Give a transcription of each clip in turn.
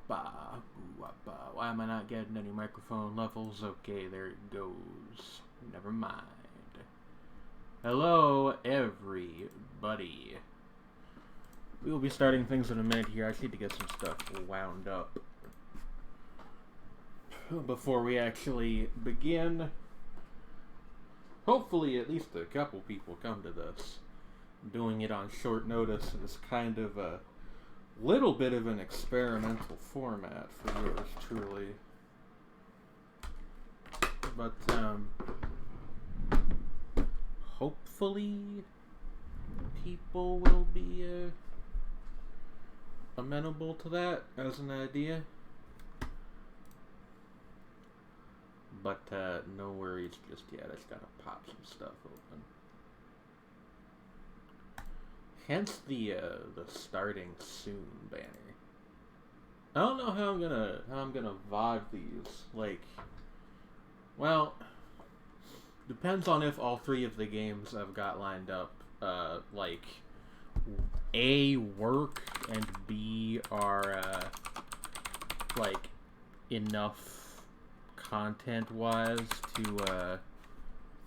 Wah-ba, wah-ba. Why am I not getting any microphone levels? Okay, there it goes. Never mind. Hello, everybody. We will be starting things in a minute here. I just need to get some stuff wound up before we actually begin. Hopefully, at least a couple people come to this. Doing it on short notice is kind of a little bit of an experimental format for yours truly. But, hopefully people will be amenable to that as an idea. But no worries just yet. I just gotta pop some stuff open. Hence the starting soon banner. I don't know how I'm gonna VOD these. Like, well, depends on if all three of the games I've got lined up, like, A, work, and B, are, like, enough content-wise to,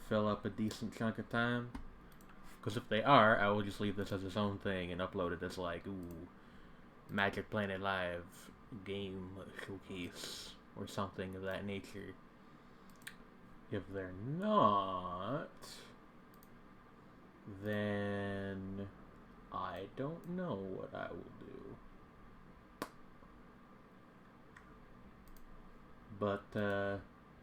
fill up a decent chunk of time. Because if they are, I will just leave this as its own thing and upload it as, like, ooh, Magic Planet Live game showcase or something of that nature. If they're not, then I don't know what I will do. But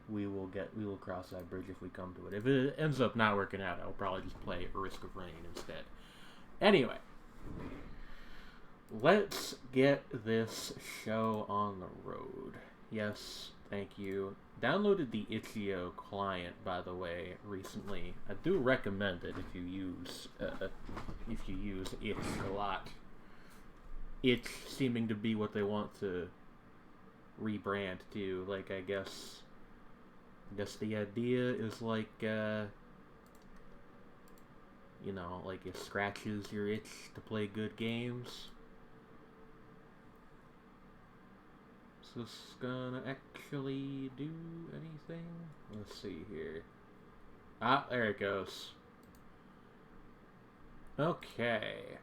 we will cross that bridge if we come to it. If it ends up not working out, I'll probably just play Risk of Rain instead. Anyway, let's get this show on the road. Yes, thank you. Downloaded the Itch.io client, by the way, recently. I do recommend it if you use Itch a lot. Itch seeming to be what they want to rebrand to. Like, I guess the idea is like, you know, like it scratches your itch to play good games. Is this gonna actually do anything? Let's see here. Ah, there it goes. Okay.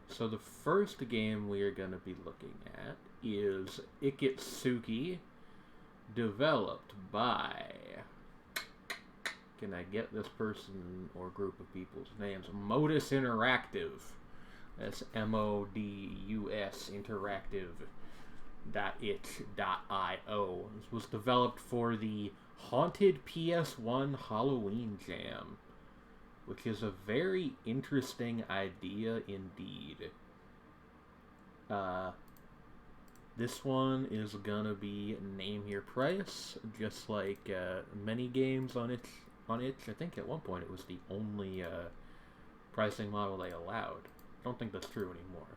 So the first game we are gonna be looking at is Ikitsuki, developed by... Can I get this person or group of people's names? Modus Interactive. That's MODUS Interactive.itch.io. This was developed for the Haunted PS1 Halloween Jam, which is a very interesting idea indeed. This one is gonna be name your price, just like many games on Itch. I think at one point it was the only pricing model they allowed. I don't think that's true anymore,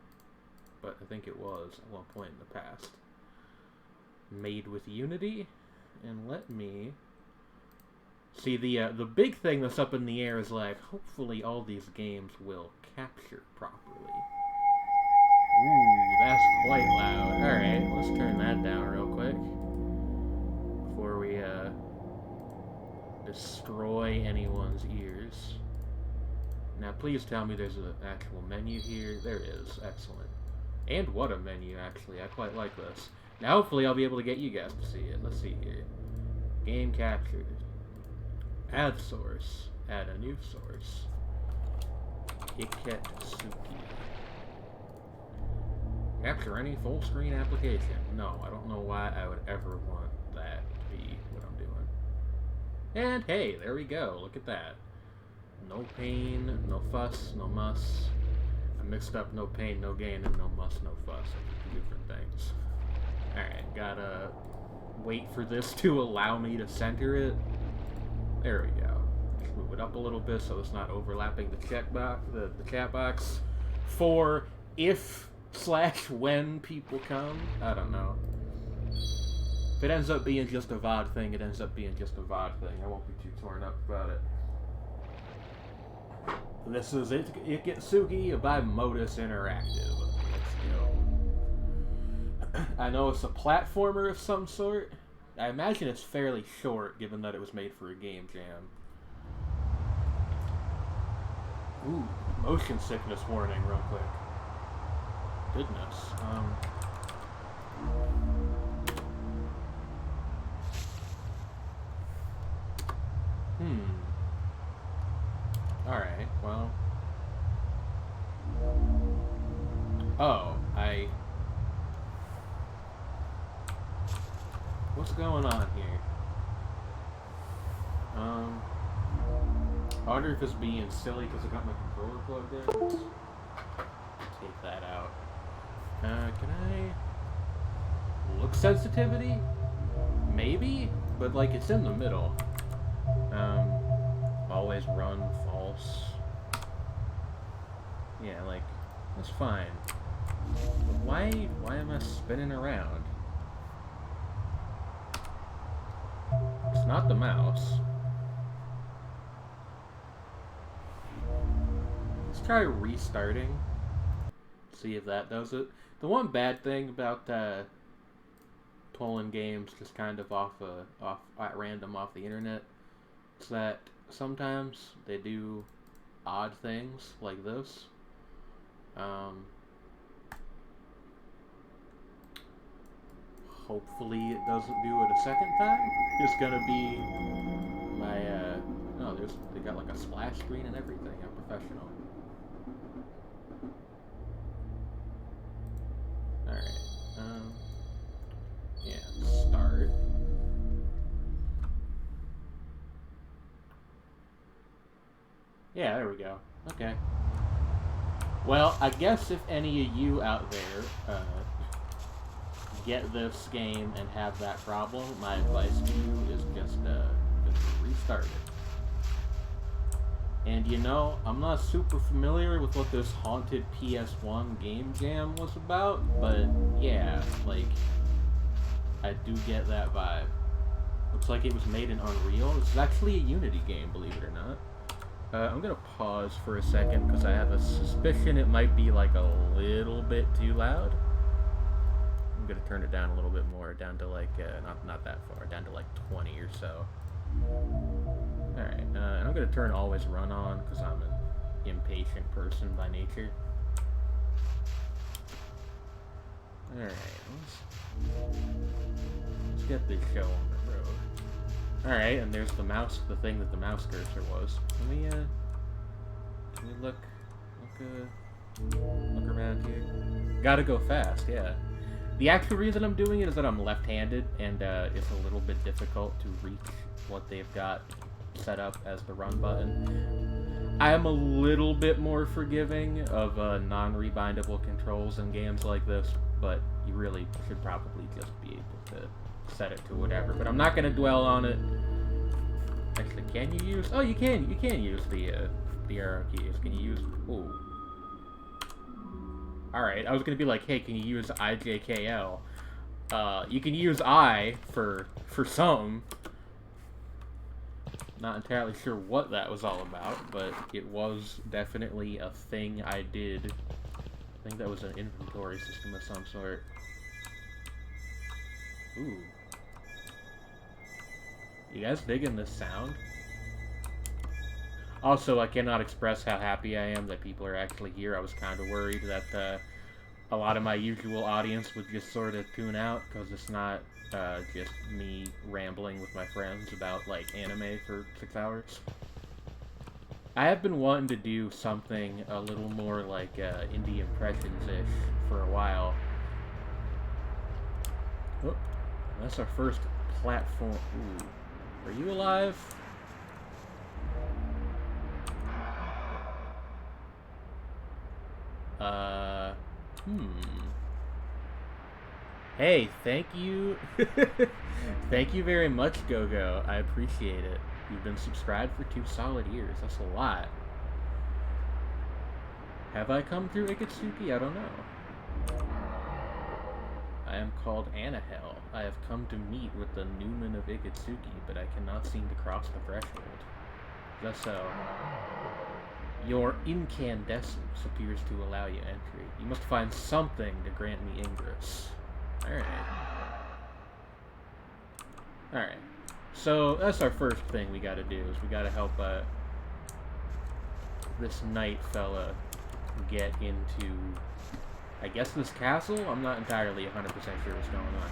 but I think it was at one point in the past. Made with Unity, and let me see the big thing that's up in the air is like hopefully all these games will capture properly. Ooh, that's quite loud. Alright, let's turn that down real quick before we destroy anyone's ears. Now please tell me there's an actual menu here. There is. Excellent. And what a menu, actually. I quite like this. Now hopefully I'll be able to get you guys to see it. Let's see here. Game captured. Add source. Add a new source. Ikitsuki. Capture any full screen application. No, I don't know why I would ever want that to be what I'm doing. And hey, there we go. Look at that. No pain, no fuss, no muss. I mixed up no pain, no gain, and no muss, no fuss. Two different things. Alright, gotta wait for this to allow me to center it. There we go. Just move it up a little bit so it's not overlapping the checkbox, the chat box. For if/when people come, I don't know. If it ends up being just a VOD thing, it ends up being just a VOD thing. I won't be too torn up about it. This is Ikitsuki by Modus Interactive. Let's go. I know it's a platformer of some sort. I imagine it's fairly short, given that it was made for a game jam. Ooh, motion sickness warning real quick. Goodness. Alright, well. Oh, what's going on here? I wonder if it's being silly because I got my controller plugged in. Take that out. Can I... Look sensitivity? Maybe? But, like, it's in the middle. Always run false. Yeah, like, that's fine. But why am I spinning around? It's not the mouse. Let's try restarting. See if that does it. The one bad thing about pulling games just kind of off at random off the internet is that sometimes they do odd things like this. Hopefully it doesn't do it a second time. It's gonna be my oh, they got like a splash screen and everything. How professional. Alright. Yeah, start. Yeah, there we go. Okay. Well, I guess if any of you out there get this game and have that problem, my advice to you is just restart it. And you know, I'm not super familiar with what this haunted PS1 game jam was about, but yeah, like, I do get that vibe. Looks like it was made in Unreal. This is actually a Unity game, believe it or not. I'm gonna pause for a second because I have a suspicion it might be like a little bit too loud. I'm gonna turn it down a little bit more, down to like, not that far, down to like 20 or so. Alright, and I'm gonna turn Always Run on because I'm an impatient person by nature. Alright, let's get this show on the road. Alright, and there's the mouse, the thing that the mouse cursor was. Can we look around here? Gotta go fast, yeah. The actual reason I'm doing it is that I'm left-handed, and it's a little bit difficult to reach what they've got set up as the run button. I am a little bit more forgiving of non-rebindable controls in games like this, but you really should probably just be able to set it to whatever. But I'm not going to dwell on it. Actually, can you use... Oh, you can use the arrow keys. Can you use... Ooh. Alright, I was going to be like, hey, can you use IJKL? You can use I for some. Not entirely sure what that was all about, but it was definitely a thing I did. I think that was an inventory system of some sort. Ooh. You guys digging this sound? Also, I cannot express how happy I am that people are actually here. I was kind of worried that a lot of my usual audience would just sort of tune out, because it's not just me rambling with my friends about, like, anime for 6 hours. I have been wanting to do something a little more like Indie Impressions-ish for a while. Oh, that's our first platform. Ooh. Are you alive? Hey, thank you. Thank you very much, GoGo. I appreciate it. You've been subscribed for 2 solid years. That's a lot. Have I come through Ikitsuki? I don't know. I am called Anahel. I have come to meet with the Newman of Ikitsuki, but I cannot seem to cross the threshold. Just so. Your incandescence appears to allow you entry. You must find something to grant me ingress. Alright. Alright. So, that's our first thing we gotta do, is we gotta help, this knight fella get into, I guess, this castle? I'm not entirely 100% sure what's going on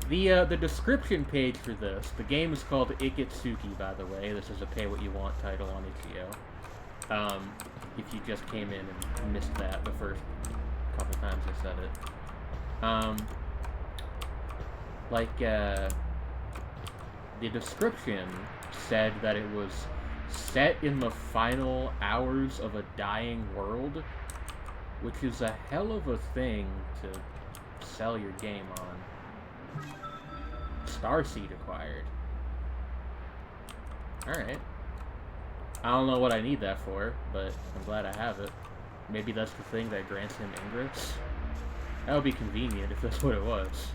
here. The description page for this, the game is called Ikitsuki, by the way. This is a pay-what-you-want title on itch.io. If you just came in and missed that the first couple times I said it. The description said that it was set in the final hours of a dying world, which is a hell of a thing to sell your game on. Starseed acquired. Alright. I don't know what I need that for, but I'm glad I have it. Maybe that's the thing that grants him ingress? That would be convenient if that's what it was.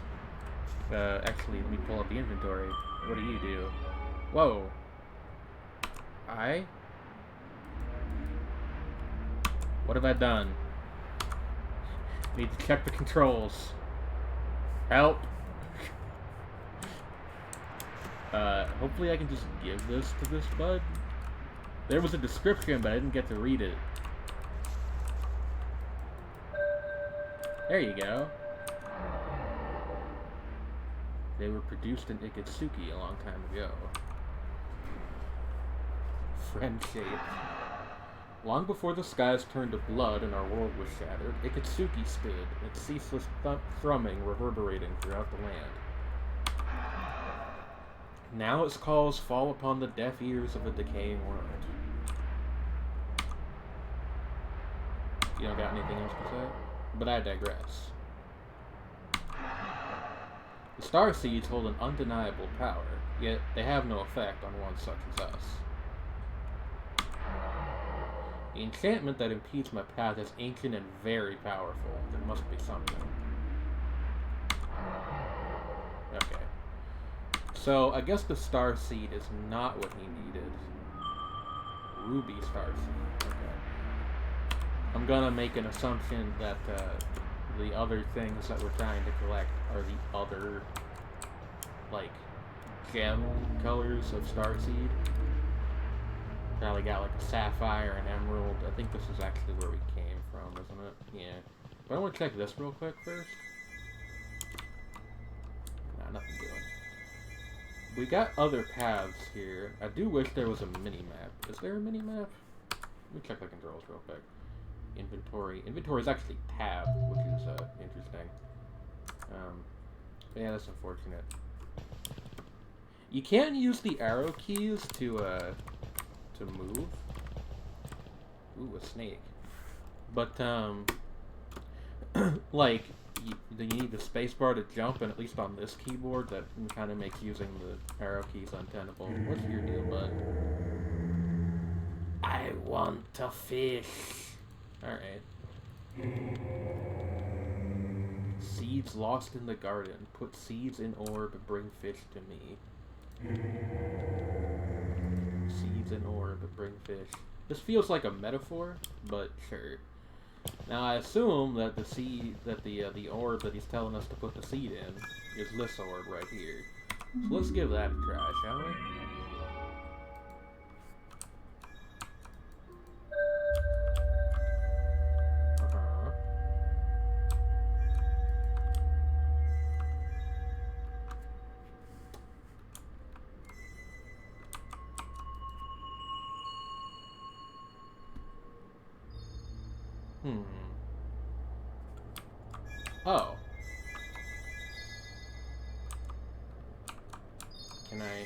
Actually, let me pull up the inventory. What do you do? Whoa. What have I done? Need to check the controls. Help! Hopefully I can just give this to this bud. There was a description, but I didn't get to read it. There you go. They were produced in Ikitsuki a long time ago. Friendship. Long before the skies turned to blood and our world was shattered, Ikitsuki stood, its ceaseless thrumming reverberating throughout the land. Now its calls fall upon the deaf ears of a decaying world. You don't got anything else to say? But I digress. The starseeds hold an undeniable power, yet they have no effect on one such as us. The enchantment that impedes my path is ancient and very powerful. There must be something. Okay. So, I guess the starseed is not what he needed. Ruby starseed. Okay. I'm gonna make an assumption that, the other things that we're trying to collect are the other, like, gem colors of starseed. Probably got like a sapphire and emerald. I think this is actually where we came from, isn't it? Yeah. But I want to check this real quick first. Nah, nothing doing. We got other paths here. I do wish there was a mini-map. Is there a mini-map? Let me check the controls real quick. Inventory. Inventory is actually tab, which is interesting. Yeah, that's unfortunate. You can use the arrow keys to move. Ooh, a snake. But like you need the spacebar to jump, and at least on this keyboard, that kind of makes using the arrow keys untenable. What's your deal, bud? I want to fish. Alright. Seeds lost in the garden. Put seeds in orb, bring fish to me. Seeds in orb, bring fish. This feels like a metaphor, but sure. Now I assume that the seed, that the orb that he's telling us to put the seed in is this orb right here. So let's give that a try, shall we? Oh. Can I...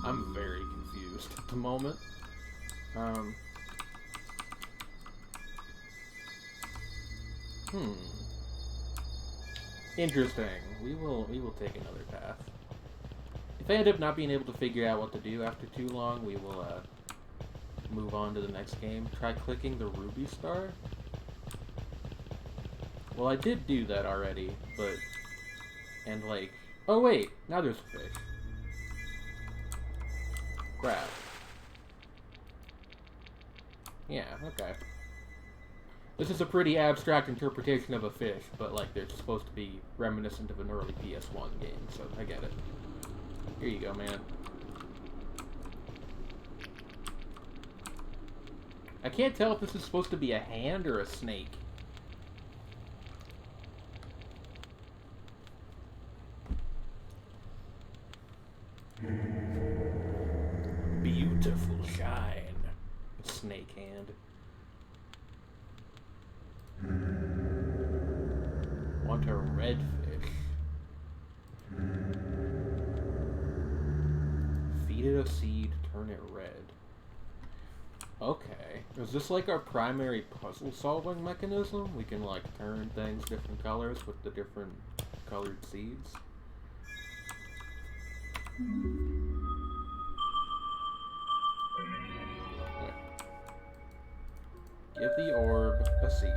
I'm very confused at the moment. Interesting. We will take another path. If I end up not being able to figure out what to do after too long, we will, move on to the next game. Try clicking the ruby star. Well, I did do that already, but... And, like... Oh, wait! Now there's a fish. Grab. Yeah, okay. This is a pretty abstract interpretation of a fish, but like they're supposed to be reminiscent of an early PS1 game, so I get it. Here you go, man. I can't tell if this is supposed to be a hand or a snake. Beautiful shine. Snake hand. Want a red fish. Feed it a seed, turn it red. Okay. Is this like our primary puzzle solving mechanism? We can like turn things different colors with the different colored seeds? Okay. Give the orb a seed.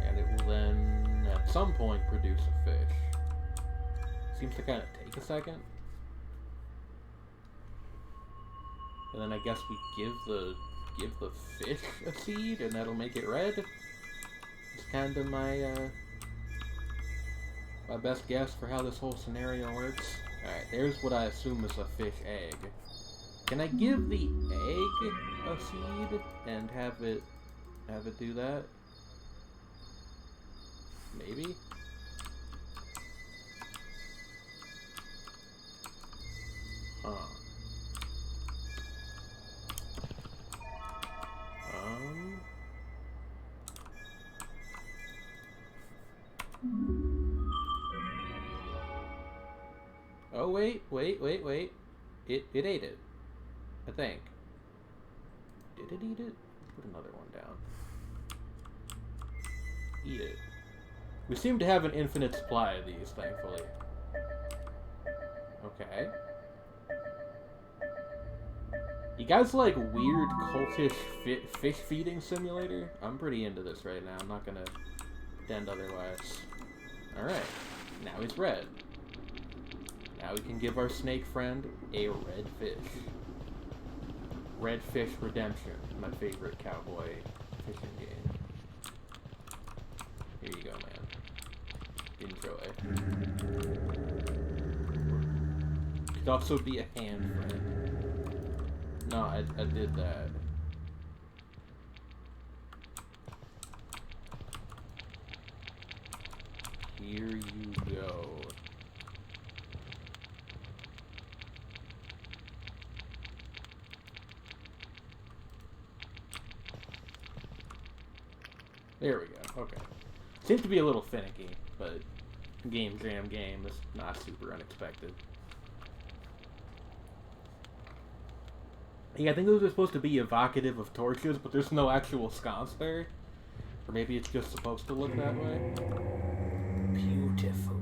And it will then, at some point, produce a fish. Seems to kind of take a second. And then I guess we give the fish a seed, and that'll make it red. It's kind of my my best guess for how this whole scenario works. All right, there's what I assume is a fish egg. Can I give the egg a seed and have it do that? Maybe. Huh. Oh, wait. It ate it. I think. Did it eat it? Put another one down. Eat it. We seem to have an infinite supply of these, thankfully. Okay. You guys like weird cultish fish feeding simulator? I'm pretty into this right now. I'm not gonna pretend otherwise. Alright. Now he's red. Now we can give our snake friend a red fish. Red Fish Redemption, my favorite cowboy fishing game. Here you go, man. Enjoy. Could also be a hand friend. No, I did that. Here you go. There we go. Okay. Seems to be a little finicky, but game jam game is not super unexpected. Yeah, I think those are supposed to be evocative of torches, but there's no actual sconce there. Or maybe it's just supposed to look that way. Beautiful.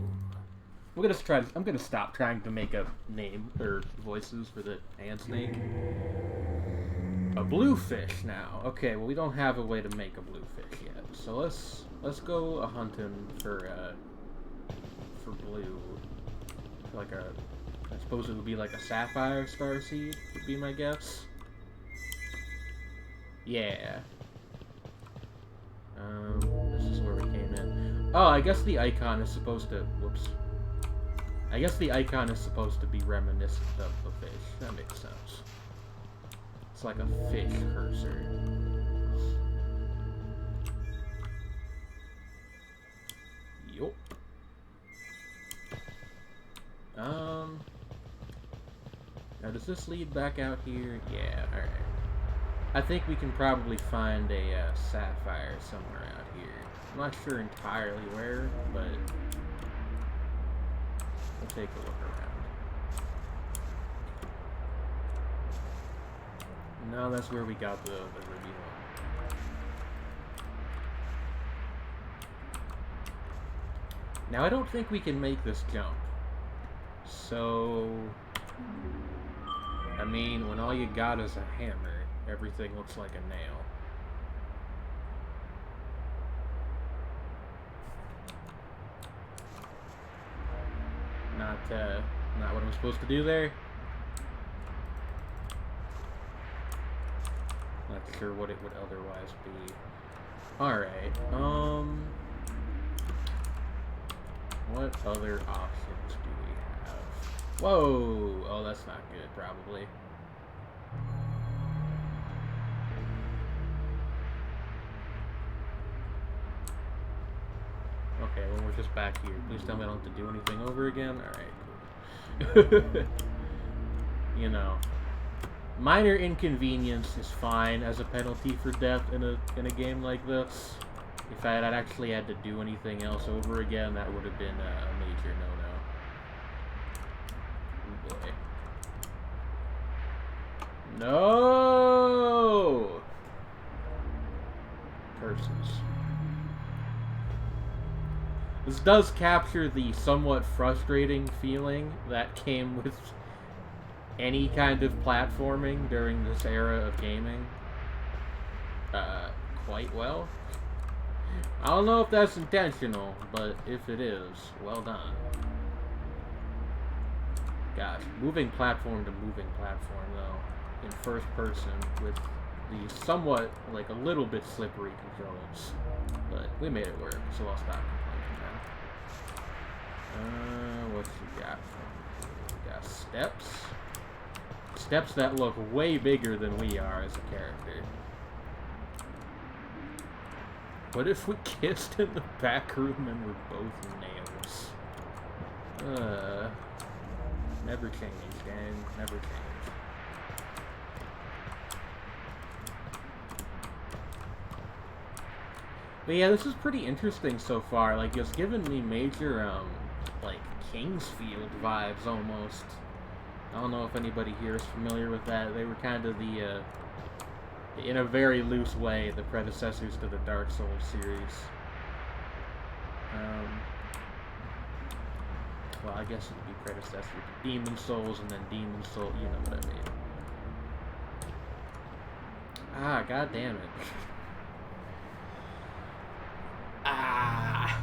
I'm gonna stop trying to make up name or voices for the hand snake. A bluefish now. Okay, well we don't have a way to make a bluefish yet. So let's go a hunting for blue. Like I suppose it would be like a sapphire starseed would be my guess. Yeah. This is where we came in. Oh, I guess the icon is supposed to whoops. I guess the icon is supposed to be reminiscent of the fish. That makes sense. It's like a fish cursor. Yup. Now does this lead back out here? Yeah, alright. I think we can probably find a sapphire somewhere out here. I'm not sure entirely where, but we'll take a look around. No, that's where we got the ruby one. Now I don't think we can make this jump. So I mean, when all you got is a hammer, everything looks like a nail. Not what I'm supposed to do there. Not sure what it would otherwise be. Alright, what other options do we have? Whoa! Oh, that's not good, probably. Okay, well, we're just back here. Please tell me I don't have to do anything over again. Alright, cool. You know, minor inconvenience is fine as a penalty for death in a game like this. If I had actually had to do anything else over again, that would have been a major no-no. Oh boy. No! Curses. This does capture the somewhat frustrating feeling that came with any kind of platforming during this era of gaming. Quite well. I don't know if that's intentional, but if it is, well done. Gosh, moving platform to moving platform, though, in first person with the somewhat, like, a little bit slippery controls. But we made it work, so I'll stop complaining now. What you got? We got steps. Steps that look way bigger than we are as a character. What if we kissed in the back room and we're both nails? Never change, gang. Never change. But yeah, this is pretty interesting so far. Like, it's given me major, like, Kingsfield vibes, almost. I don't know if anybody here is familiar with that. They were kind of the, in a very loose way, the predecessors to the Dark Souls series. Well, I guess it would be predecessor to Demon Souls, and then Demon Souls, you know what I mean. Ah, god damn it. Ah.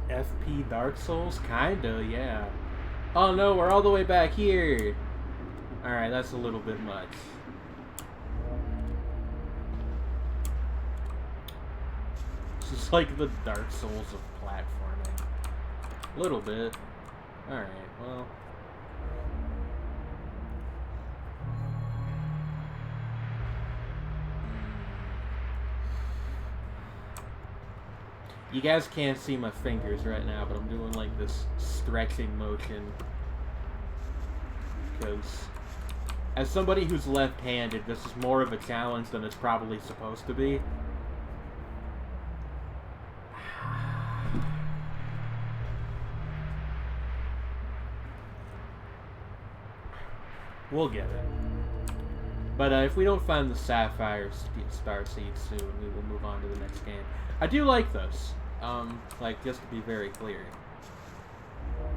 FP Dark Souls? Kinda, yeah. Oh no, we're all the way back here. Alright, that's a little bit much. This is like the Dark Souls of platforming. A little bit. Alright, well. You guys can't see my fingers right now, but I'm doing like this stretching motion. Because as somebody who's left-handed, this is more of a challenge than it's probably supposed to be. We'll get it. But if we don't find the Sapphire Star Seed soon, we will move on to the next game. I do like this. Like, just to be very clear.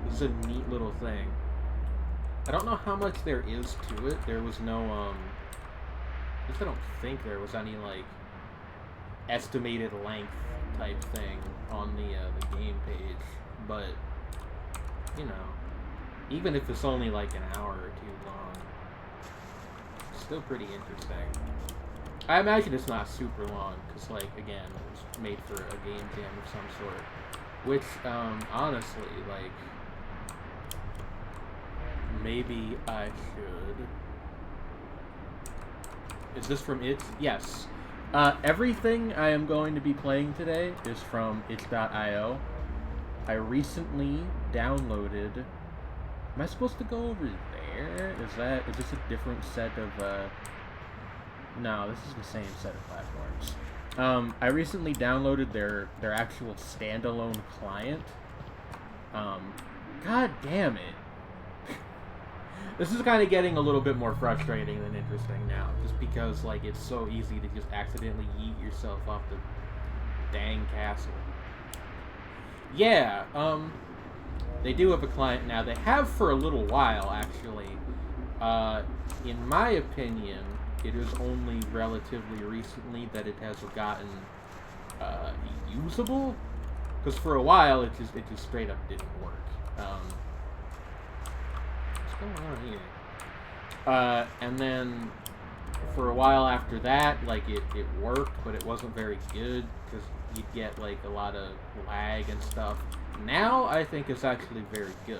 This is a neat little thing. I don't know how much there is to it. There was no, at least I don't think there was any, like, estimated length type thing on the game page. But, you know, even if it's only like an hour or two long, it's still pretty interesting. I imagine it's not super long, because, like, again, it was made for a game jam of some sort. Which, honestly, like, maybe I should... Is this from Itch? Yes. Everything I am going to be playing today is from itch.io. I recently downloaded... Am I supposed to go over there? Is this a different set of, No, this is the same set of platforms. I recently downloaded their actual standalone client. God damn it. This is kind of getting a little bit more frustrating than interesting now, just because, like, it's so easy to just accidentally yeet yourself off the dang castle. Yeah, they do have a client now. They have for a little while, actually. In my opinion, it is only relatively recently that it has gotten usable, because for a while it just straight up didn't work. What's going on here? And then for a while after that, like, it worked, but it wasn't very good, because you'd get, like, a lot of lag and stuff. Now, I think it's actually very good.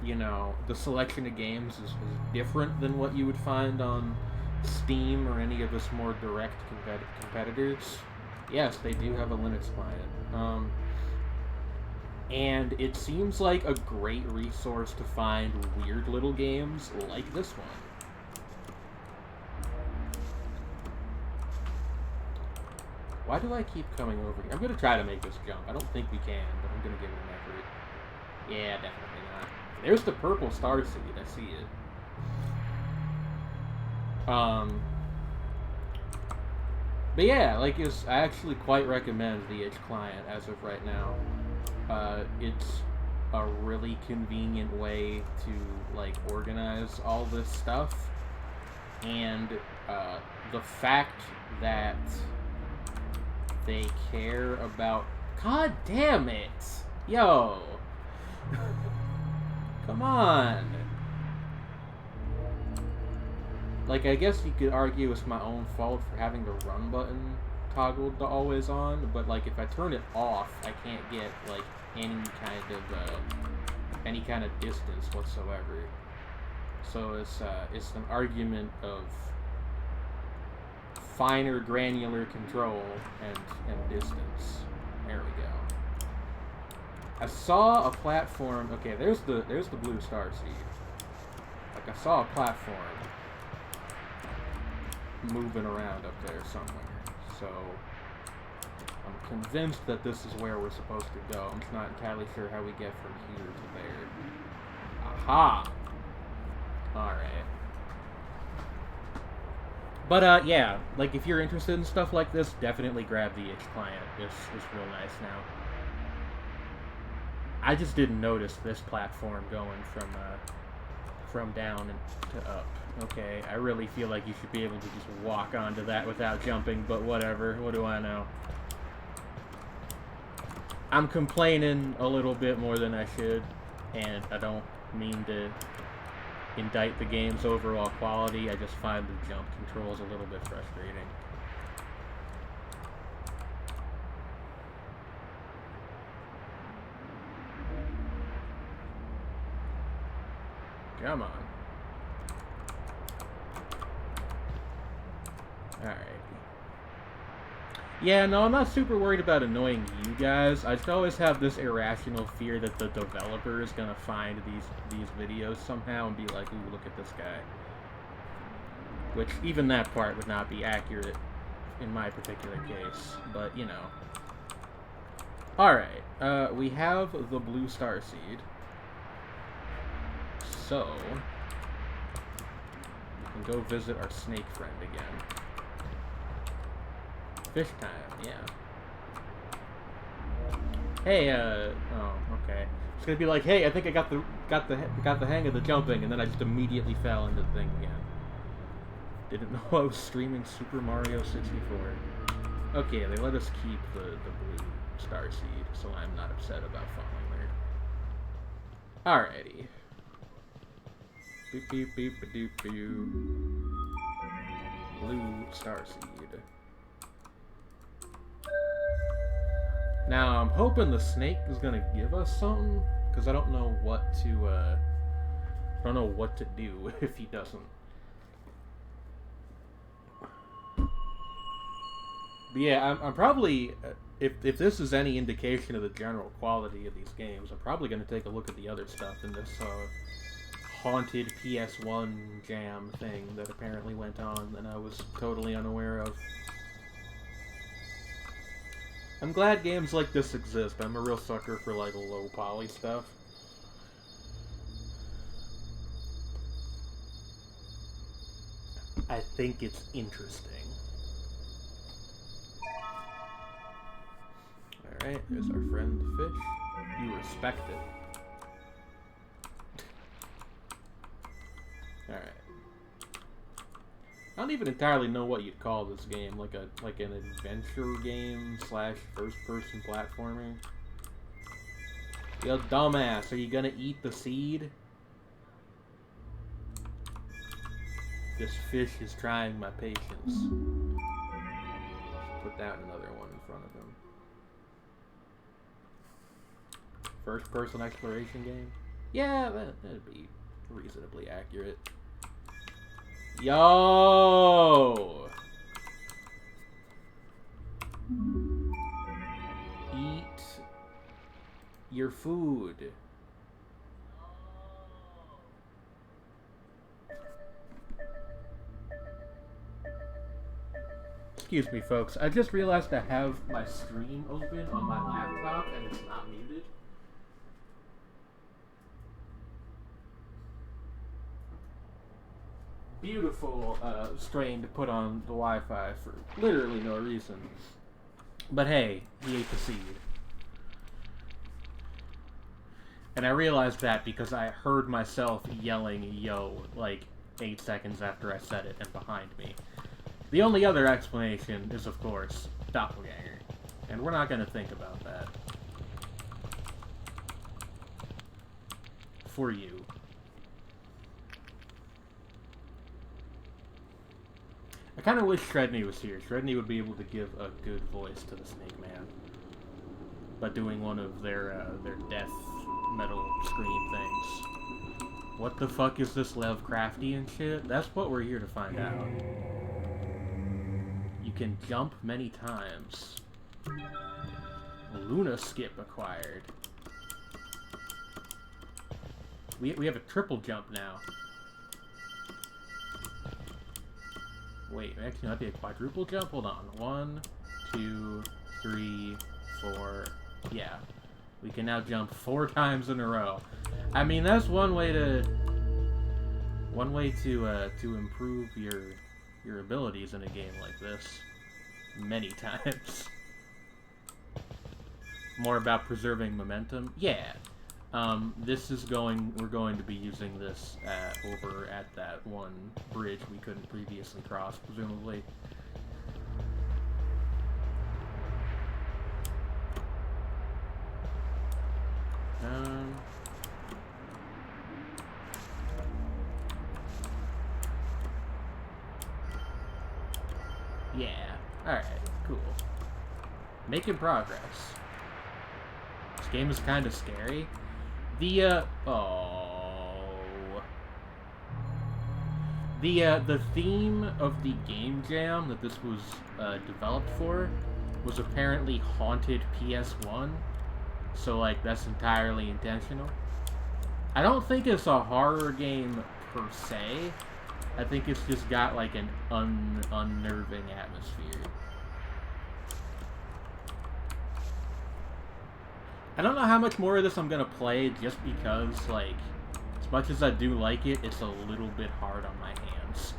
You know, the selection of games is different than what you would find on Steam or any of its more direct competitors. Yes, they do have a Linux client. And it seems like a great resource to find weird little games like this one. Why do I keep coming over here? I'm going to try to make this jump. I don't think we can, but I'm going to give it an effort. Yeah, definitely not. There's the purple star seed. I see it. But yeah, like, I actually quite recommend the itch client as of right now. It's a really convenient way to, like, organize all this stuff. And the fact that they care about... God damn it! Yo! Come on! Like, I guess you could argue it's my own fault for having the run button toggled to always on, but, like, if I turn it off, I can't get, like, any kind of distance whatsoever. So it's an argument of finer granular control and distance. There we go. I saw a platform. Okay, there's the blue star seed. Like, I saw a platform moving around up there somewhere. So I'm convinced that this is where we're supposed to go. I'm just not entirely sure how we get from here to there. Aha! Alright. But, yeah, like, if you're interested in stuff like this, definitely grab the itch client. It's real nice now. I just didn't notice this platform going from down to up. Okay, I really feel like you should be able to just walk onto that without jumping, but whatever. What do I know? I'm complaining a little bit more than I should, and I don't mean to indict the game's overall quality. I just find the jump controls a little bit frustrating. Come on. Alright. Yeah, no, I'm not super worried about annoying you guys. I just always have this irrational fear that the developer is gonna find these videos somehow and be like, ooh, look at this guy. Which, even that part would not be accurate in my particular case. But, you know. Alright, we have the blue star seed. So, we can go visit our snake friend again. Fish time, yeah. Hey, oh, okay. It's gonna be like, hey, I think I got the hang of the jumping, and then I just immediately fell into the thing again. Didn't know I was streaming Super Mario 64. Okay, they let us keep the blue star seed, so I'm not upset about falling there. Alrighty. Boop boop boop doop boop. Blue star seed. Now I'm hoping the snake is gonna give us something, because I don't know what to do if he doesn't. But yeah, I'm probably, if this is any indication of the general quality of these games, I'm probably gonna take a look at the other stuff in this haunted PS1 jam thing that apparently went on and I was totally unaware of. I'm glad games like this exist. I'm a real sucker for, like, low poly stuff. I think it's interesting. Alright, there's our friend the fish. You respect it. Alright. I don't even entirely know what you'd call this game, like an adventure game / first-person platformer. Yo, dumbass, are you gonna eat the seed? This fish is trying my patience. Put down another one in front of him. First person exploration game? Yeah, that'd be reasonably accurate. Yo! Eat your food. Excuse me, folks. I just realized I have my stream open on my laptop and it's not muted. Beautiful strain to put on the Wi-Fi for literally no reason. But hey, he ate the seed. And I realized that because I heard myself yelling yo like 8 seconds after I said it and behind me. The only other explanation is, of course, doppelganger. And we're not going to think about that. For you. I kind of wish Shredney was here. Shredney would be able to give a good voice to the Snake Man. By doing one of their death metal scream things. What the fuck is this Lovecraftian shit? That's what we're here to find out. You can jump many times. Luna Skip acquired. We have a triple jump now. Wait, actually, might be a quadruple jump? Hold on. 1, 2, 3, 4. Yeah. We can now jump 4 times in a row. I mean, that's one way to improve your abilities in a game like this. Many times. More about preserving momentum. Yeah. We're going to be using this over at that one bridge we couldn't previously cross, presumably. Yeah. Alright, cool. Making progress. This game is kind of scary. The theme of the game jam that this was developed for was apparently Haunted PS1, so like that's entirely intentional. I don't think it's a horror game per se. I think it's just got like an unnerving atmosphere. I don't know how much more of this I'm gonna play, just because, like, as much as I do like it, it's a little bit hard on my hands.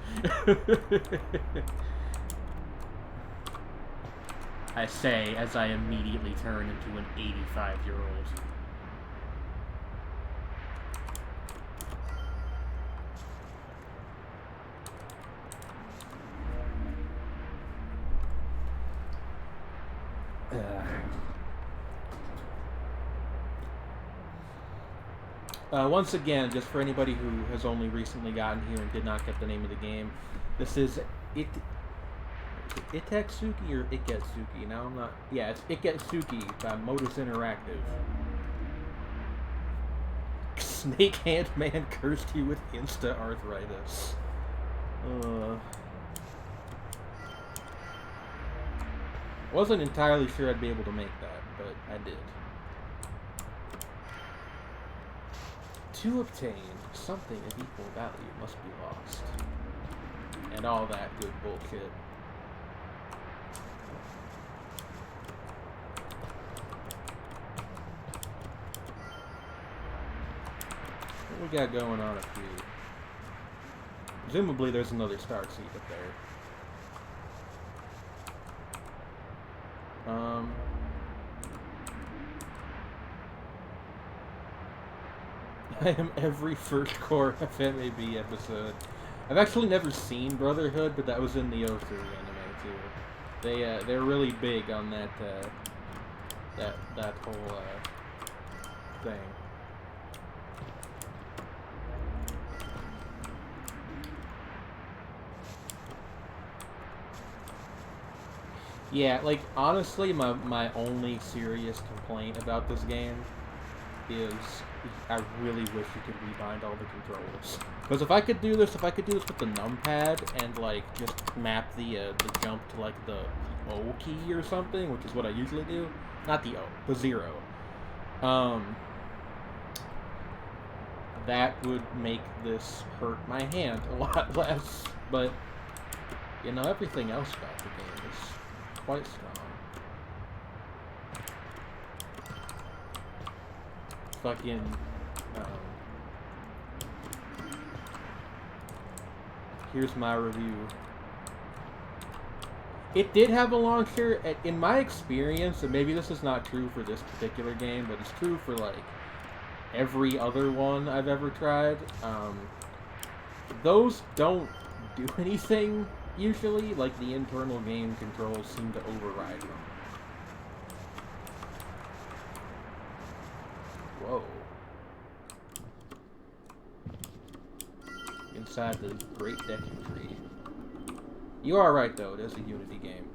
I say as I immediately turn into an 85-year-old. Once again, just for anybody who has only recently gotten here and did not get the name of the game, this is Itetsuki or Iketsuki? Now I'm not... Yeah, it's Iketsuki by Modus Interactive. Snake Hand Man cursed you with insta-arthritis. Wasn't entirely sure I'd be able to make that, but I did. To obtain something of equal value must be lost. And all that good bullshit. What we got going on up here? Presumably there's another star seed up there. I am every First Core FMAB episode. I've actually never seen Brotherhood, but that was in the 03 anime too. They're really big on that that whole thing. Yeah, like, honestly, my only serious complaint about this game is I really wish you could rebind all the controls. Because if I could do this, with the numpad and, like, just map the jump to, like, the O key or something, which is what I usually do. Not the O, the 0. That would make this hurt my hand a lot less. But, you know, everything else about the game is quite strong. Fucking, here's my review. It did have a launcher. In my experience, and maybe this is not true for this particular game, but it's true for, like, every other one I've ever tried. Those don't do anything, usually. Like, the internal game controls seem to override them. Whoa. Inside the Great Decking Tree. You are right, though. It is a Unity game.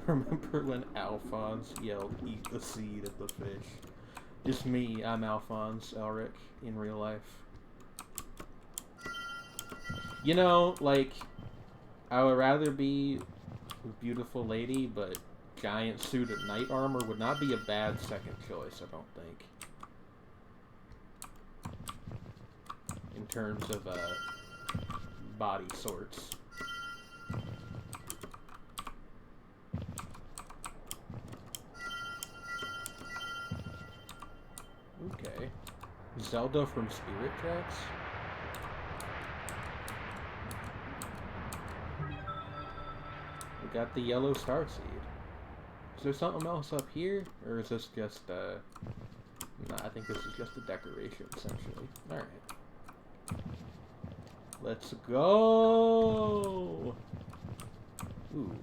Remember when Alphonse yelled, "Eat the seed of the fish"? Just me, I'm Alphonse Elric in real life. You know, like, I would rather be a beautiful lady, but giant suit of knight armor would not be a bad second choice, I don't think. In terms of, body sorts. Okay. Zelda from Spirit Tracks? We got the yellow star seed. Is there something else up here? Or is this just, nah, I think this is just a decoration, essentially. Alright. Let's go! Ooh.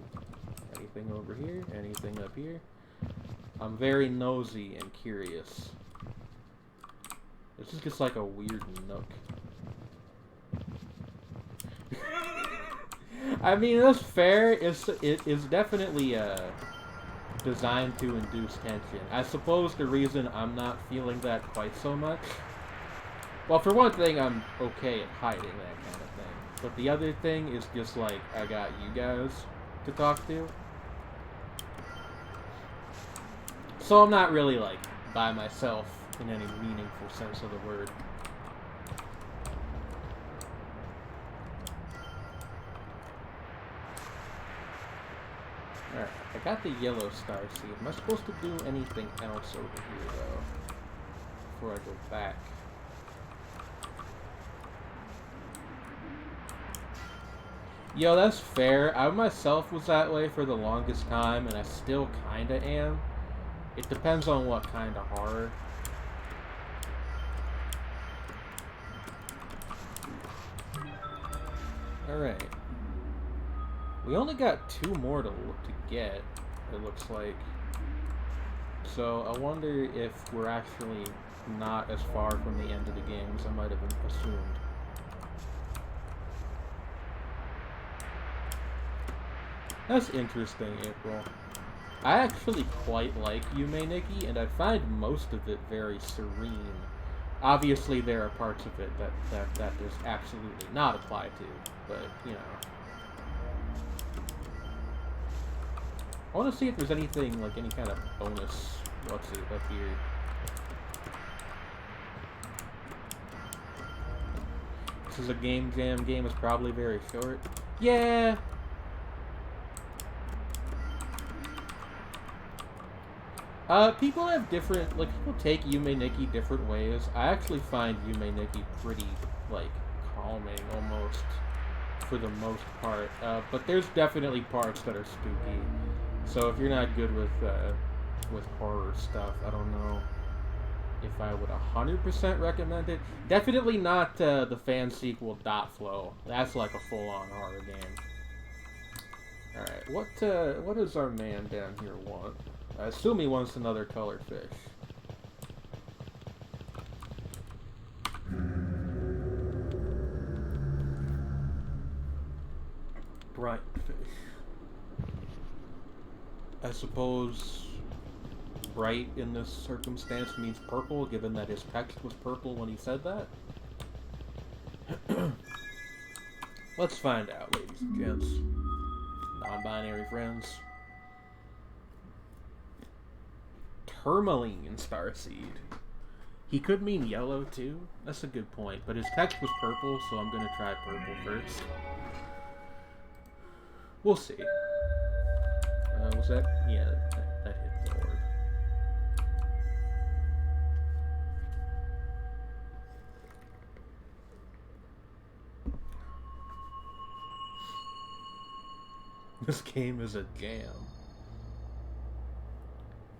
Anything over here? Anything up here? I'm very nosy and curious. This is just like a weird nook. I mean, that's fair. It is definitely designed to induce tension. I suppose the reason I'm not feeling that quite so much. Well, for one thing, I'm okay at hiding that kind of thing. But the other thing is just like, I got you guys to talk to. So I'm not really, like, by myself in any meaningful sense of the word. Alright, I got the yellow star seed. Am I supposed to do anything else over here, though? Before I go back? Yo, that's fair. I myself was that way for the longest time, and I still kinda am. It depends on what kind of horror. Alright. We only got 2 more to get, it looks like. So I wonder if we're actually not as far from the end of the game as I might have assumed. That's interesting, April. I actually quite like Yume Nikki, and I find most of it very serene. Obviously, there are parts of it that there's absolutely not applied to, but, you know. I want to see if there's anything, like, any kind of bonus, what's it, up here. This is a game jam game, is probably very short. Yeah! People have different, like, people take Yume Nikki different ways. I actually find Yume Nikki pretty, like, calming, almost, for the most part. But there's definitely parts that are spooky. So if you're not good with horror stuff, I don't know if I would 100% recommend it. Definitely not, the fan sequel Dot Flow. That's like a full-on horror game. Alright, what does our man down here want? I assume he wants another colored fish. Bright fish. I suppose bright in this circumstance means purple, given that his text was purple when he said that? Let's find out, ladies and gents. Non-binary friends. Tourmaline starseed. He could mean yellow too. That's a good point. But his text was purple, so I'm gonna try purple first. We'll see. Was that? Yeah, that hit the orb. This game is a jam.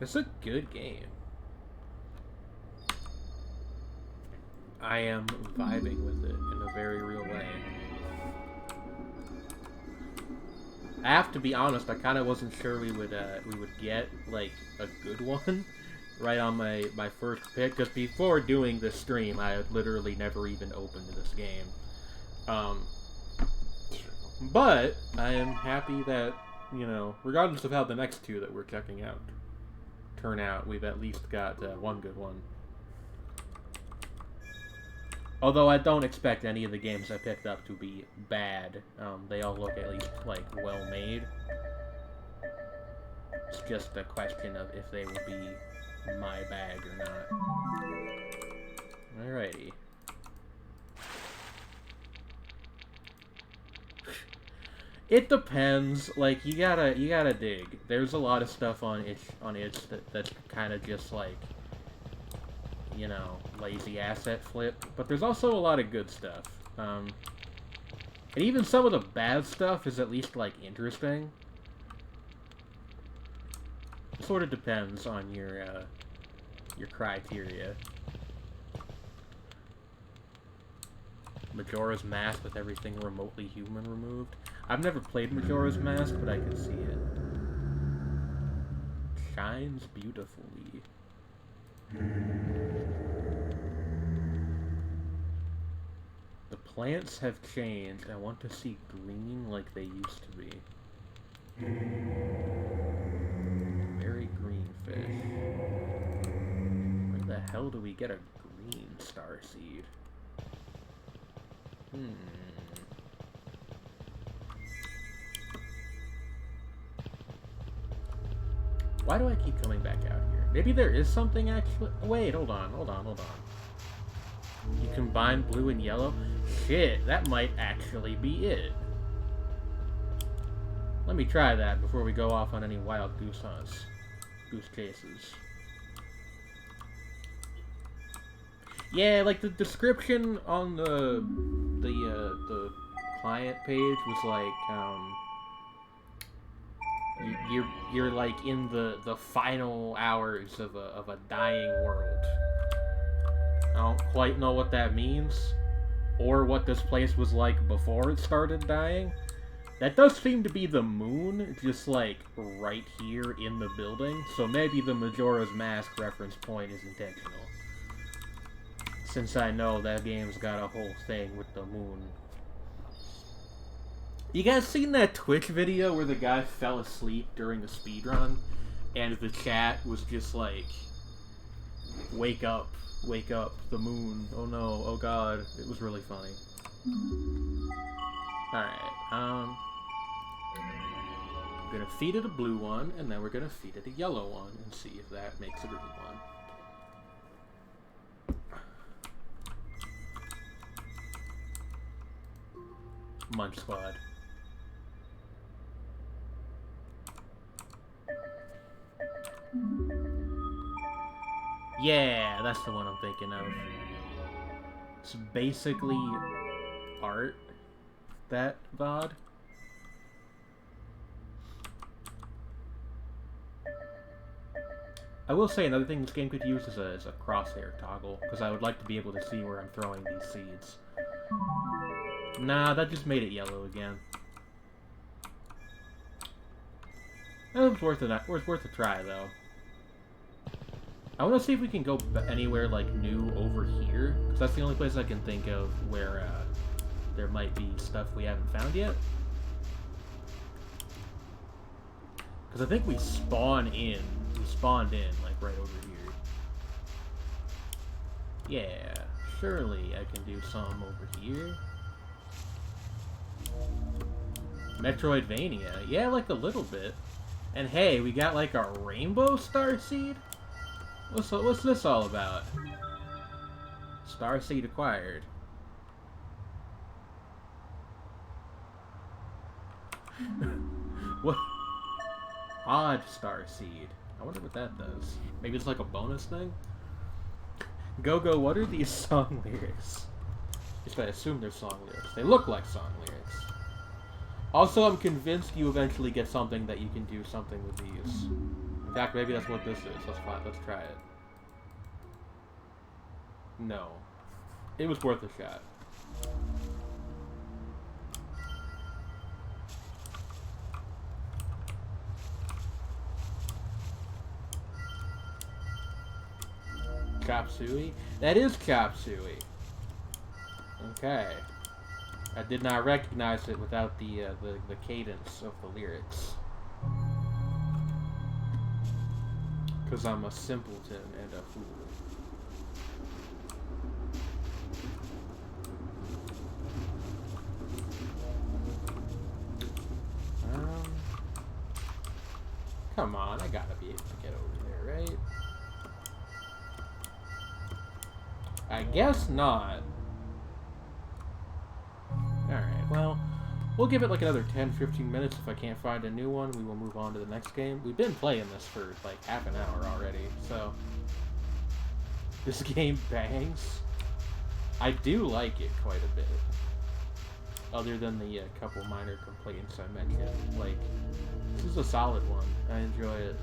It's a good game. I am vibing with it in a very real way. I have to be honest, I kind of wasn't sure we would get like a good one right on my first pick, because before doing this stream I had literally never even opened this game. But I am happy that, you know, regardless of how the next two that we're checking out turn out, we've at least got one good one. Although I don't expect any of the games I picked up to be bad. They all look at least, like, well made. It's just a question of if they will be my bag or not. Alrighty. It depends. Like, you gotta dig. There's a lot of stuff on itch that's kind of just like, you know, lazy asset flip. But there's also a lot of good stuff. And even some of the bad stuff is at least like interesting. It sort of depends on your criteria. Majora's Mask with everything remotely human removed. I've never played Majora's Mask, but I can see it. Shines beautifully. The plants have changed. I want to see green like they used to be. Very green fish. Where the hell do we get a green starseed? Why do I keep coming back out here? Maybe there is something actually. Wait, hold on. You combine blue and yellow? Shit, that might actually be it. Let me try that before we go off on any wild goose hunts. Goose chases. Yeah, like the description on the client page was like, you're like in the final hours of a dying world. I don't quite know what that means, or what this place was like before it started dying. That does seem to be the moon, just like right here in the building, so maybe the Majora's Mask reference point is intentional. Since I know that game's got a whole thing with the moon. You guys seen that Twitch video where the guy fell asleep during a speedrun? And the chat was just like, wake up, the moon, oh no, oh god. It was really funny. Alright, I'm gonna feed it a blue one, and then we're gonna feed it a yellow one, and see if that makes a green one. Munch Squad. Yeah, that's the one I'm thinking of. It's basically art, that VOD. I will say another thing this game could use is a crosshair toggle, because I would like to be able to see where I'm throwing these seeds. Nah, that just made it yellow again. That was worth a try, though. I want to see if we can go anywhere, like, new over here, because that's the only place I can think of where, there might be stuff we haven't found yet. Because I think we spawn in. We spawned in, like, right over here. Yeah, surely I can do some over here. Metroidvania. Yeah, like a little bit. And hey, we got like a rainbow starseed? What's this all about? Starseed acquired. What? Odd starseed. I wonder what that does. Maybe it's like a bonus thing? Go, what are these song lyrics? At least I assume they're song lyrics. They look like song lyrics. Also, I'm convinced you eventually get something that you can do something with these. In fact, maybe that's what this is. Let's try it. No. It was worth a shot. Chop Suey? That is Chop Suey. Okay. I did not recognize it without the cadence of the lyrics. Because I'm a simpleton and a fool. Come on, I gotta be able to get over there, right? I guess not. Alright, well, we'll give it like another 10-15 minutes. If I can't find a new one, we will move on to the next game. We've been playing this for like half an hour already, so... This game bangs. I do like it quite a bit. Other than the couple minor complaints I mentioned. Like, this is a solid one. I enjoy it.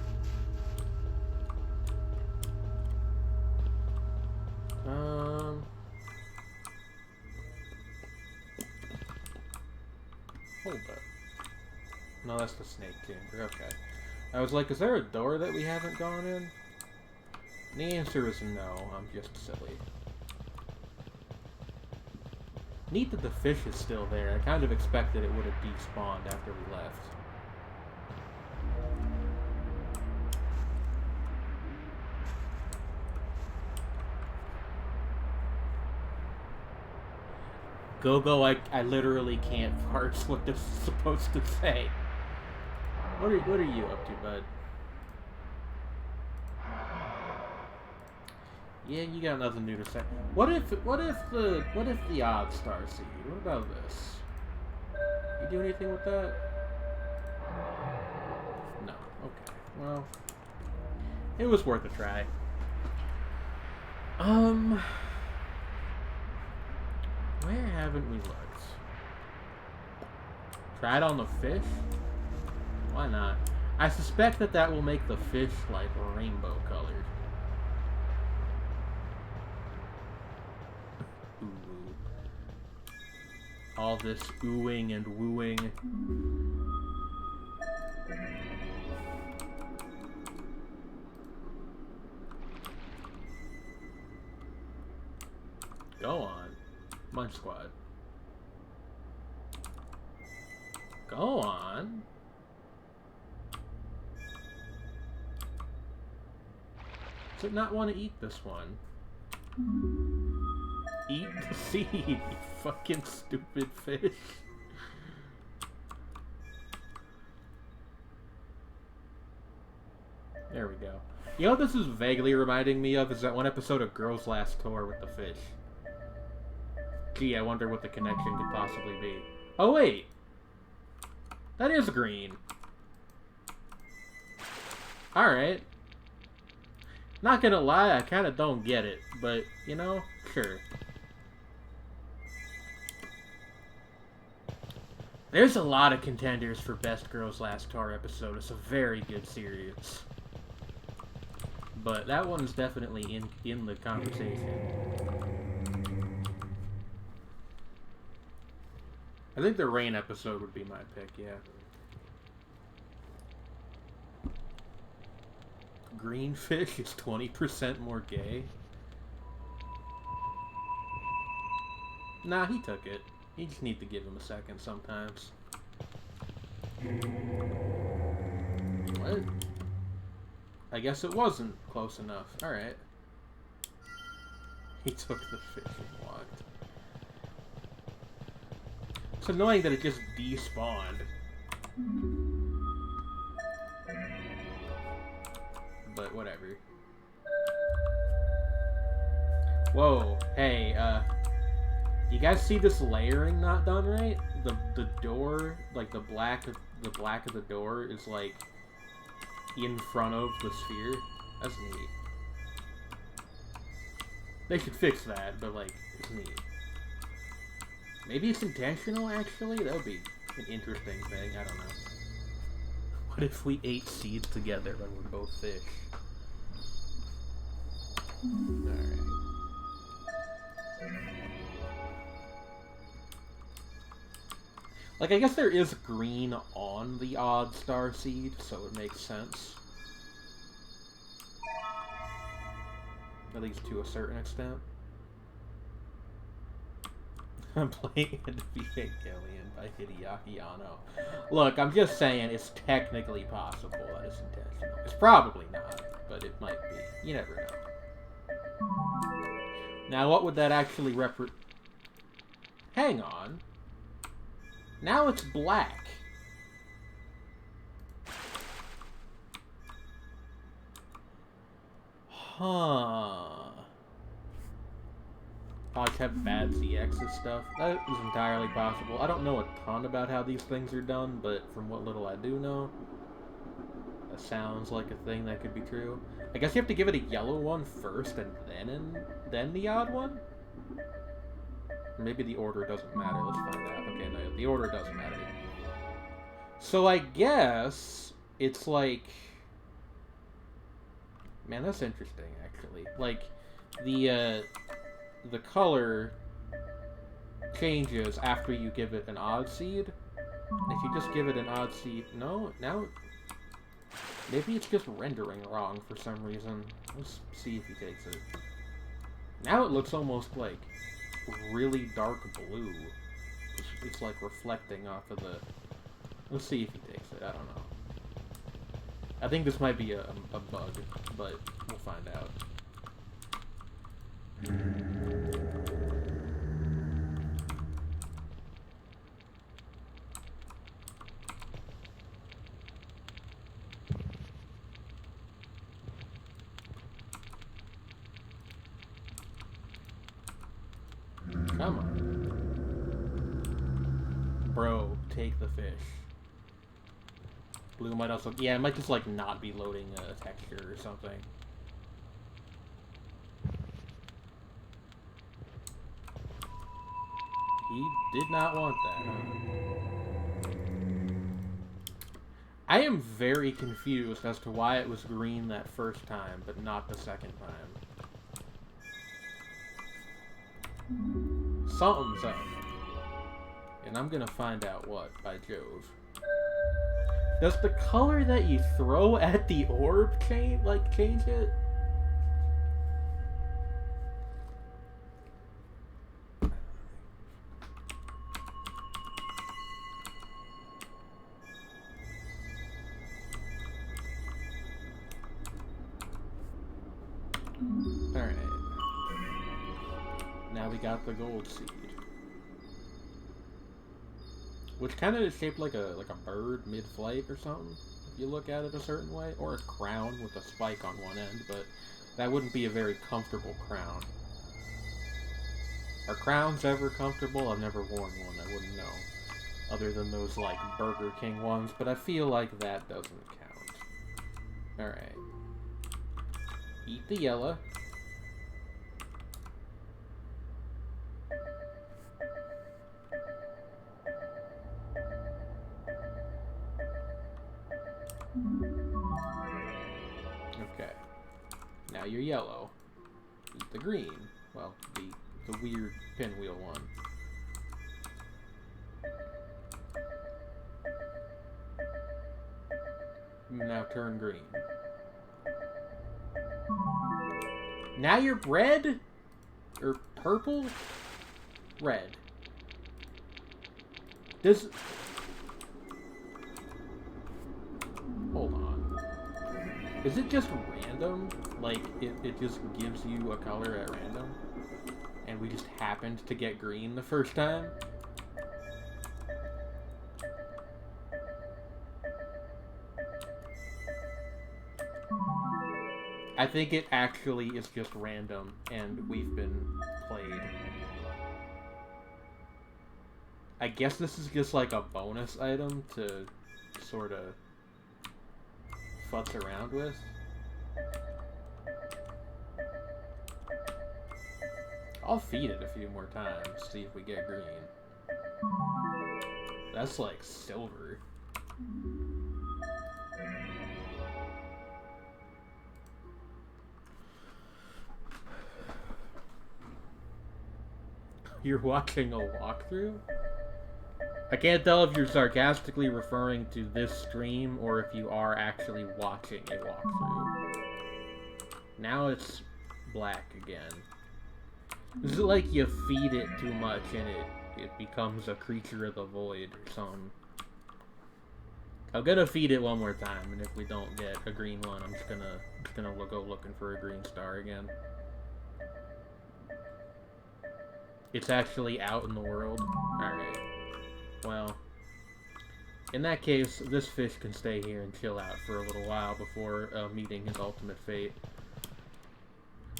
Hold up. No, that's the Snake Chamber. Okay. I was like, is there a door that we haven't gone in? And the answer is no. I'm just silly. Neat that the fish is still there. I kind of expected it would have despawned after we left. Go, I literally can't parse what this is supposed to say. What are you up to, bud? Yeah, you got nothing new to say. What if the odd star seed? What about this? You do anything with that? No. Okay. Well, it was worth a try. Where haven't we looked? Try it on the fish? Why not? I suspect that will make the fish like rainbow colored. Ooh. All this oohing and wooing. Go on. Munch Squad. Go on. Does it not want to eat this one? Eat the seed, you fucking stupid fish. There we go. You know what this is vaguely reminding me of? Is that one episode of Girls Last Tour with the fish. Gee, I wonder what the connection could possibly be. Oh, wait! That is green. Alright. Not gonna lie, I kinda don't get it, but, you know, sure. There's a lot of contenders for Best Girls Last Tour episode. It's a very good series. But that one's definitely in the conversation. I think the rain episode would be my pick, yeah. Green fish is 20% more gay. Nah, he took it. You just need to give him a second sometimes. What? I guess it wasn't close enough. Alright. He took the fish and walked. It's annoying that it just despawned. But whatever. Whoa, hey, you guys see this layering not done right? The door, like the black of the door is like in front of the sphere. That's neat. They should fix that, but like, it's neat. Maybe it's intentional, actually? That would be an interesting thing, I don't know. What if we ate seeds together when we're both fish? Alright. Like, I guess there is green on the odd star seed, so it makes sense. At least to a certain extent. I'm playing NBA Killian by Hideaki Anno. Look, I'm just saying it's technically possible that it's intentional. It's probably not, but it might be. You never know. Now, what would that actually Hang on. Now it's black. Huh. Probably have bad ZX's stuff. That is entirely possible. I don't know a ton about how these things are done, but from what little I do know, that sounds like a thing that could be true. I guess you have to give it a yellow one first and then the odd one? Or maybe the order doesn't matter. Let's find out. Okay, no, the order doesn't matter. So I guess it's like... Man, that's interesting, actually. Like, the color changes after you give it an odd seed. And if you just give it an odd seed... No, now... Maybe it's just rendering wrong for some reason. Let's see if he takes it. Now it looks almost like really dark blue. It's like reflecting off of the... Let's see if he takes it. I don't know. I think this might be a bug, but we'll find out. Come on. Bro, take the fish. Blue might also... Yeah, it might just, like, not be loading a texture or something. He did not want that, huh? I am very confused as to why it was green that first time, but not the second time. Something's up. And I'm gonna find out what, by Jove. Does the color that you throw at the orb change it? Alright. Now we got the gold seed. Which kind of is shaped like a bird mid-flight or something, if you look at it a certain way. Or a crown with a spike on one end, but that wouldn't be a very comfortable crown. Are crowns ever comfortable? I've never worn one, I wouldn't know. Other than those, like, Burger King ones, but I feel like that doesn't count. Alright. Eat the yellow. Okay. Now you're yellow. Eat the green. Well, the weird pinwheel one. Now turn green. Now you're red? Or purple? Red. Hold on. Is it just random? Like, it just gives you a color at random? And we just happened to get green the first time? I think it actually is just random, and we've been played. I guess this is just like a bonus item to sort of futz around with. I'll feed it a few more times, see if we get green. That's like silver. You're watching a walkthrough? I can't tell if you're sarcastically referring to this stream or if you are actually watching a walkthrough. Now it's black again. Is it like you feed it too much and it becomes a creature of the void or something? I'm gonna feed it one more time, and if we don't get a green one, I'm just gonna go looking for a green star again. It's actually out in the world? Alright. Well, in that case, this fish can stay here and chill out for a little while before meeting his ultimate fate.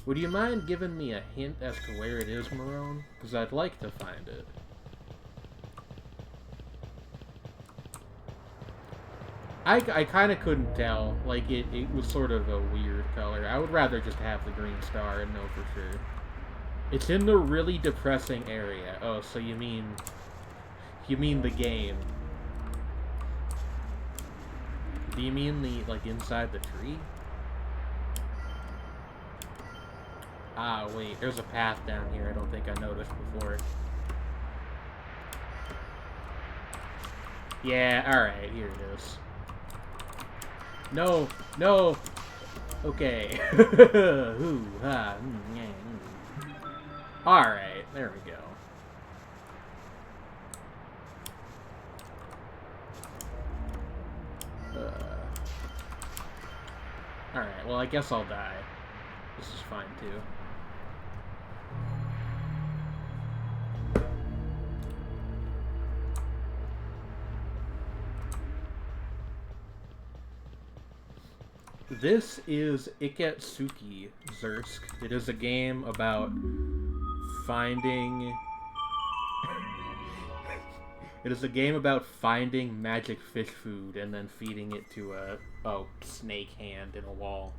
Would you mind giving me a hint as to where it is, Marone? Because I'd like to find it. I kind of couldn't tell. Like, it was sort of a weird color. I would rather just have the green star and know for sure. It's in the really depressing area. Oh, so you mean the game. Do you mean the, like, inside the tree? Ah, wait, there's a path down here I don't think I noticed before. Yeah, alright, here it is. No, no! Okay. Ooh, ha, yeah. Alright, there we go. Alright, well I guess I'll die. This is fine too. This is Iketsuki Zursk. It is a game about finding... It is a game about finding magic fish food and then feeding it to a snake hand in a wall.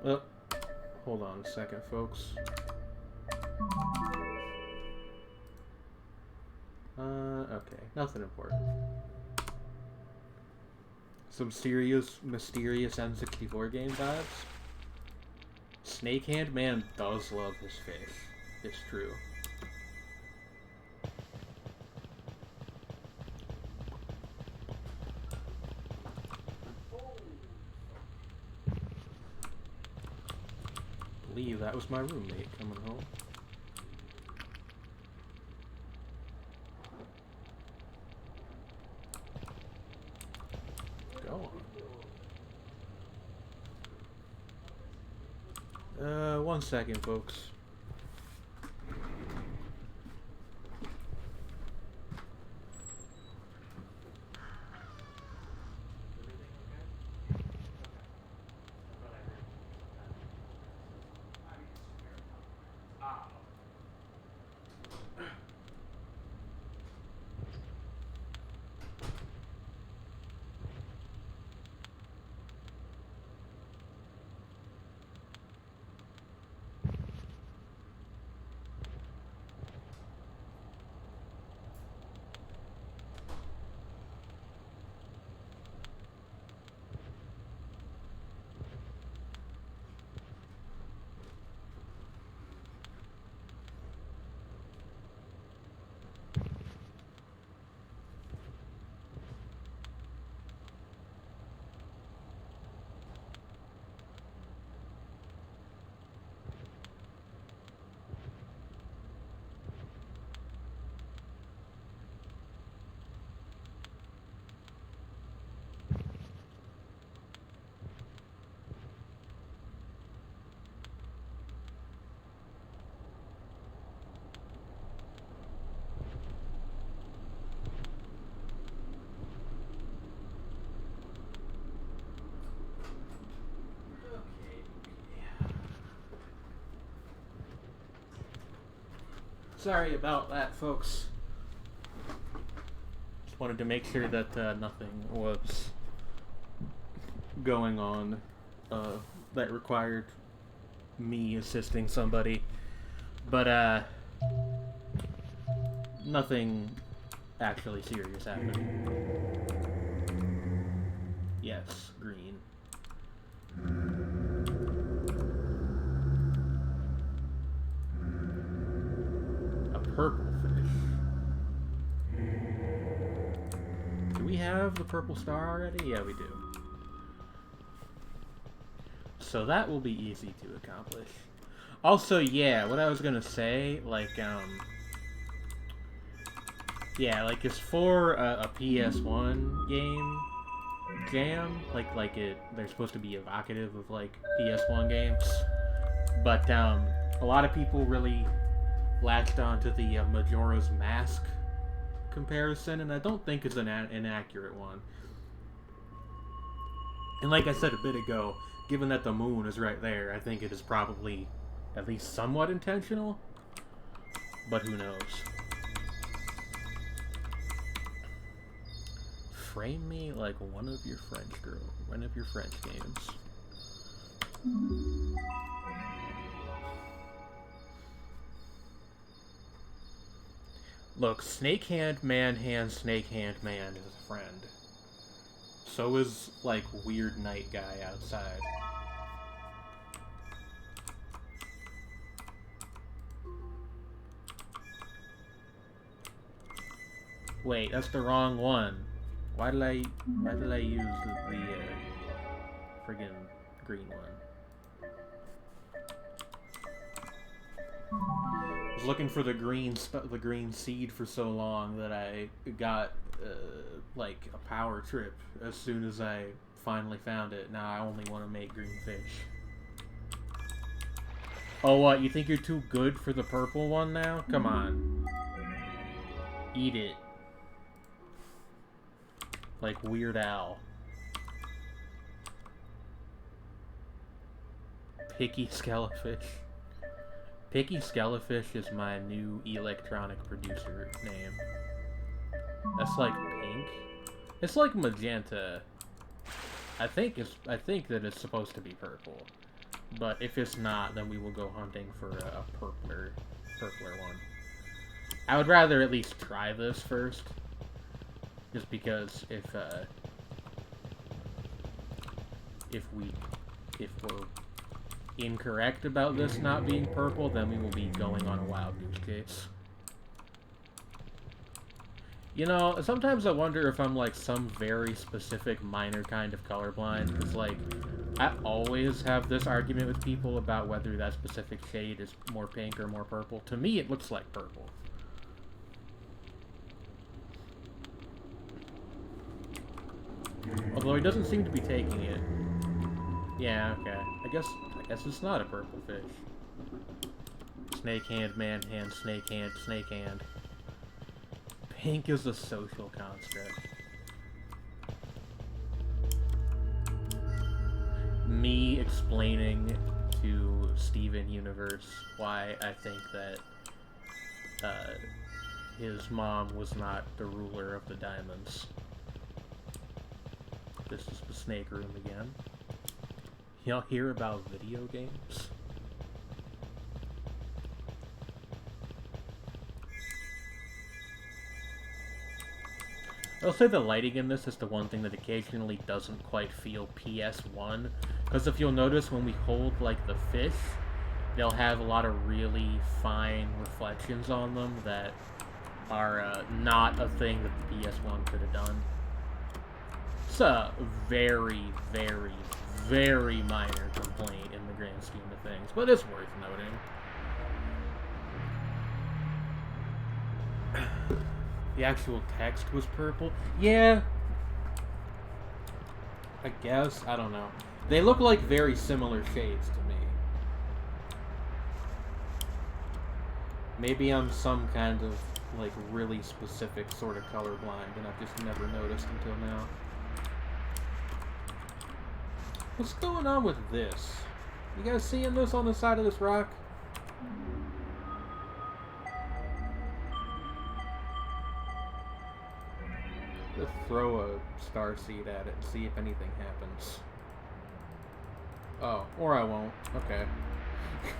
Oh, hold on a second, folks. Okay, nothing important. Some serious, mysterious N64 game vibes. Snakehand Man does love his fish. It's true. I believe that was my roommate coming home. Go on. 1 second, folks. Sorry about that, folks. Just wanted to make sure that nothing was going on that required me assisting somebody. But, nothing actually serious happened. Yes, green. A purple fish. Do we have the purple star already? Yeah, we do. So that will be easy to accomplish. Also, yeah, what I was gonna say, like, yeah, like, it's for a PS1 game jam, they're supposed to be evocative of, like, PS1 games, but, a lot of people really latched onto the Majora's Mask comparison, and I don't think it's an inaccurate one. And like I said a bit ago, given that the moon is right there, I think it is probably at least somewhat intentional, but who knows. Frame me like one of your French games. Look, Snake Hand Man is a friend. So is, like, Weird Night Guy outside. Wait, that's the wrong one. Why did I use the friggin' green one? I was looking for the green seed for so long that I got like a power trip as soon as I finally found it. Now I only want to make green fish. Oh, what? You think you're too good for the purple one now? Come on. Eat it. Like Weird Al. Picky Skelefish. Picky Skelefish is my new electronic producer name. That's like pink. It's like magenta. I think that it's supposed to be purple. But if it's not, then we will go hunting for a purpler one. I would rather at least try this first. Just because if we're incorrect about this not being purple, then we will be going on a wild goose chase. You know, sometimes I wonder if I'm like some very specific minor kind of colorblind, because like I always have this argument with people about whether that specific shade is more pink or more purple. To me, it looks like purple. Although he doesn't seem to be taking it. Yeah, okay. I guess it's not a purple fish. Snake hand, man hand, snake hand, snake hand. Pink is a social construct. Me explaining to Steven Universe why I think that his mom was not the ruler of the diamonds. This is the snake room again. Y'all hear about video games? I'll say the lighting in this is the one thing that occasionally doesn't quite feel PS1. Because if you'll notice, when we hold, like, the fish, they'll have a lot of really fine reflections on them that are not a thing that the PS1 could have done. It's a very, very, very minor complaint in the grand scheme of things, but it's worth noting. The actual text was purple? Yeah. I guess. I don't know. They look like very similar shades to me. Maybe I'm some kind of, like, really specific sort of colorblind, and I've just never noticed until now. What's going on with this? You guys seeing this on the side of this rock? throw a star seed at it and see if anything happens. Oh, or I won't. Okay.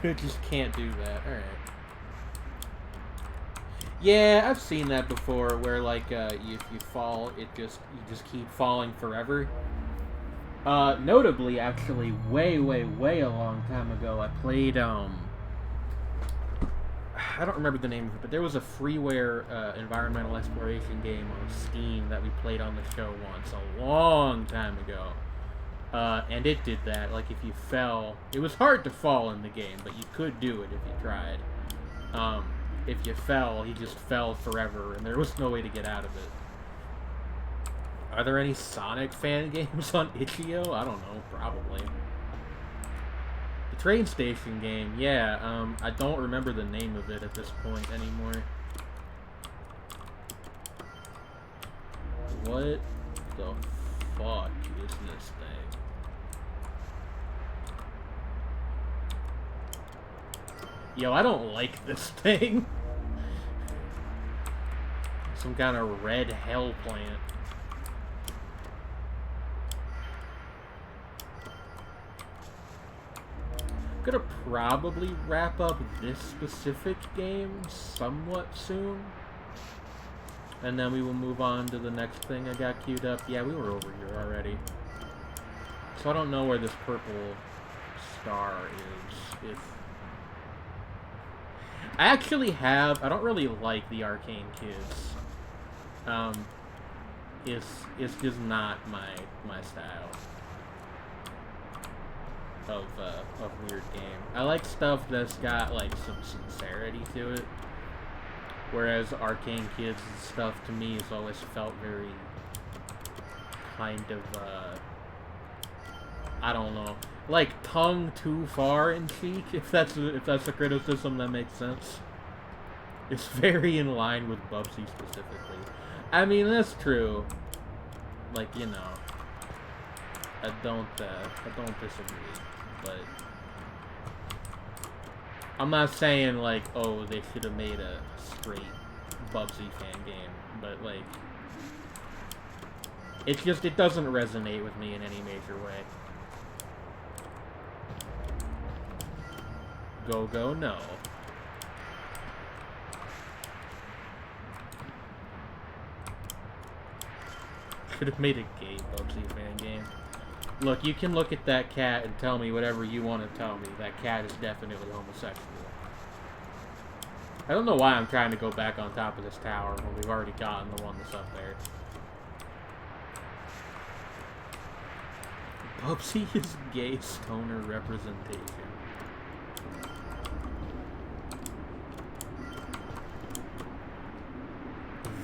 I just can't do that. Alright. Yeah, I've seen that before, where like if you fall, you just keep falling forever. Notably, actually, way a long time ago, I played I don't remember the name of it, but there was a freeware environmental exploration game on Steam that we played on the show once a long time ago. And it did that. Like, if you fell, it was hard to fall in the game, but you could do it if you tried. If you fell, he just fell forever, and there was no way to get out of it. Are there any Sonic fan games on Itch.io? I don't know, probably. The train station game, yeah, I don't remember the name of it at this point anymore. What the fuck is this thing? Yo, I don't like this thing. Some kind of red hell plant. I'm gonna probably wrap up this specific game somewhat soon. And then we will move on to the next thing I got queued up. Yeah, we were over here already. So I don't know where this purple star is. If I actually have, I don't really like the Arcane Kids. It's just not my style of weird game. I like stuff that's got like some sincerity to it. Whereas Arcane Kids and stuff to me has always felt very kind of I don't know, like tongue too far in cheek, if that's a criticism that makes sense. It's very in line with Bubsy specifically. I mean, that's true. Like, you know, I don't disagree, but I'm not saying like, oh, they should have made a straight Bubsy fan game, but like, it doesn't resonate with me in any major way. Go, no. Could have made a gay Bubsy fan game. Look, you can look at that cat and tell me whatever you want to tell me. That cat is definitely homosexual. I don't know why I'm trying to go back on top of this tower when we've already gotten the one that's up there. Bubsy is gay stoner representation.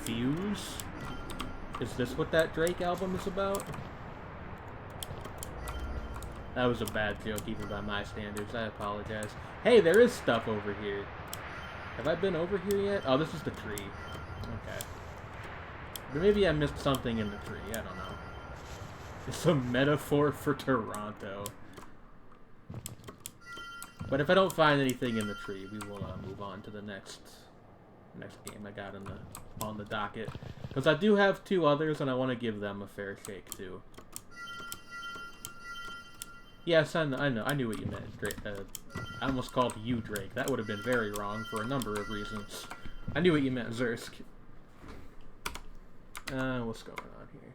Views? Is this what that Drake album is about? That was a bad joke, even by my standards. I apologize. Hey, there is stuff over here. Have I been over here yet? Oh, this is the tree. Okay. But maybe I missed something in the tree. I don't know. It's a metaphor for Toronto. But if I don't find anything in the tree, we will move on to the next game I got on the docket. Because I do have two others, and I want to give them a fair shake, too. Yes, I know. I knew what you meant, Drake. I almost called you Drake. That would have been very wrong for a number of reasons. I knew what you meant, Zursk. What's going on here?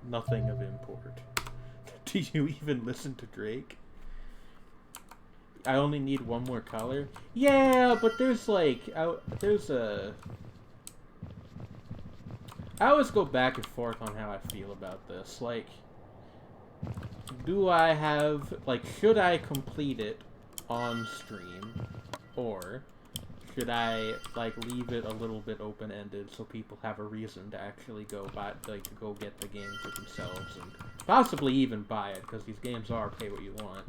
Nothing of import. Do you even listen to Drake? I only need one more color? Yeah, but there's like... I always go back and forth on how I feel about this. Like, do I have... Like, should I complete it on stream? Or should I, like, leave it a little bit open-ended so people have a reason to actually go buy... Like, to go get the game for themselves and possibly even buy it, because these games are pay what you want.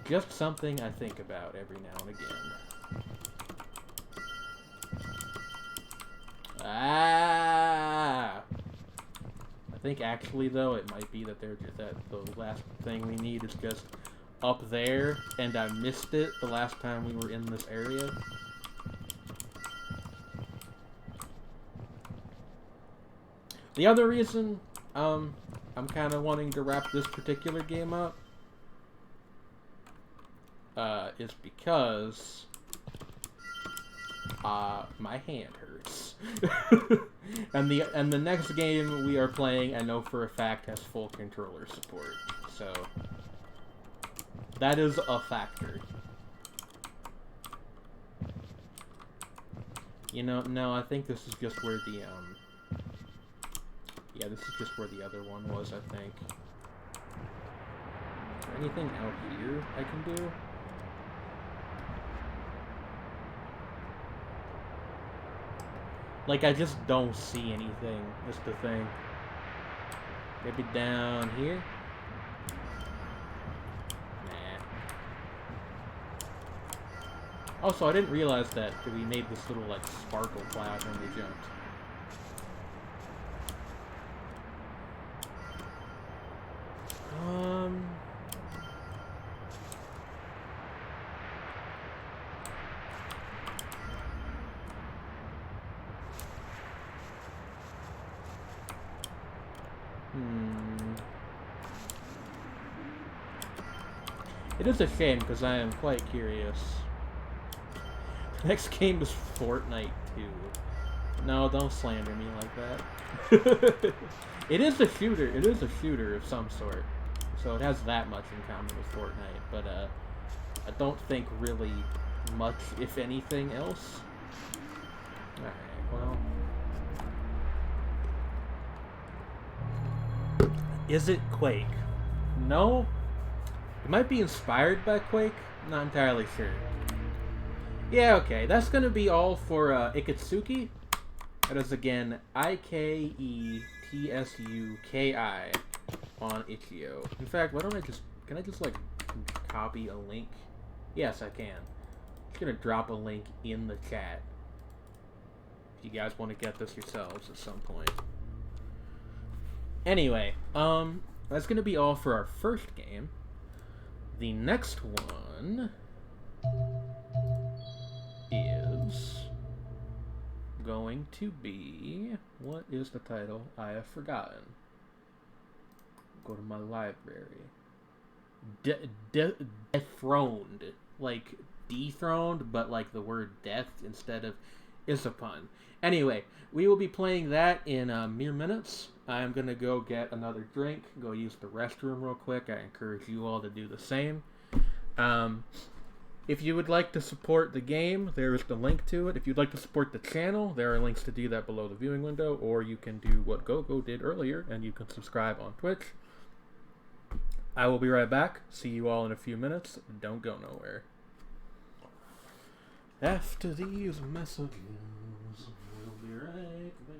Just something I think about every now and again. I think actually though it might be that the last thing we need is just up there, and I missed it the last time we were in this area. The other reason, I'm kind of wanting to wrap this particular game up, is because, my hand hurts. and the next game we are playing, I know for a fact, has full controller support. So that is a factor. You know, no, I think this is just where the yeah, this is just where the other one was, I think. Is there anything out here I can do? Like, I just don't see anything, that's the thing. Maybe down here? Nah. Also, I didn't realize that we made this little, like, sparkle cloud when we jumped. It is a shame, because I am quite curious. The next game is Fortnite 2. No, don't slander me like that. It is a shooter. It is a shooter of some sort. So it has that much in common with Fortnite. But, I don't think really much, if anything, else. Alright, well... Is it Quake? No? It might be inspired by Quake. Not entirely sure. Yeah, okay. That's gonna be all for Iketsuki. That is again Iketsuki on itch.io. In fact, why don't I just... Can I just, like, copy a link? Yes, I can. I'm just gonna drop a link in the chat. If you guys want to get this yourselves at some point. Anyway, that's gonna be all for our first game. The next one is going to be... What is the title? I have forgotten. Go to my library. Dethroned. Like, dethroned, but like the word death instead of... is a pun. Anyway, we will be playing that in mere minutes. I'm going to go get another drink, go use the restroom real quick. I encourage you all to do the same. If you would like to support the game, there is the link to it. If you'd like to support the channel, there are links to do that below the viewing window, or you can do what GoGo did earlier, and you can subscribe on Twitch. I will be right back. See you all in a few minutes. Don't go nowhere. After these messages, we'll be right back.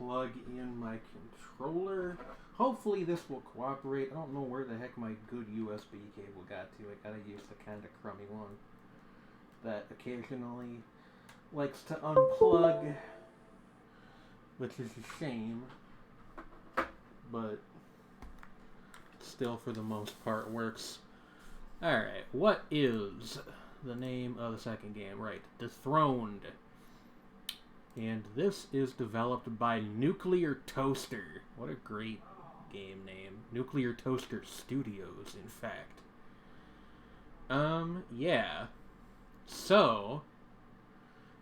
plug in my controller. Hopefully this will cooperate. I don't know where the heck my good USB cable got to. I gotta use the kind of crummy one that occasionally likes to unplug, which is a shame, but still for the most part works. Alright, what is the name of the second game? Right, Dethroned. And this is developed by Nuclear Toaster. What a great game name. Nuclear Toaster Studios, in fact. Yeah. So,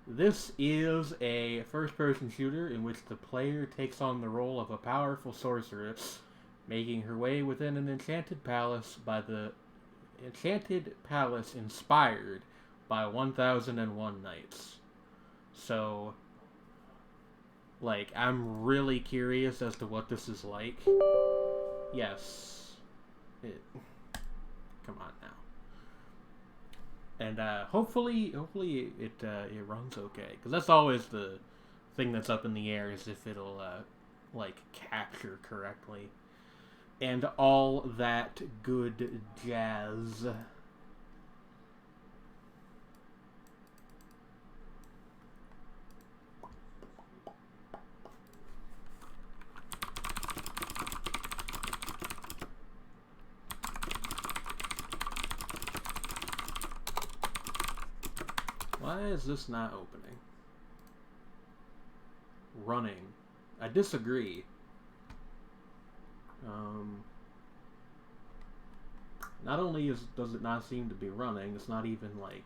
this is a first-person shooter in which the player takes on the role of a powerful sorceress, making her way within an enchanted palace inspired by 1001 Nights. So, like, I'm really curious as to what this is like. Yes. Come on now. And hopefully it runs okay, because that's always the thing that's up in the air, is if it'll like capture correctly and all that good jazz. Why is this not opening? Running. I disagree. Not only does it not seem to be running, it's not even like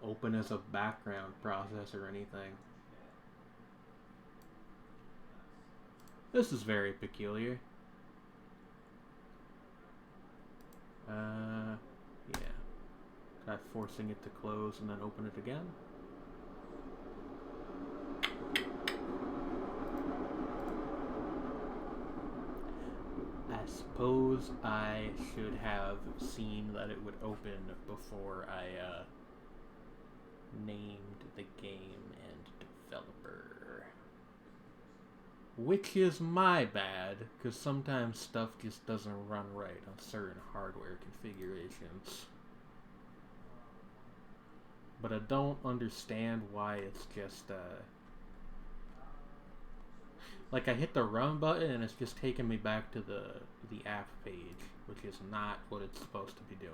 open as a background process or anything. This is very peculiar. Yeah. Try forcing it to close and then open it again. I suppose I should have seen that it would open before I named the game and developer. Which is my bad, because sometimes stuff just doesn't run right on certain hardware configurations. But I don't understand why it's just, like, I hit the run button and it's just taking me back to the app page, which is not what it's supposed to be doing.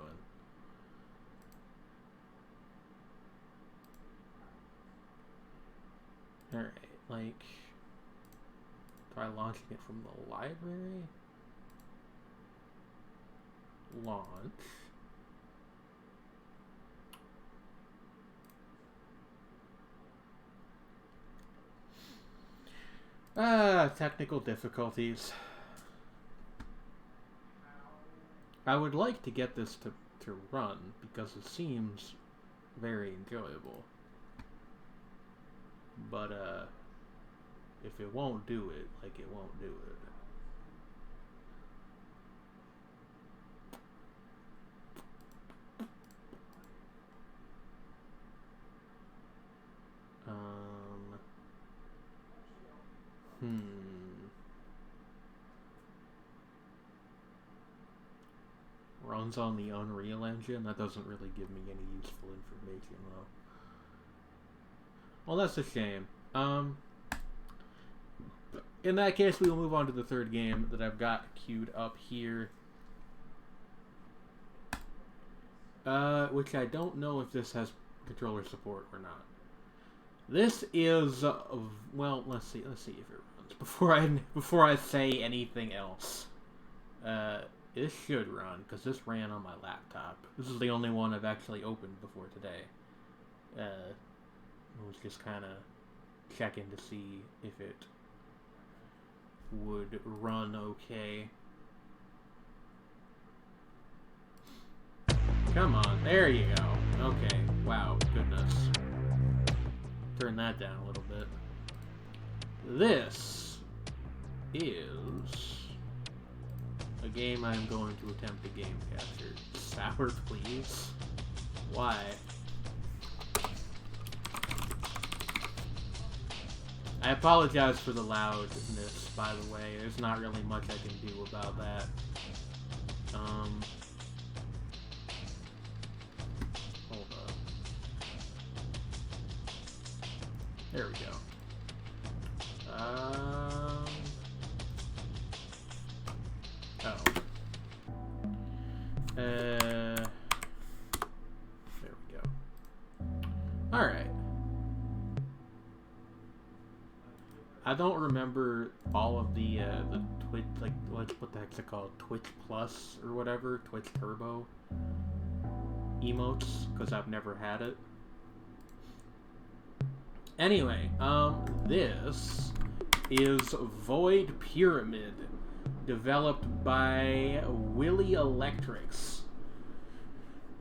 Alright, like, try launching it from the library. Launch. Technical difficulties. I would like to get this to run, because it seems very enjoyable. But, if it won't do it, like, it won't do it. Runs on the Unreal Engine? That doesn't really give me any useful information, though. Well, that's a shame. In that case, we will move on to the third game that I've got queued up here. Which I don't know if this has controller support or not. This is, well, let's see if it runs before I say anything else. This should run, because this ran on my laptop. This is the only one I've actually opened before today. I was just kind of checking to see if it would run okay. Come on, there you go. Okay, wow, goodness. Turn that down a little bit. This is a game I'm going to attempt to game capture. Sour, please. Why? I apologize for the loudness, by the way. There's not really much I can do about that. Hold up. There we go. There we go. Alright. I don't remember all of the Twitch, like, what the heck's it called? Twitch Plus or whatever? Twitch Turbo emotes, because I've never had it. Anyway, this is Void Pyramid, developed by Willy Electrics.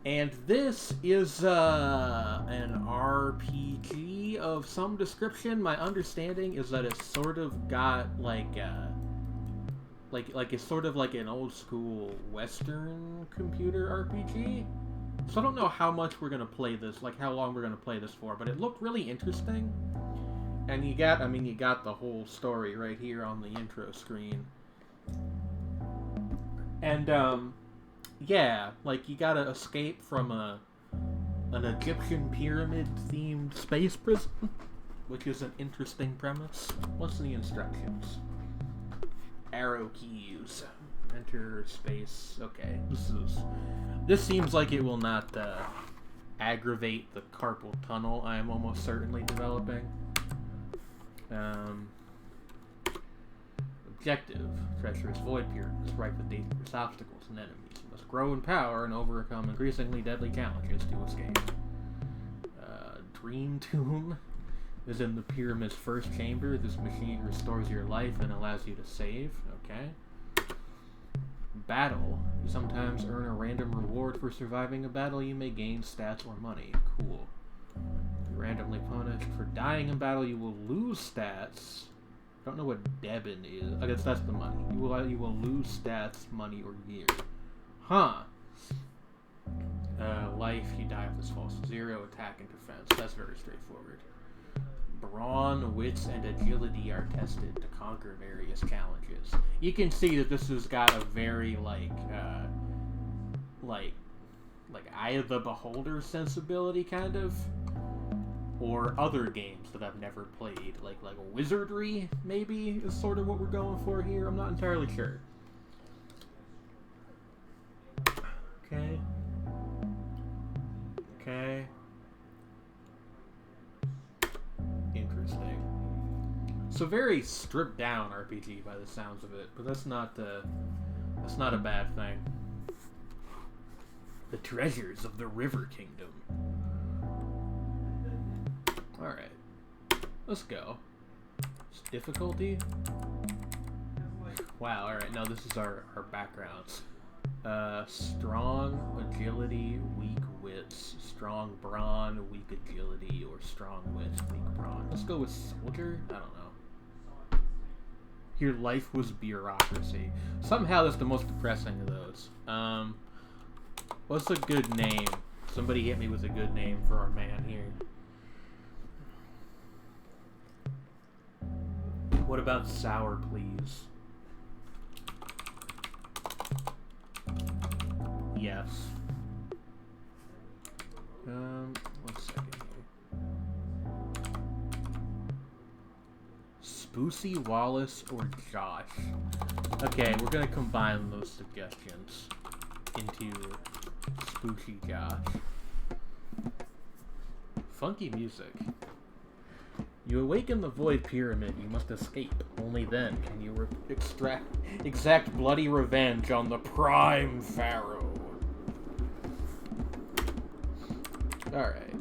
And this is an RPG of some description. My understanding is that it's sort of got like it's sort of like an old school Western computer RPG. So I don't know how much we're gonna play this, like how long we're gonna play this for, but it looked really interesting. And you got the whole story right here on the intro screen. And yeah, like you gotta escape from an Egyptian pyramid-themed space prison, which is an interesting premise. What's the instructions? Arrow keys. Enter space. Okay, this seems like it will not aggravate the carpal tunnel I am almost certainly developing. Objective: treacherous void pyramids rife with dangerous obstacles and enemies. You must grow in power and overcome increasingly deadly challenges to escape. Dream Tomb is in the pyramid's first chamber. This machine restores your life and allows you to save. Okay. Battle. You sometimes earn a random reward for surviving a battle. You may gain stats or money. Cool. You're randomly punished. For dying in battle, you will lose stats. I don't know what Debin is. I guess that's the money. You will lose stats, money, or gear. Huh. Life, you die if this falls to 0. Attack and defense. That's very straightforward. Brawn, wits, and agility are tested to conquer various challenges. You can see that this has got a very like Eye of the Beholder sensibility, kind of, or other games that I've never played, like Wizardry maybe is sort of what we're going for here. I'm not entirely sure. Okay. Okay. Interesting. So very stripped down RPG by the sounds of it, but that's not a bad thing. The treasures of the River Kingdom. Alright. Let's go. It's difficulty. Wow, alright, now this is our backgrounds. Strong agility, weak wits, strong brawn, weak agility, or strong wits, weak brawn. Let's go with soldier? I don't know. Your life was bureaucracy. Somehow that's the most depressing of those. What's a good name? Somebody hit me with a good name for our man here. What about sour, please? Yes. 1 second here. Spoocy, Wallace, or Josh? Okay, we're gonna combine those suggestions into Spooky Josh. Funky music. You awaken the Void Pyramid. You must escape. Only then can you exact bloody revenge on the Prime Pharaoh. Alright,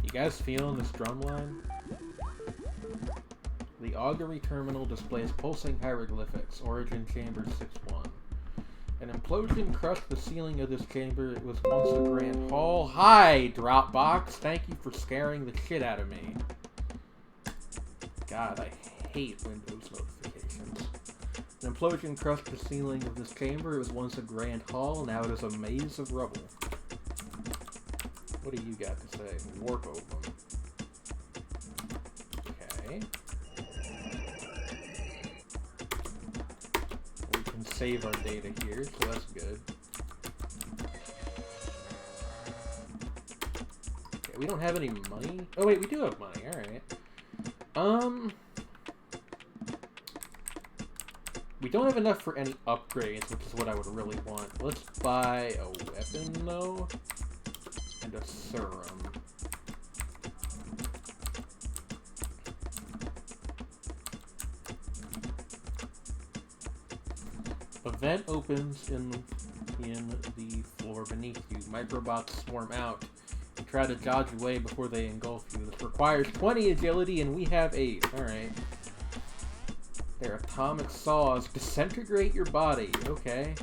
you guys feeling this drum line? The augury terminal displays pulsing hieroglyphics. Origin chamber 6-1. An implosion crushed the ceiling of this chamber. It was once a grand hall. Hi, Dropbox! Thank you for scaring the shit out of me. God, I hate Windows notifications. An implosion crushed the ceiling of this chamber. It was once a grand hall. Now it is a maze of rubble. What do you got to say? Warp open. Okay. We can save our data here, so that's good. Okay, we don't have any money. Oh wait, we do have money. All right. We don't have enough for any upgrades, which is what I would really want. Let's buy a weapon, though, and a serum. A vent opens in the floor beneath you. Microbots swarm out and try to dodge away before they engulf you. This requires 20 agility, and we have 8. Alright. Their atomic saws disintegrate your body. Okay.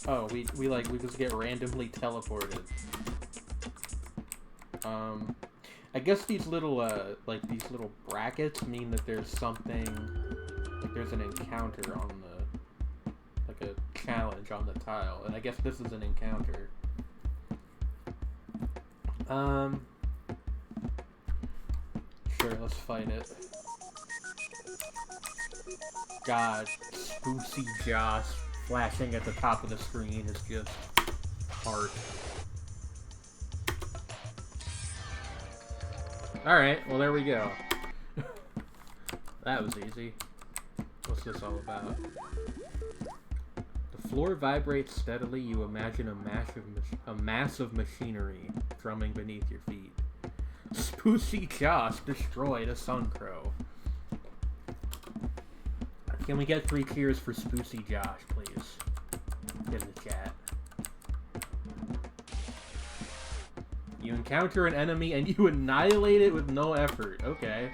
Oh, we just get randomly teleported. I guess these little these little brackets mean that there's something, like there's an encounter on the, like a challenge on the tile, and I guess this is an encounter. Sure, let's fight it. God, Spoosy Josh flashing at the top of the screen is just art. Alright, well there we go. That was easy. What's this all about? The floor vibrates steadily. You imagine a mass of machinery drumming beneath your feet. Spoosy Josh destroyed a sun crow. Can we get 3 cheers for Spoosy Josh, please? In the chat. You encounter an enemy and you annihilate it with no effort. Okay.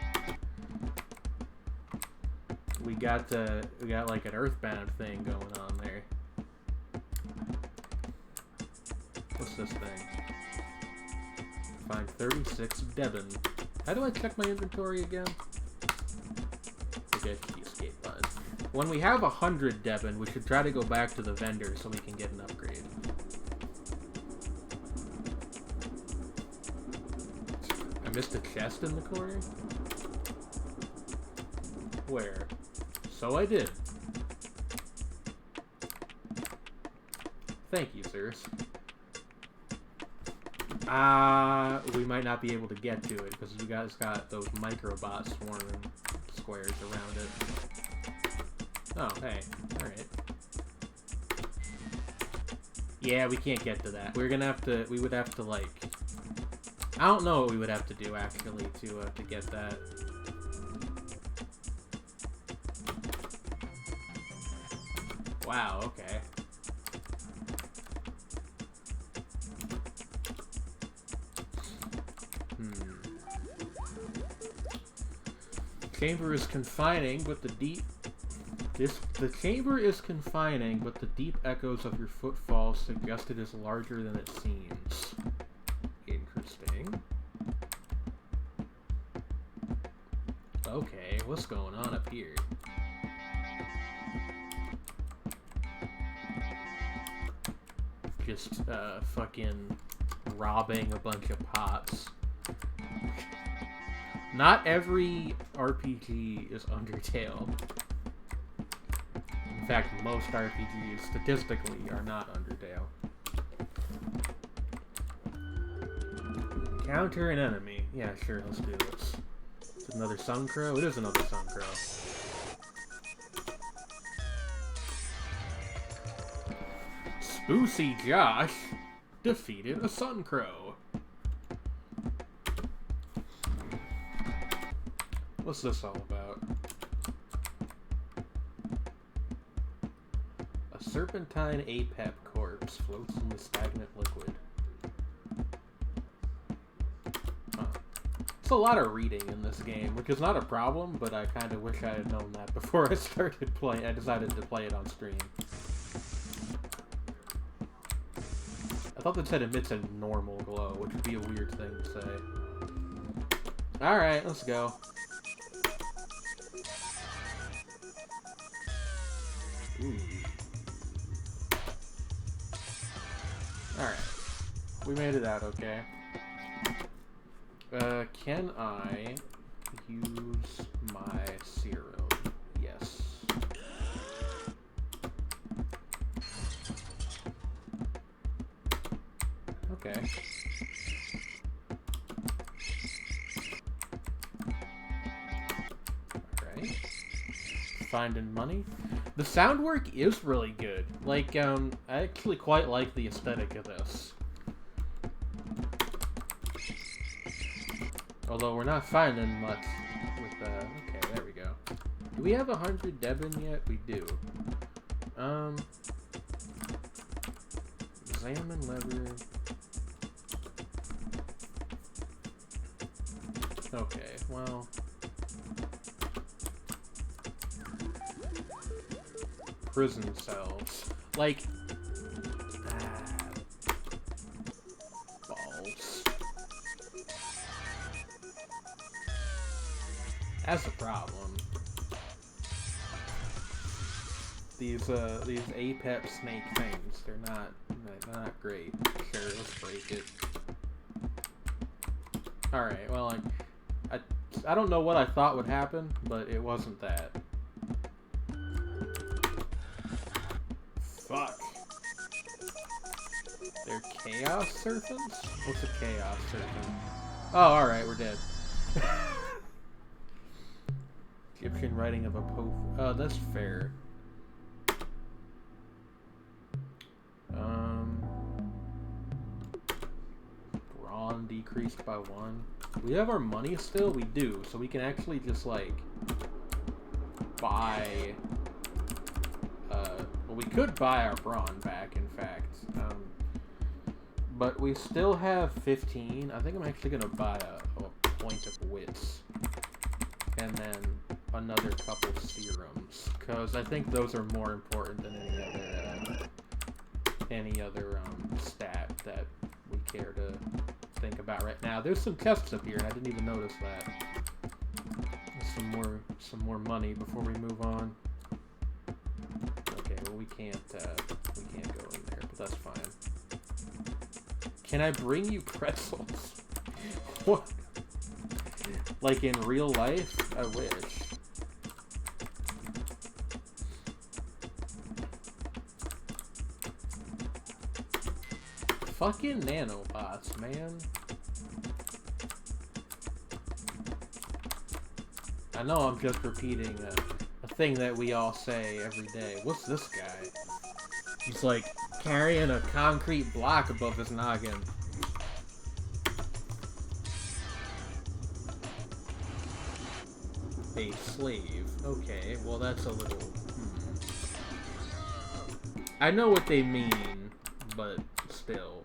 We got like an Earthbound thing going on there. What's this thing? Find 36 Devon. How do I check my inventory again? Okay, the escape button. When we have 100 Devon, we should try to go back to the vendor so we can get an upgrade. I missed a chest in the corner? Where? So I did. Thank you, sirs. We might not be able to get to it because you guys got those microbots swarming squares around it. Oh, hey. Alright. Yeah, we can't get to that. We're gonna have to, we would have to, like... I don't know what we would have to do, actually, to get that. Wow, okay. Chamber is confining, but the chamber is confining, but the deep echoes of your footfalls suggest it is larger than it seems. Interesting. Okay, what's going on up here? Just, fucking robbing a bunch of pots. Not every RPG is Undertale. In fact, most RPGs, statistically, are not Undertale. Encounter an enemy. Yeah, sure, let's do this. Is it another Sun Crow? It is another Sun Crow. Spoosy Josh defeated a Sun Crow. What's this all about? A serpentine Apep corpse floats in the stagnant liquid. Huh. It's a lot of reading in this game, which is not a problem, but I kind of wish I had known that before I started playing. I decided to play it on stream. I thought that said emits a normal glow, which would be a weird thing to say. Alright, let's go. Ooh. Alright. We made it out okay. Can I use my serum? Yes. Okay. Alright. Finding money. The sound work is really good. Like, I actually quite like the aesthetic of this. Although we're not finding much with, okay, there we go. Do we have 100 Debin yet? We do. Examine lever. Okay, well. Prison cells. Like. Balls. That's a problem. These Apep snake things, they're not great. Sure, let's break it. Alright, well, I don't know what I thought would happen, but it wasn't that. Fuck. They're chaos serpents? What's a chaos serpent? Oh, alright, we're dead. Egyptian writing of a Pope. Oh, that's fair. Brawn decreased by 1. We have our money still? We do, so we can actually just, like, buy... well, we could buy our brawn back, in fact. But we still have 15. I think I'm actually gonna buy a point of wits. And then another couple serums, because I think those are more important than any other stat that we care to think about right now. There's some chests up here, and I didn't even notice that. Some more money before we move on. Okay, well we can't go in there, but that's fine. Can I bring you pretzels? What? Like in real life? I wish. Fucking nanobots, man. I know I'm just repeating a thing that we all say every day. What's this guy? He's like carrying a concrete block above his noggin. A slave. Okay, well that's a little... I know what they mean, but still.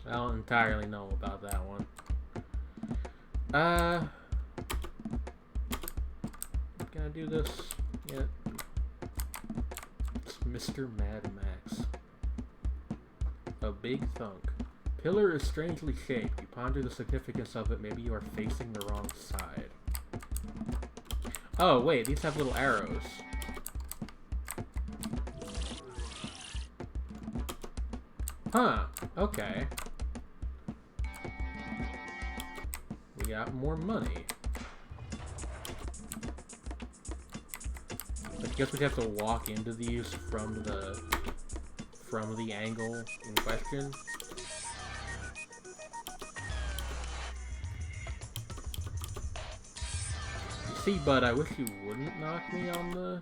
I don't entirely know about that one. Can I do this yet? It's Mr. Mad Max. A big thunk. Pillar is strangely shaped. You ponder the significance of it. Maybe you are facing the wrong side. Oh, wait, these have little arrows. Huh, okay. We got more money. I guess we have to walk into these from the angle in question. See, bud, I wish you wouldn't knock me on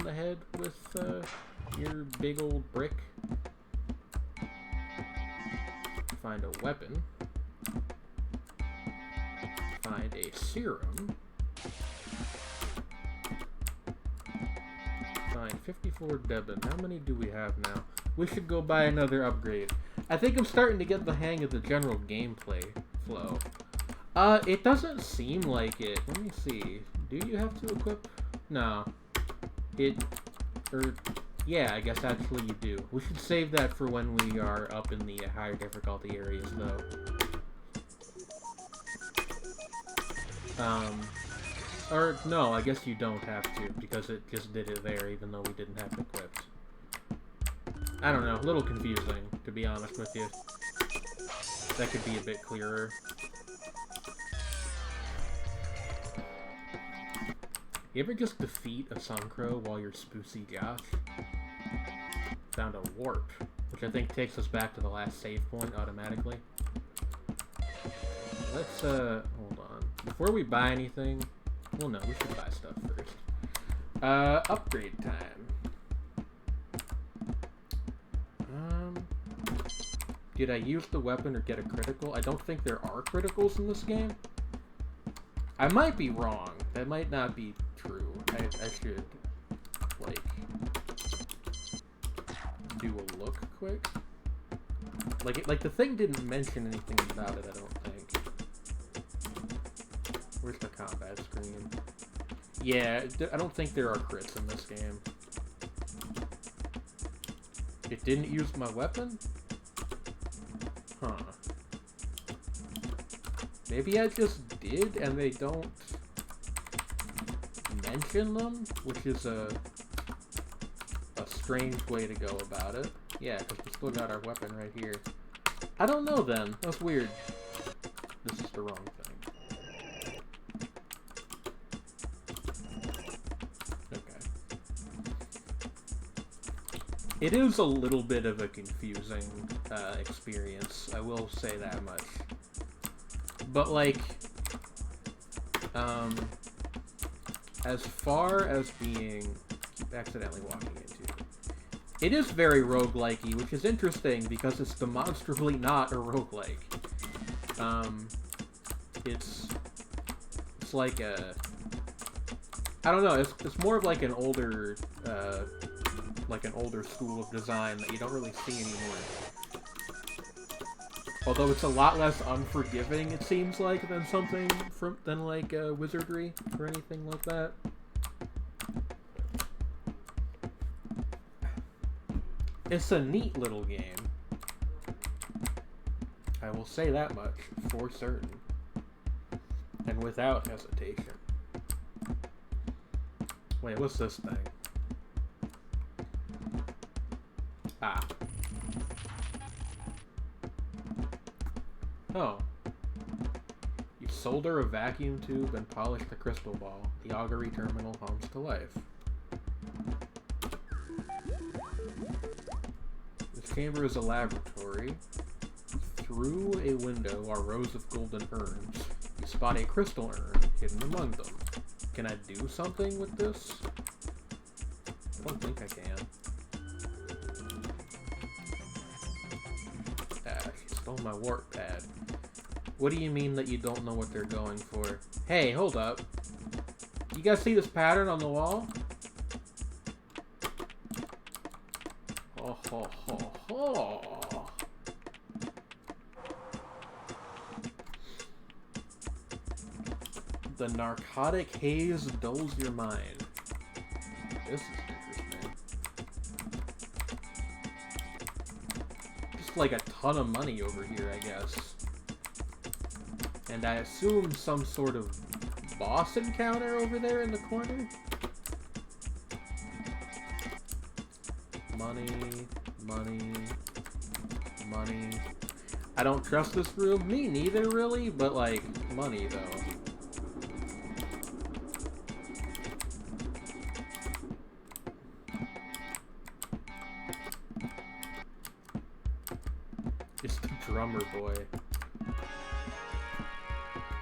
the head with your big old brick. Find a weapon. Find a serum. Find 54 Debin. How many do we have now? We should go buy another upgrade. I think I'm starting to get the hang of the general gameplay flow. It doesn't seem like it. Let me see. Do you have to equip? No. Yeah, I guess actually you do. We should save that for when we are up in the higher difficulty areas, though. Or, no, I guess you don't have to, because it just did it there, even though we didn't have it equipped. I don't know, a little confusing, to be honest with you. That could be a bit clearer. You ever just defeat a Suncrow while you're Spoocy Josh? Found a warp, which I think takes us back to the last save point automatically. Let's, hold on. Before we buy anything... Well, no, we should buy stuff first. Upgrade time. Did I use the weapon or get a critical? I don't think there are criticals in this game. I might be wrong. That might not be true. I should, like, do a look quick. Like the thing didn't mention anything about it, I don't think. Where's the combat screen? Yeah, I don't think there are crits in this game. It didn't use my weapon? Huh. Maybe I just did and they don't mention them? Which is a strange way to go about it. Yeah, because we still got our weapon right here. I don't know then. That's weird. This is the wrong thing. Okay. It is a little bit of a confusing experience. I will say that much. But, like, as far as being... keep accidentally walking into it. It is very roguelike-y, which is interesting because it's demonstrably not a roguelike. It's like a... I don't know, it's more of like an older, school of design that you don't really see anymore. Although it's a lot less unforgiving, it seems like, than something than like Wizardry or anything like that. It's a neat little game. I will say that much for certain, and without hesitation. Wait, what's this thing? Ah. Oh. You solder a vacuum tube and polish the crystal ball. The augury terminal hums to life. This chamber is a laboratory. Through a window are rows of golden urns. You spot a crystal urn hidden among them. Can I do something with this? I don't think I can. Ah, she stole my warp pad. What do you mean that you don't know what they're going for? Hey, hold up. You guys see this pattern on the wall? Oh, ho, ho, ho. The narcotic haze dulls your mind. This is interesting. Just like a ton of money over here, I guess. And I assume some sort of boss encounter over there in the corner? Money, money, money. I don't trust this room. Me neither, really, but like, money though. It's the drummer boy.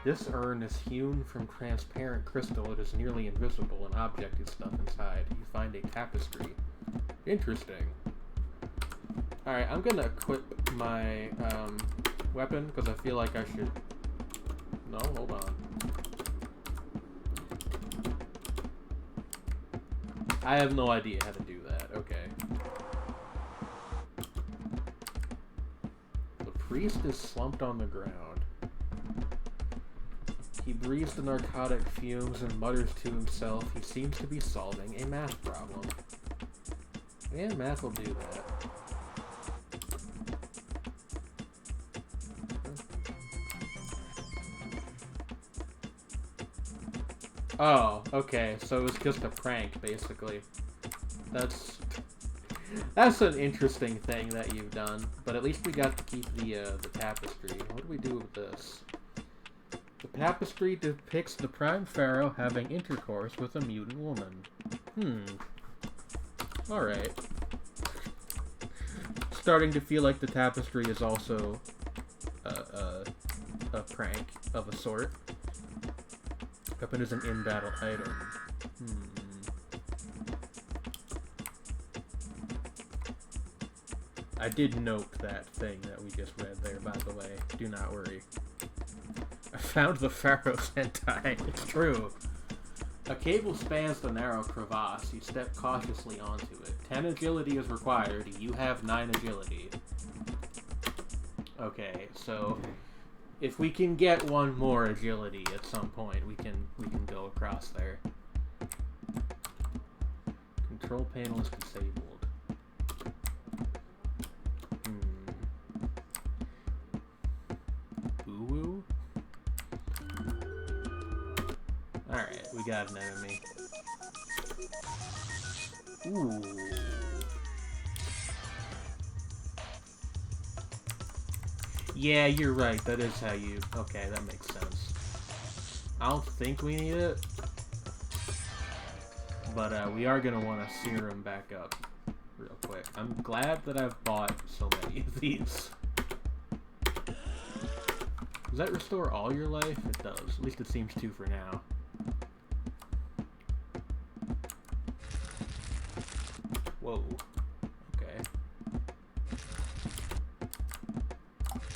This urn is hewn from transparent crystal. It is nearly invisible. An object is stuck inside. You find a tapestry. Interesting. Alright, I'm gonna equip my weapon because I feel like I should... No, hold on. I have no idea how to do that. Okay. The priest is slumped on the ground. He breathes the narcotic fumes and mutters to himself. He seems to be solving a math problem. Yeah, math will do that. Oh, okay. So it was just a prank, basically. That's That's an interesting thing that you've done, but at least we got to keep the tapestry. What do we do with this? The tapestry depicts the Prime Pharaoh having intercourse with a mutant woman. Alright. Starting to feel like the tapestry is also a prank of a sort. Weapon is an in-battle item. I did note that thing that we just read there, by the way. Do not worry. I found the Pharaoh's hentai. It's true. A cable spans the narrow crevasse. You step cautiously onto it. 10 agility is required. You have 9 agility. Okay, so if we can get one more agility at some point, we can go across there. Control panel is disabled. Ooh. Alright, we got an enemy. Ooh. Yeah, you're right. That is how you... Okay, that makes sense. I don't think we need it. But we are going to want to serum back up real quick. I'm glad that I've bought so many of these. Does that restore all your life? It does. At least it seems to for now. Whoa. Okay.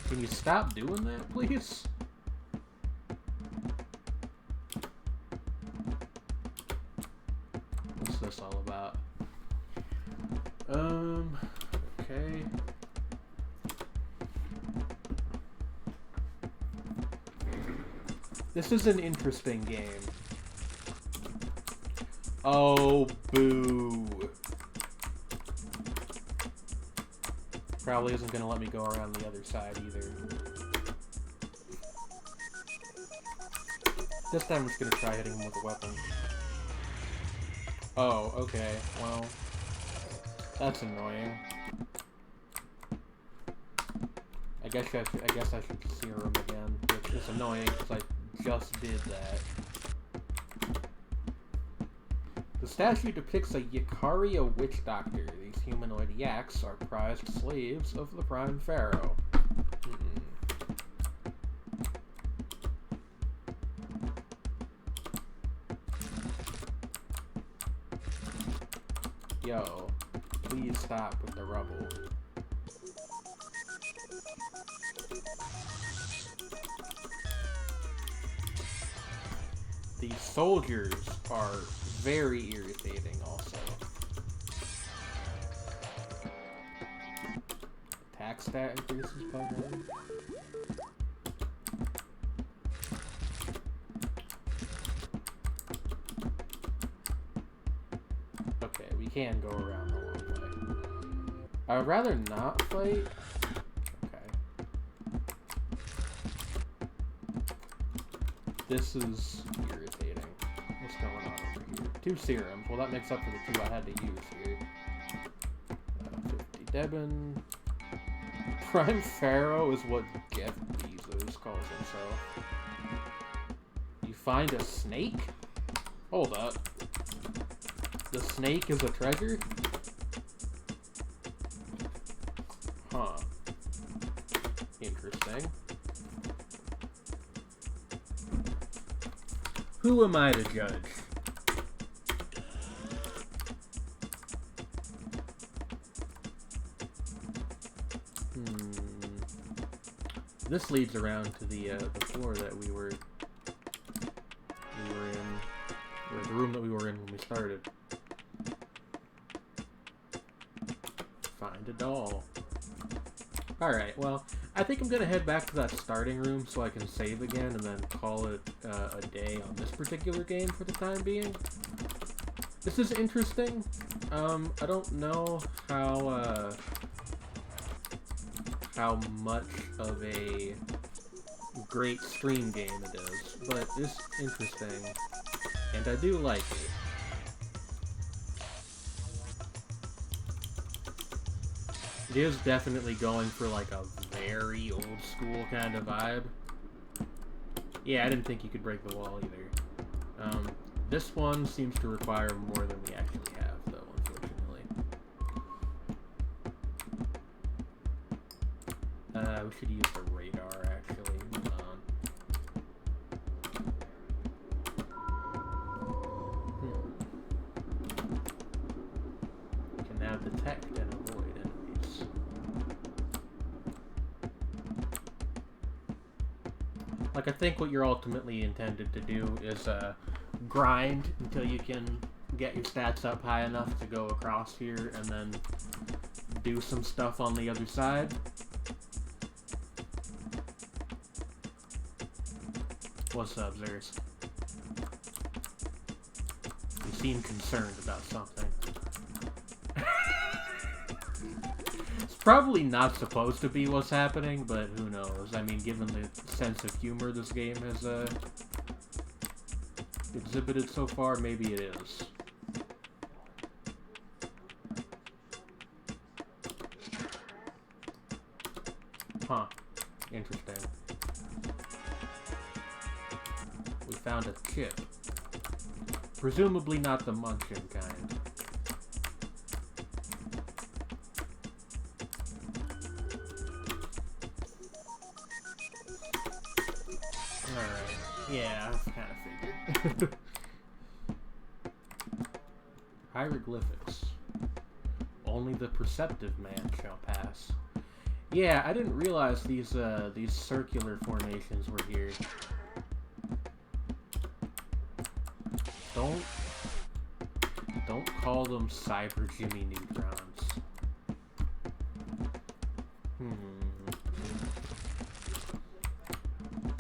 Can you stop doing that, please? What's this all about? Okay. This is an interesting game. Oh, boo. Probably isn't going to let me go around the other side either. This time I'm just going to try hitting him with a weapon. Oh, okay. Well, that's annoying. I guess I should serum again, which is annoying because I just did that. The statue depicts a Yakaria witch doctor. These humanoid yaks are prized slaves of the Prime Pharaoh. Yo, please stop with the rubble. These soldiers are very irritating also. Attack stat increases by 9. Okay, we can go around the long way. I would rather not fight. Okay. This is irritating. What's going on over here? 2 serums. Well, that makes up for the 2 I had to use here. 50 Debin. Prime Pharaoh is what Jeff Bezos calls himself. You find a snake? Hold up. The snake is a treasure? Huh. Interesting. Who am I to judge? This leads around to the floor that we were in, or the room that we were in when we started. Find a doll. Alright, well, I think I'm gonna head back to that starting room so I can save again and then call it a day on this particular game for the time being. This is interesting. I don't know how much of a great stream game it is, but it's interesting, and I do like it. is definitely going for like a very old school kind of vibe. Yeah, I didn't think you could break the wall either. This one seems to require more than we actually have, though, unfortunately. We should use the radar, actually. Hold on. We can now detect and avoid enemies. Like, I think what you're ultimately intended to do is, grind until you can get your stats up high enough to go across here and then do some stuff on the other side. What's up, Zers? You seem concerned about something. It's probably not supposed to be what's happening, but who knows? I mean, given the sense of humor this game has, exhibited so far, maybe it is. Huh. Interesting. We found a chip. Presumably not the Munchkin kind. Alright. Yeah, I kind of figured. Hieroglyphics. Only the perceptive man shall pass. Yeah, I didn't realize these circular formations were here. Don't call them Cyber Jimmy Neutrons.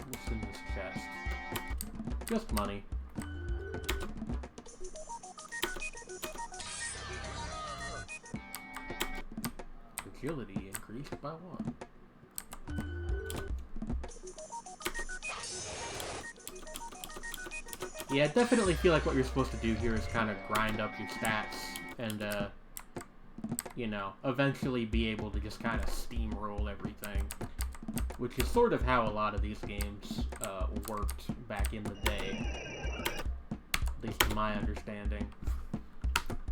What's in this chest? Just money. Agility increased by 1. Yeah, I definitely feel like what you're supposed to do here is kind of grind up your stats and, you know, eventually be able to just kind of steamroll everything. Which is sort of how a lot of these games, worked back in the day. At least to my understanding.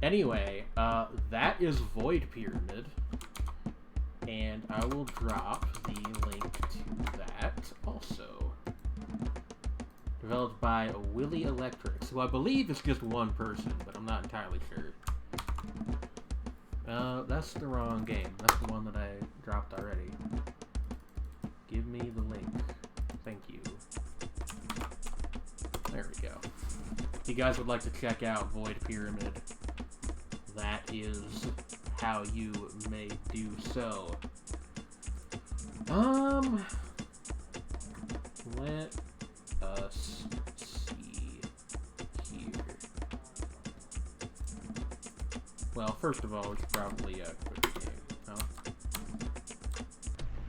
Anyway, that is Void Pyramid. And I will drop the link to that also. Developed by Willy Electrics, who I believe is just one person, but I'm not entirely sure. That's the wrong game. That's the one that I dropped already. Give me the link. Thank you. There we go. If you guys would like to check out Void Pyramid, that is how you may do so. Let us see here. Well, first of all, we should probably quit the game. Huh?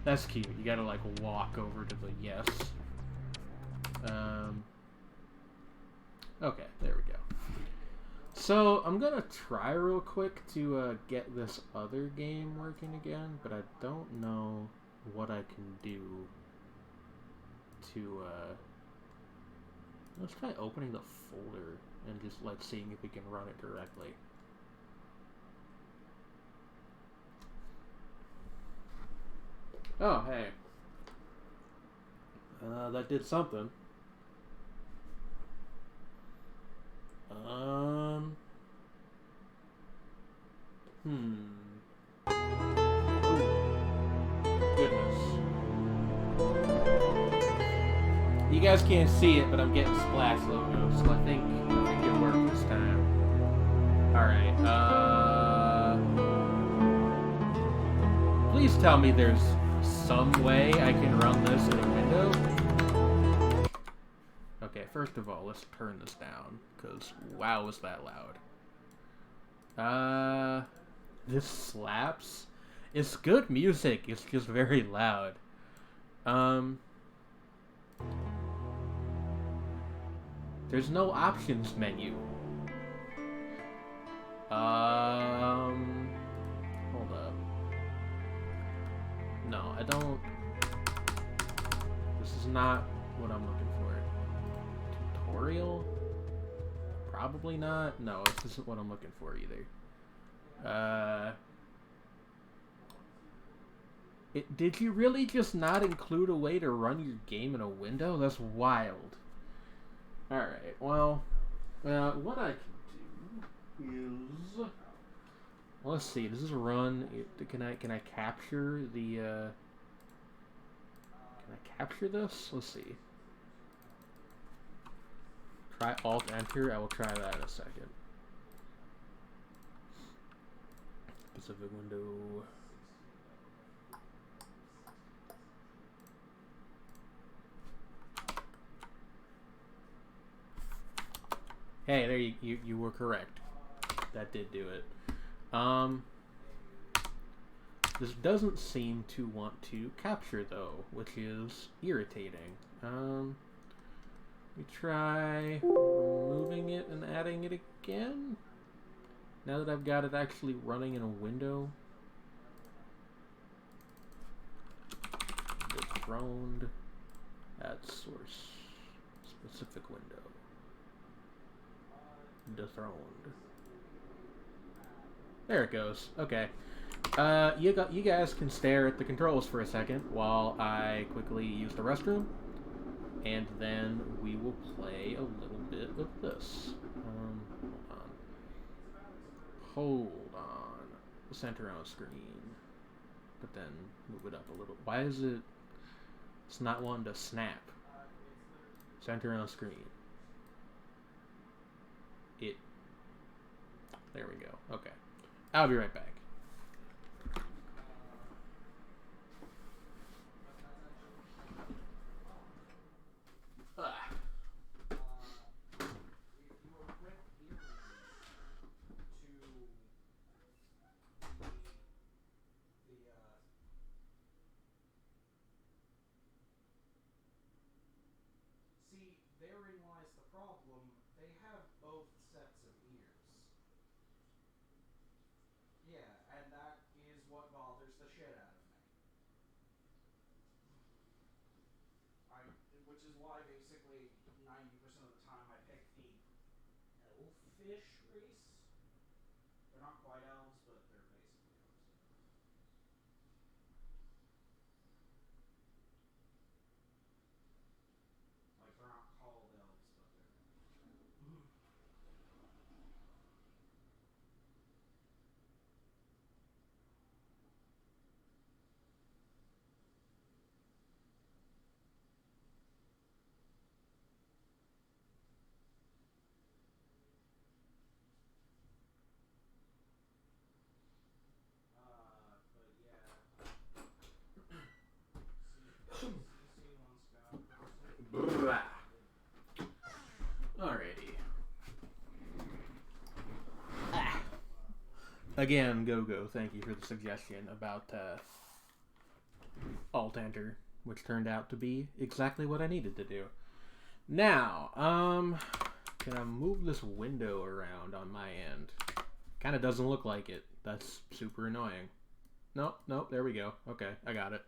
That's cute. You gotta like walk over to the yes. Okay, there we go. So, I'm gonna try real quick to get this other game working again, but I don't know what I can do to, let's try opening the folder and just, like, seeing if we can run it directly. Oh, hey. That did something. Goodness. You guys can't see it, but I'm getting splash logos, so I think it worked this time. Alright, please tell me there's some way I can run this in a window. Okay, first of all, let's turn this down, because wow, is that loud. This slaps. It's good music, it's just very loud. There's no options menu. Hold up. don't... This is not what I'm looking for. Tutorial? Probably not. No, this isn't what I'm looking for either. Did you really just not include a way to run your game in a window? That's wild. Alright, well, what I can do is... Let's see, does this run... Can I capture the, Can I capture this? Let's see. Try Alt-Enter. I will try that in a second. Specific window... Hey, there you were correct. That did do it. This doesn't seem to want to capture though, which is irritating. We try removing it and adding it again. Now that I've got it actually running in a window. Dethroned. Add source. Specific window. Dethroned. There it goes. Okay. You guys can stare at the controls for a second while I quickly use the restroom, and then we will play a little bit of this. Hold on. Center on screen, but then move it up a little. Why is it? It's not wanting to snap. Center on screen. There we go. Okay. I'll be right back. See, therein lies the problem. They have both sets of ears. Yeah, and that is what bothers the shit out of me. Which is why basically 90% of the time I pick the elfish race. They're not quite elves, but they're basically elves. Like, they're not called elves, but they're elves. But yeah. CC once got Alrighty. Again, Go-Go, thank you for the suggestion about Alt-Enter, which turned out to be exactly what I needed to do. Now, can I move this window around on my end? Kind of doesn't look like it. That's super annoying. Nope, there we go. Okay, I got it.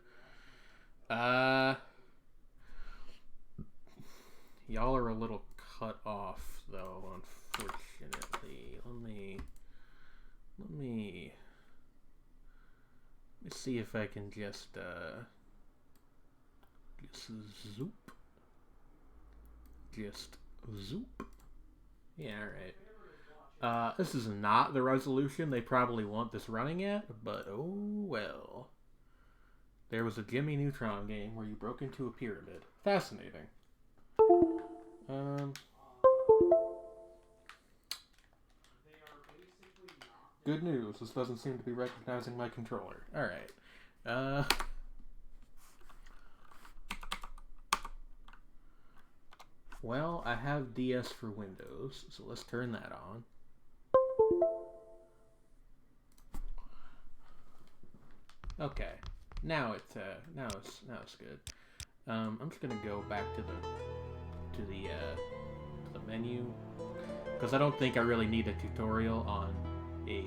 Y'all are a little cut off, though, unfortunately. Let me see if I can just zoop. Just zoop. Yeah, alright. This is not the resolution they probably want this running at, but oh well. There was a Jimmy Neutron game where you broke into a pyramid. Fascinating. Good news, this doesn't seem to be recognizing my controller. Alright. Well, I have DS for Windows, so let's turn that on. Okay. Now it's good. I'm just gonna go back to the menu, because I don't think I really need a tutorial on a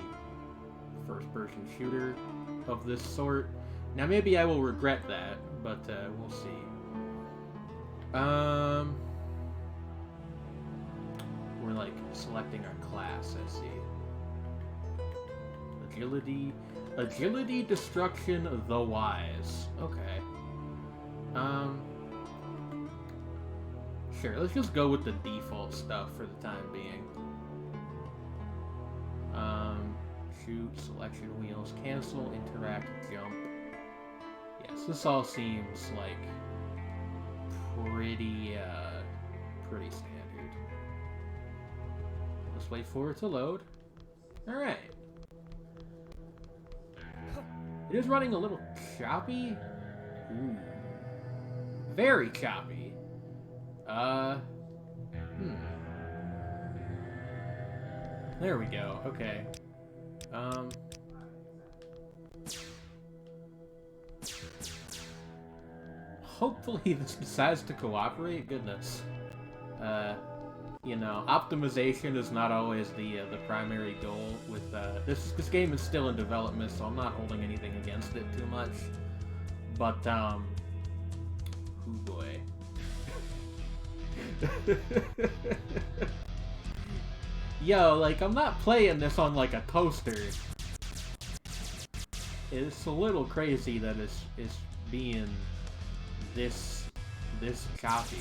first-person shooter of this sort. Now maybe I will regret that, but we'll see. We're like selecting our class, I see. Agility, Destruction, the Wise. Okay. Sure, let's just go with the default stuff for the time being. Shoot, selection wheels, cancel, interact, jump. Yes, this all seems like pretty standard. Let's wait for it to load. Alright. It is running a little choppy. Ooh. Very choppy. There we go. Okay. Hopefully this decides to cooperate. Goodness. You know, optimization is not always the primary goal with this game is still in development, so I'm not holding anything against it too much. But oh boy. Yo, like, I'm not playing this on like a toaster. It's a little crazy that it's being this choppy.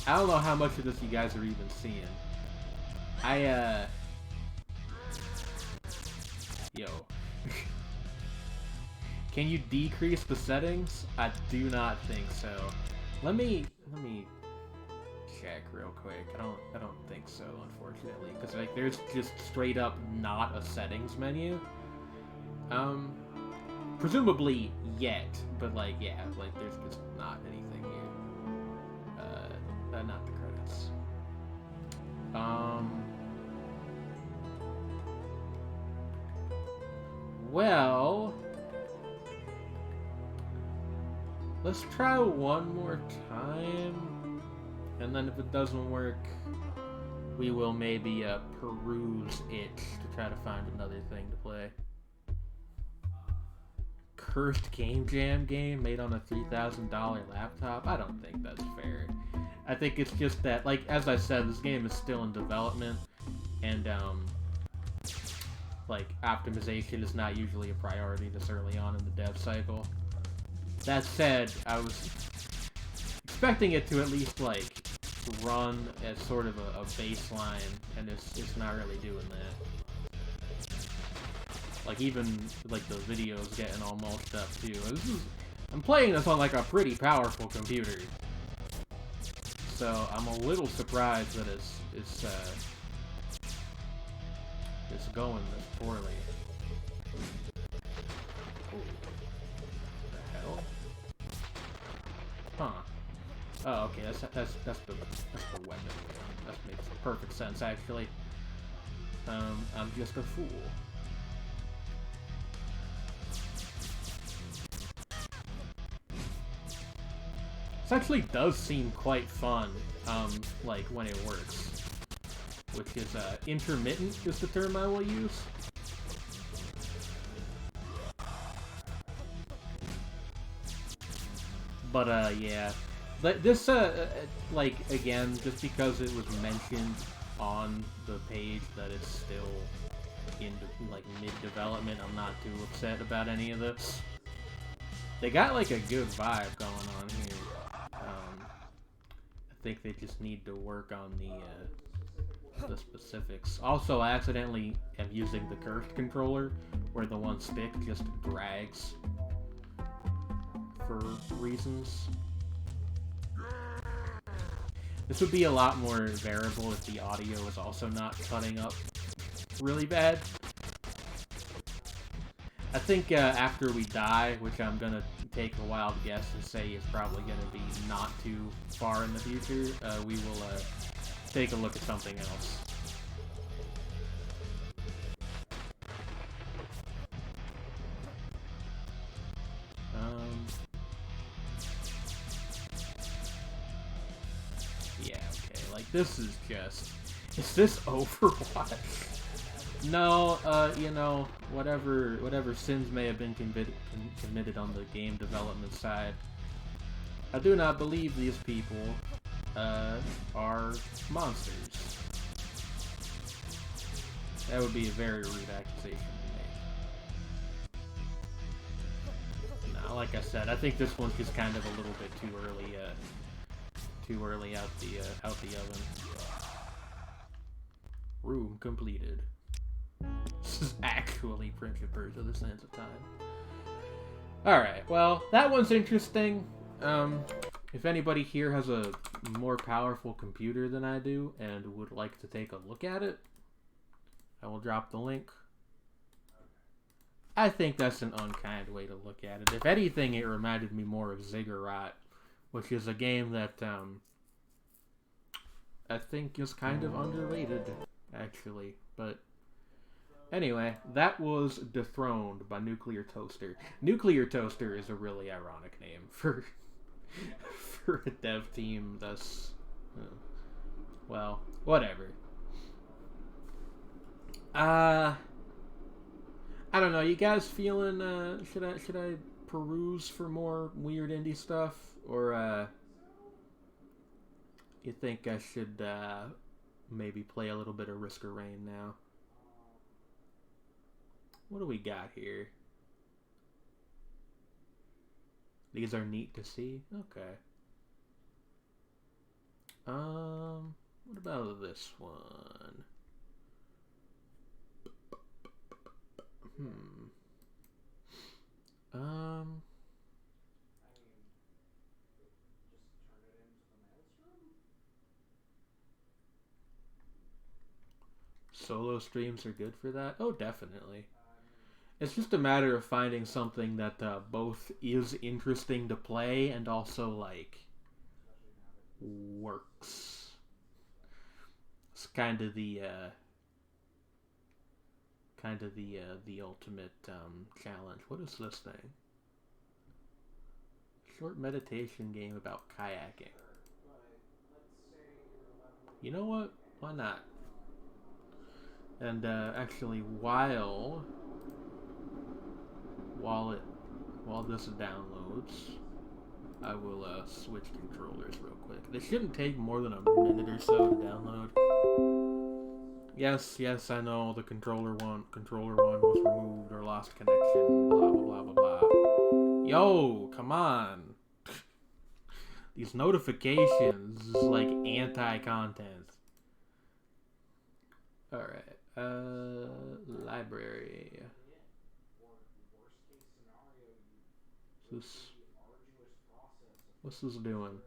I don't know how much of this you guys are even seeing. Yo. Can you decrease the settings? I do not think so. Let me check real quick. I don't think so, unfortunately, because like there's just straight up not a settings menu. Presumably yet, but like yeah, like there's just not anything here. Not the credits. Well, let's try one more time, and then if it doesn't work, we will maybe peruse it to try to find another thing to play. Cursed Game Jam game made on a $3,000 laptop? I don't think that's fair. I think it's just that, like, as I said, this game is still in development, and, like, optimization is not usually a priority this early on in the dev cycle. That said, I was expecting it to at least, like, run as sort of a baseline, and it's not really doing that. Like, even, like, the video's getting all mulched up, too. I'm playing this on, like, a pretty powerful computer. So, I'm a little surprised that it's going this poorly. What the hell? Huh. Oh, okay, that's the weapon. That makes perfect sense, actually. I'm just a fool. This actually does seem quite fun, like, when it works. Which is, intermittent is the term I will use. But, yeah. But this, like, again, just because it was mentioned on the page that it's still in, like, mid-development, I'm not too upset about any of this. They got, like, a good vibe going on here. I think they just need to work on the specifics. Also, I accidentally am using the cursed controller, where the one stick just drags for reasons. This would be a lot more variable if the audio is also not cutting up really bad. I think after we die, which I'm gonna take a wild guess and say is probably gonna be not too far in the future, we will take a look at something else. Yeah, okay, like this is just... Is this Overwatch? No, you know, whatever sins may have been committed on the game development side, I do not believe these people are monsters. That would be a very rude accusation to make. Now, like I said, I think this one's just kind of a little bit too early out the oven. Room completed. This is actually Prince of Persia: The Sands of Time. Alright, well, that one's interesting. If anybody here has a more powerful computer than I do and would like to take a look at it, I will drop the link. I think that's an unkind way to look at it. If anything, it reminded me more of Ziggurat, which is a game that I think is kind of underrated, actually. But anyway, that was Dethroned by Nuclear Toaster. Nuclear Toaster is a really ironic name for a dev team that's, well, whatever. I don't know. You guys feeling? Should I peruse for more weird indie stuff, or you think I should maybe play a little bit of Risk of Rain now? What do we got here? These are neat to see. Okay. What about this one? Solo streams are good for that? Oh, definitely. It's just a matter of finding something that both is interesting to play and also, like, works. It's kind of the ultimate challenge. What is this thing? Short meditation game about kayaking. You know what? Why not? And actually, while this downloads, I will switch controllers real quick. This shouldn't take more than a minute or so to download. Yes, I know the controller one was removed or lost connection. Blah blah blah blah blah. Yo, come on. These notifications is like anti-content. All right. Library. What's this doing?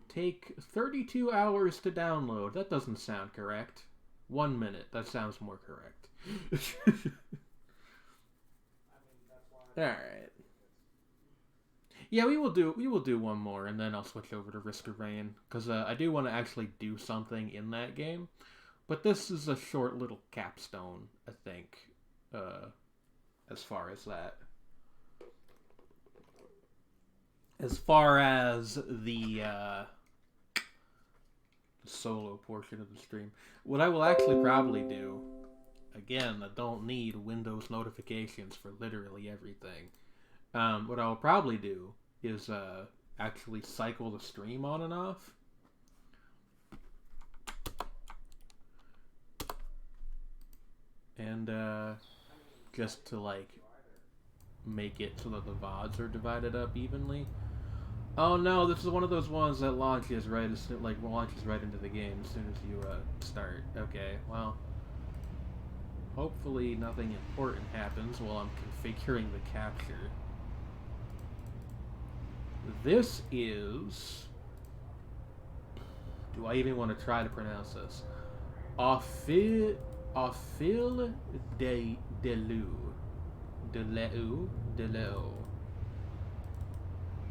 Take 32 hours to download. That doesn't sound correct. 1 minute. That sounds more correct. Alright. Yeah, we will do one more, and then I'll switch over to Risk of Rain, because I do want to actually do something in that game. But this is a short little capstone, I think, as far as that. As far as the solo portion of the stream. What I will actually probably do, again, I don't need Windows notifications for literally everything. What I'll probably do is actually cycle the stream on and off. And just to like make it so that the VODs are divided up evenly. Oh no, this is one of those ones that launches right into the game as soon as you start. Okay, well, hopefully nothing important happens while I'm configuring the capture. This is... Do I even want to try to pronounce this? Au fil de l'eau.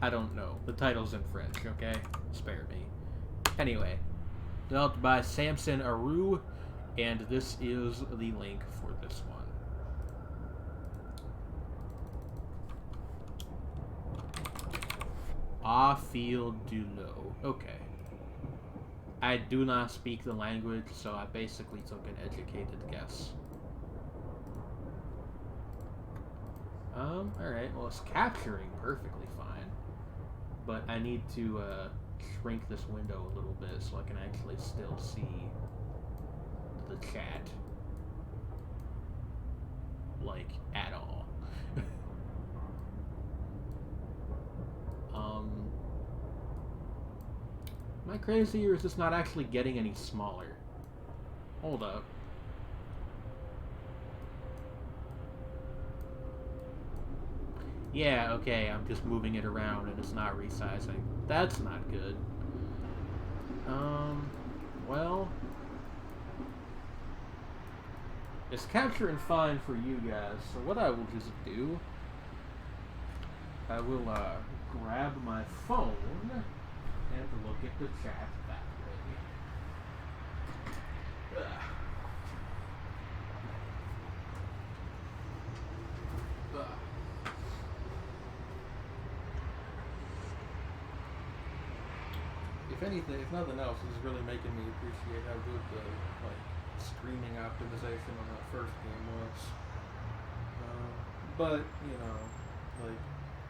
I don't know. The title's in French, okay? Spare me. Anyway, developed by Samson Aru, and this is the link for this one. Au fil de l'eau. Okay. I do not speak the language, so I basically took an educated guess. Alright, well, it's capturing perfectly fine. But I need to, shrink this window a little bit so I can actually still see the chat. Like, at all. Am I crazy, or is this not actually getting any smaller? Hold up. Yeah, okay, I'm just moving it around and it's not resizing. That's not good. Well... It's capturing fine for you guys, so what I will just do... I will, grab my phone and look at the chat that way. Ugh. If anything, if nothing else, this is really making me appreciate how good the streaming optimization on that first game was. But you know,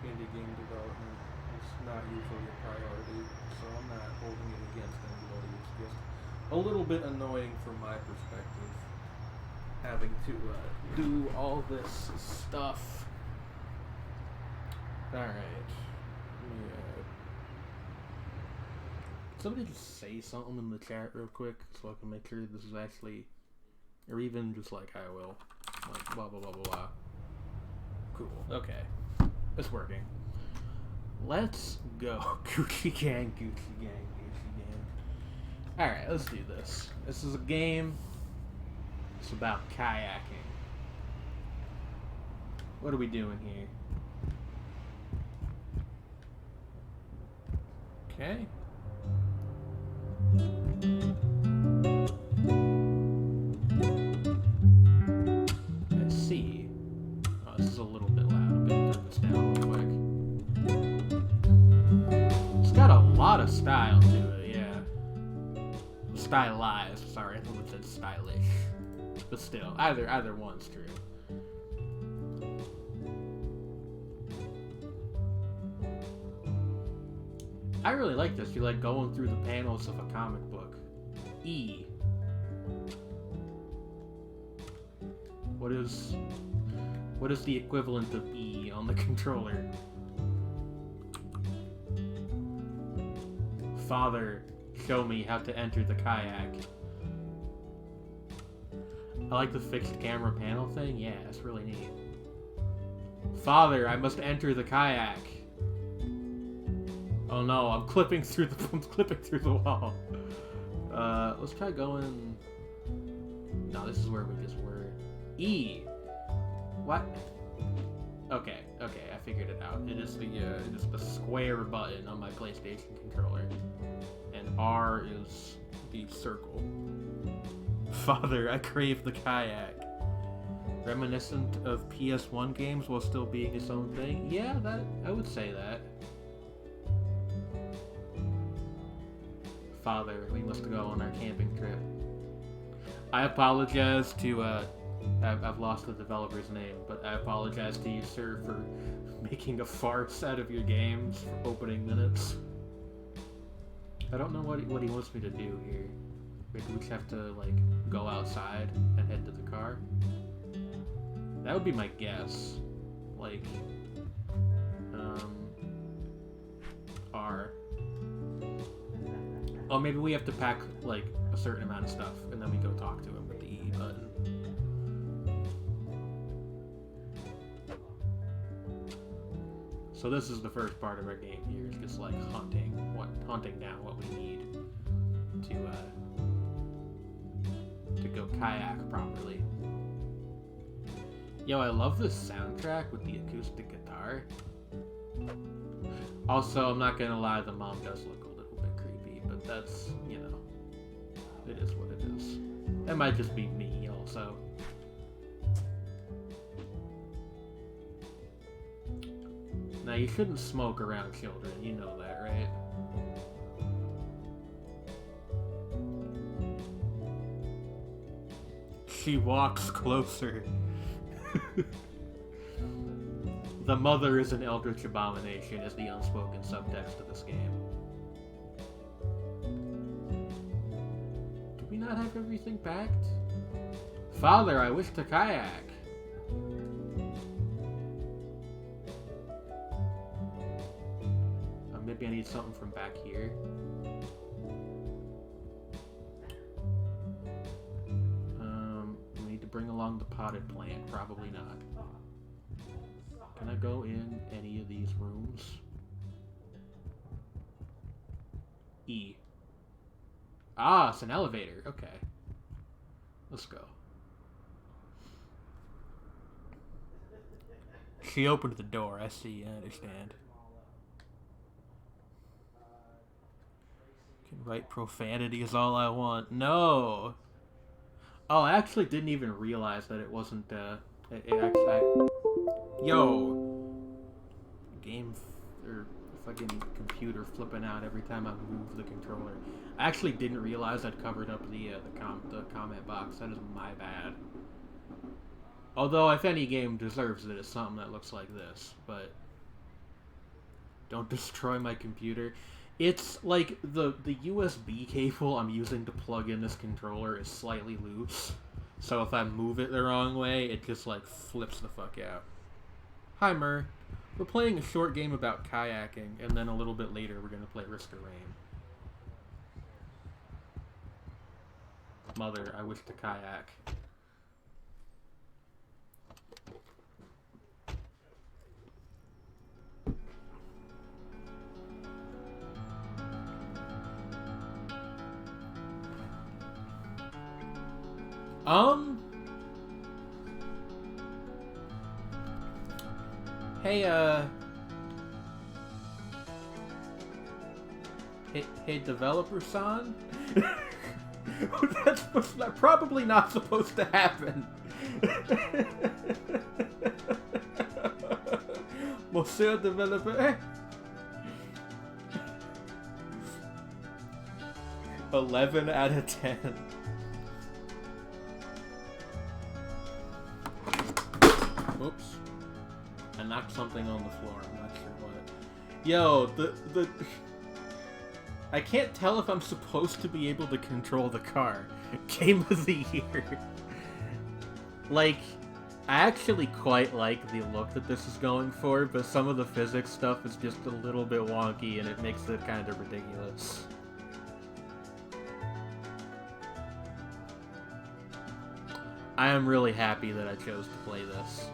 indie game development is not usually a priority, so I'm not holding it against anybody. It's just a little bit annoying from my perspective, having to do all this stuff. All right. Yeah. Somebody just say something in the chat real quick so I can make sure this is actually, or even just I will, blah blah blah blah blah. Cool. Okay, it's working. Let's go. Gucci gang, Gucci gang, Gucci gang. All right, let's do this. This is a game. It's about kayaking. What are we doing here? Okay. Let's see. Oh, this is a little bit loud. I'm gonna turn this down real quick. It's got a lot of style to it, yeah. Stylized, sorry, I thought it said stylish. But still, either one's true. I really like this. You like going through the panels of a comic book. E. What is the equivalent of E on the controller? Father, show me how to enter the kayak. I like the fixed camera panel thing. Yeah, that's really neat. Father, I must enter the kayak. Oh no, I'm clipping through the wall. Let's try going. No, this is where we just were. E. What? Okay, I figured it out. It is the square button on my PlayStation controller, and R is the circle. Father, I crave the kayak. Reminiscent of PS1 games while still being its own thing. Yeah, that I would say that. Father, we must go on our camping trip. I apologize to, I've lost the developer's name, but I apologize to you, sir, for making a farce out of your games for opening minutes. I don't know what he wants me to do here. Maybe we just have to, go outside and head to the car? That would be my guess. R. Oh, maybe we have to pack, a certain amount of stuff, and then we go talk to him with the E button. So this is the first part of our game here, is just, hunting down what we need to go kayak properly. Yo, I love this soundtrack with the acoustic guitar. Also, I'm not gonna lie, the mom does look a little bit creepy, but that's, it is what it is. That might just be me, also. Now, you shouldn't smoke around children, you know that, right? She walks closer. The mother is an eldritch abomination is the unspoken subtext of this game. Do we not have everything packed? Father, I wish to kayak. Maybe I need something from back here. We need to bring along the potted plant. Probably not. Can I go in any of these rooms? E. Ah, it's an elevator. Okay. Let's go. She opened the door. I see. I understand. Can write profanity is all I want. No! Oh, I actually didn't even realize that it wasn't, Yo! Game, or fucking computer flipping out every time I move the controller. I actually didn't realize I'd covered up the comment box. That is my bad. Although, if any game deserves it, it's something that looks like this. But don't destroy my computer. It's like the USB cable I'm using to plug in this controller is slightly loose. So if I move it the wrong way, it just like flips the fuck out. Hi Mer. We're playing a short game about kayaking, and then a little bit later we're gonna play Risk of Rain. Mother, I wish to kayak. Hey, hey, developer-san? That's probably not supposed to happen. Monsieur developer. 11 out of 10. Oops. I knocked something on the floor. I'm not sure what. Yo, the I can't tell if I'm supposed to be able to control the car. Game of the year. Like, I actually quite like the look that this is going for, but some of the physics stuff is just a little bit wonky and it makes it kind of ridiculous. I am really happy that I chose to play this.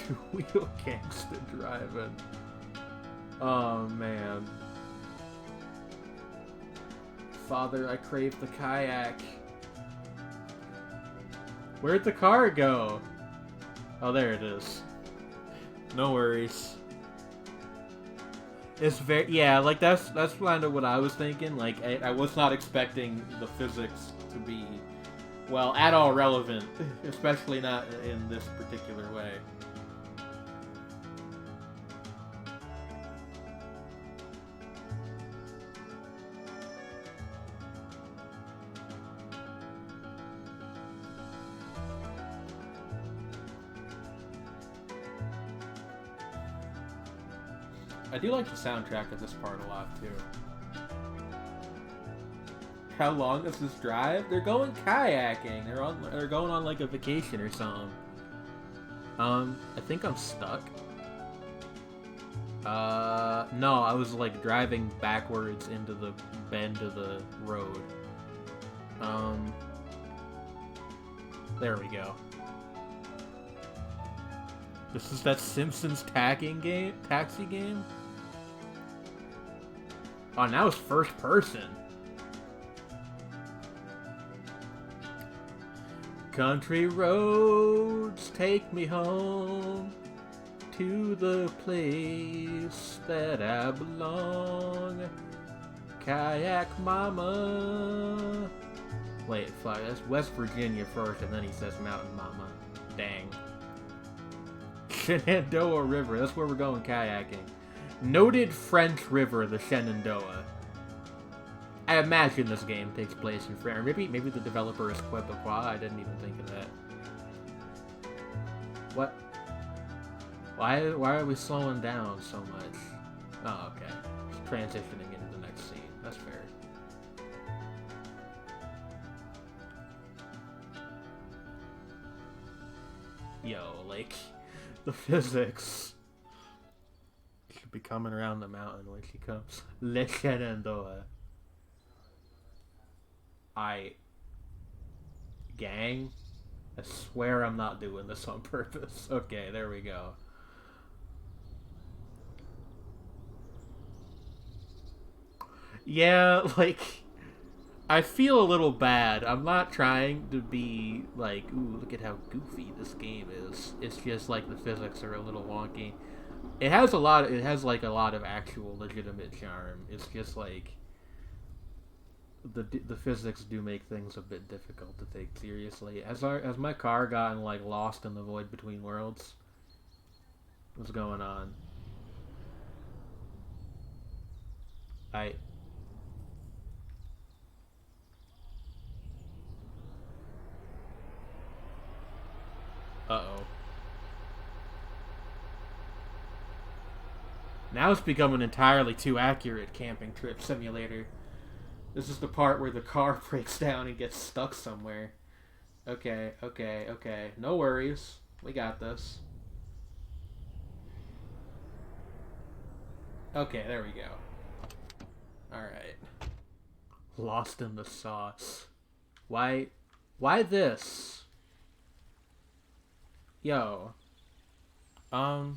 Two-wheel gangsta driving. Oh, man. Father, I crave the kayak. Where'd the car go? Oh, there it is. No worries. It's very... Yeah, like, that's kind of what I was thinking. Like, I was not expecting the physics to be, well, at all relevant. Especially not in this particular way. I do like the soundtrack of this part a lot, too. How long is this drive? They're going kayaking. They're going on like a vacation or something. I think I'm stuck. No, I was like driving backwards into the bend of the road. There we go. This is that Simpsons taxi game? Oh, now it's first person. Country roads take me home to the place that I belong. Kayak mama. Wait, fuck, that's West Virginia first, and then he says mountain mama. Dang. Shenandoah River. That's where we're going kayaking. Noted French river, the Shenandoah. I imagine this game takes place in France. Maybe the developer is Quebecois. I didn't even think of that. What? Why are we slowing down so much? Oh, okay. Just transitioning into the next scene. That's fair. Yo, like, the physics. She'll be coming around the mountain when she comes. Le Shenandoah. Gang? I swear I'm not doing this on purpose. Okay, there we go. Yeah, like, I feel a little bad. I'm not trying to be like, ooh, look at how goofy this game is. It's just like the physics are a little wonky. It has like a lot of actual legitimate charm. It's just like the physics do make things a bit difficult to take seriously. Has my car gotten like lost in the void between worlds? What's going on? Uh-oh. Now it's become an entirely too accurate camping trip simulator. This is the part where the car breaks down and gets stuck somewhere. Okay. No worries. We got this. Okay, there we go. Alright. Lost in the sauce. Why this? Yo. I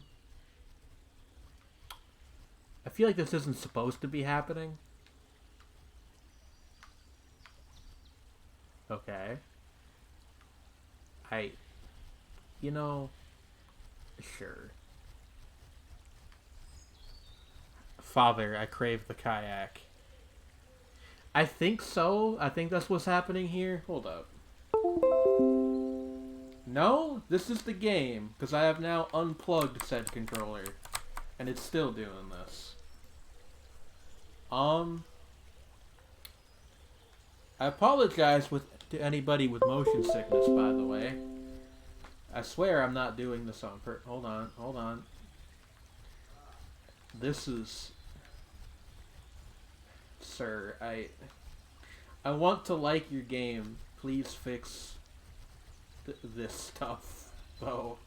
feel like this isn't supposed to be happening. Okay. You know, sure. Father, I crave the kayak. I think so. I think that's what's happening here. Hold up. No, this is the game, because I have now unplugged said controller, and it's still doing this. I apologize to anybody with motion sickness, by the way. I swear I'm not doing this on purpose. Hold on. This is... Sir, I want to like your game. Please fix this stuff, though.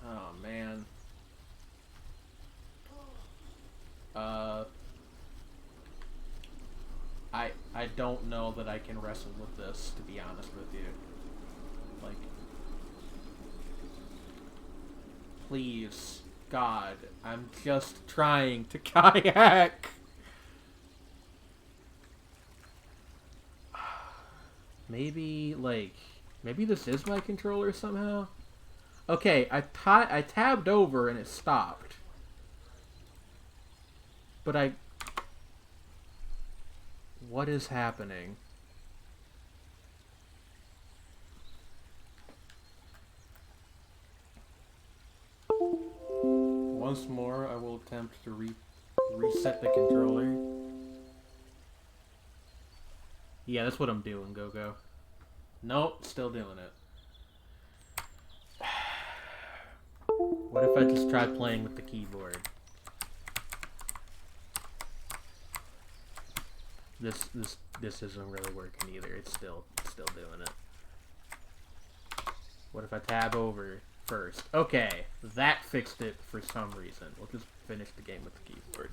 Oh, man. I don't know that I can wrestle with this, to be honest with you. Like, please, God, I'm just trying to kayak. Maybe this is my controller somehow? Okay, I tabbed over and it stopped. But what is happening? Once more, I will attempt to reset the controller. Yeah, that's what I'm doing, Go-Go. Nope, still doing it. What if I just try playing with the keyboard? This isn't really working either. It's still doing it. What if I tab over first? Okay, that fixed it for some reason. We'll just finish the game with the keyboard.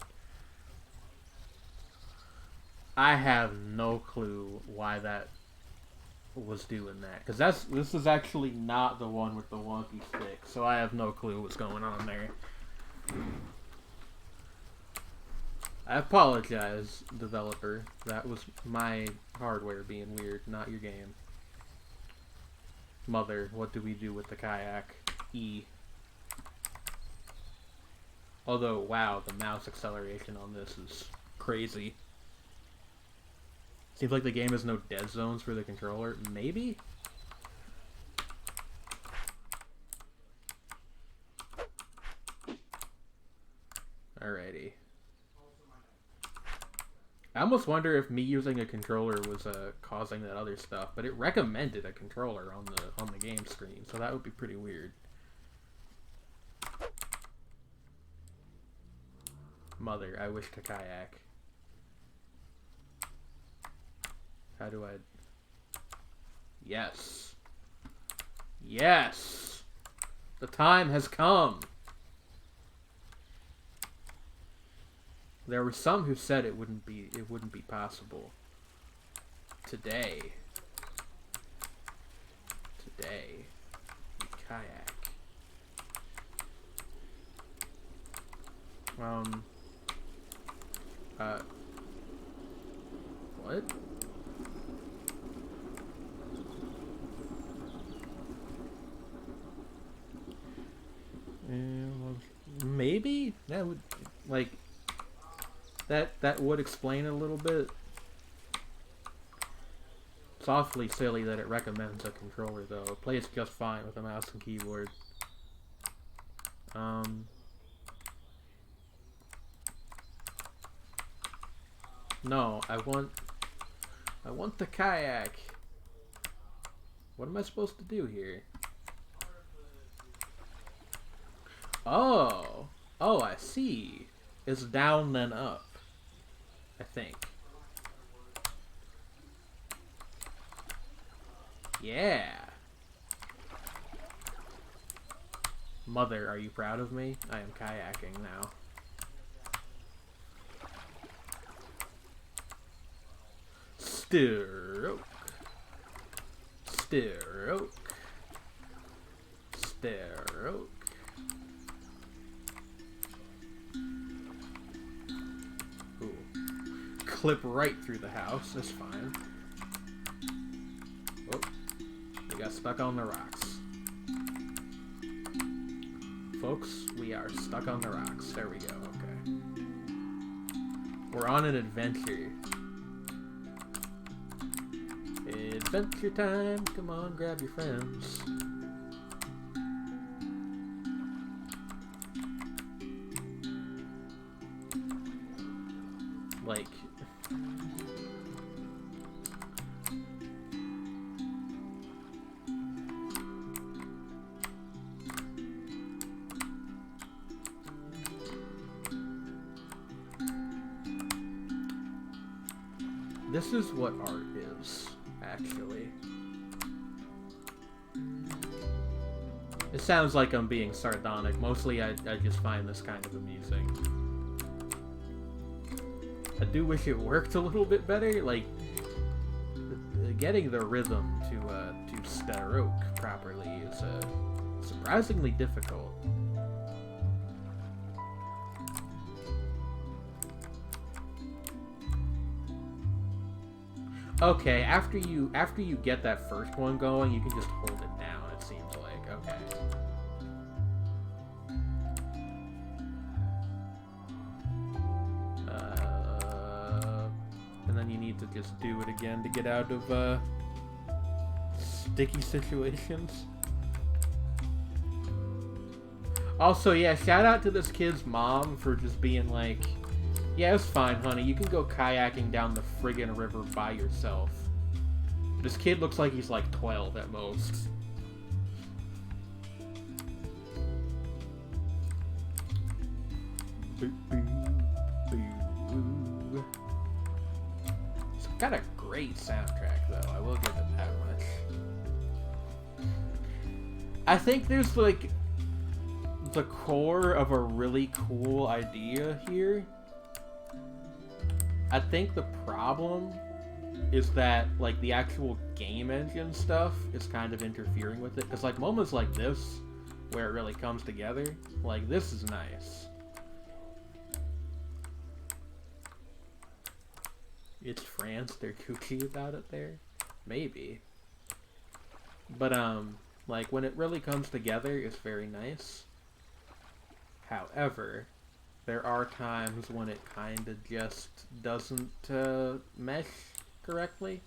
I have no clue why that was doing that, because this is actually not the one with the wonky stick, so I have no clue what's going on there. I apologize, developer. That was my hardware being weird, not your game. Mother, what do we do with the kayak? E. Although, wow, the mouse acceleration on this is crazy. Seems like the game has no dead zones for the controller. Maybe? I almost wonder if me using a controller was causing that other stuff, but it recommended a controller on the game screen, so that would be pretty weird. Mother, I wish to kayak. How do I... Yes. Yes! The time has come! There were some who said it wouldn't be possible. Today. Today. We kayak. What? Maybe? That would, like, that would explain it a little bit. It's awfully silly that it recommends a controller, though. It plays just fine with a mouse and keyboard. No, I want the kayak. What am I supposed to do here? Oh, I see. It's down then up, I think. Yeah. Mother, are you proud of me? I am kayaking now. Stroke. Stroke. Stroke. Ooh. Clip right through the house. That's fine. Oh. We got stuck on the rocks. Folks, we are stuck on the rocks. There we go. Okay. We're on an adventure. Adventure time. Come on, grab your friends. Like... This is what art is, actually. It sounds like I'm being sardonic. Mostly I just find this kind of amusing. I do wish it worked a little bit better. Like, getting the rhythm to stroke properly is surprisingly difficult. Okay, after you get that first one going, you can just hold it down, it seems like. Okay. And then you need to just do it again to get out of sticky situations. Also, yeah, shout out to this kid's mom for just being like, yeah, it's fine, honey. You can go kayaking down the friggin' river by yourself. This kid looks like he's like 12 at most. It's got a great soundtrack, though. I will give it that much. I think there's like the core of a really cool idea here. I think the problem is that, like, the actual game engine stuff is kind of interfering with it. Because, like, moments like this, where it really comes together, like, this is nice. It's France, they're kooky about it there? Maybe. But, like, when it really comes together, it's very nice. However... there are times when it kind of just doesn't mesh correctly.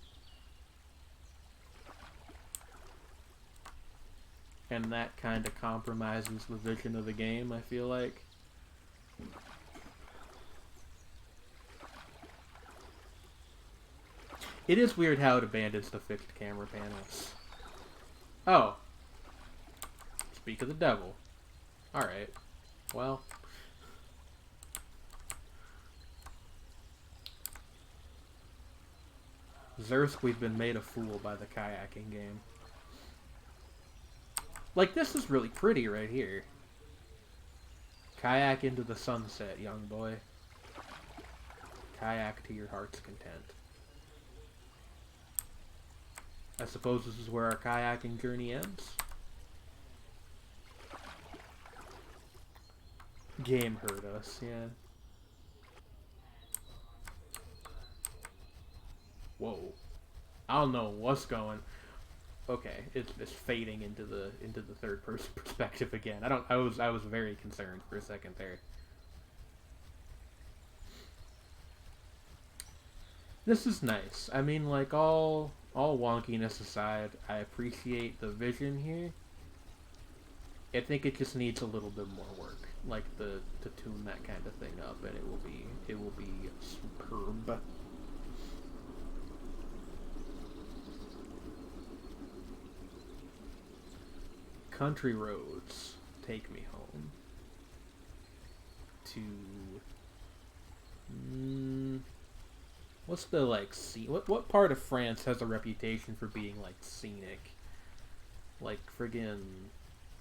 And that kind of compromises the vision of the game, I feel like. It is weird how it abandons the fixed camera panels. Oh. Speak of the devil. Alright. Well. Zursk, we've been made a fool by the kayaking game. Like, this is really pretty right here. Kayak into the sunset, young boy. Kayak to your heart's content. I suppose this is where our kayaking journey ends. Game hurt us, yeah. Whoa. I don't know what's going. Okay, it's fading into the third person perspective again. I was very concerned for a second there. This is nice. I mean, like, all wonkiness aside, I appreciate the vision here. I think it just needs a little bit more work, like to tune that kind of thing up, and it will be superb. Country roads take me home to what's the like what part of France has a reputation for being like scenic? Like friggin'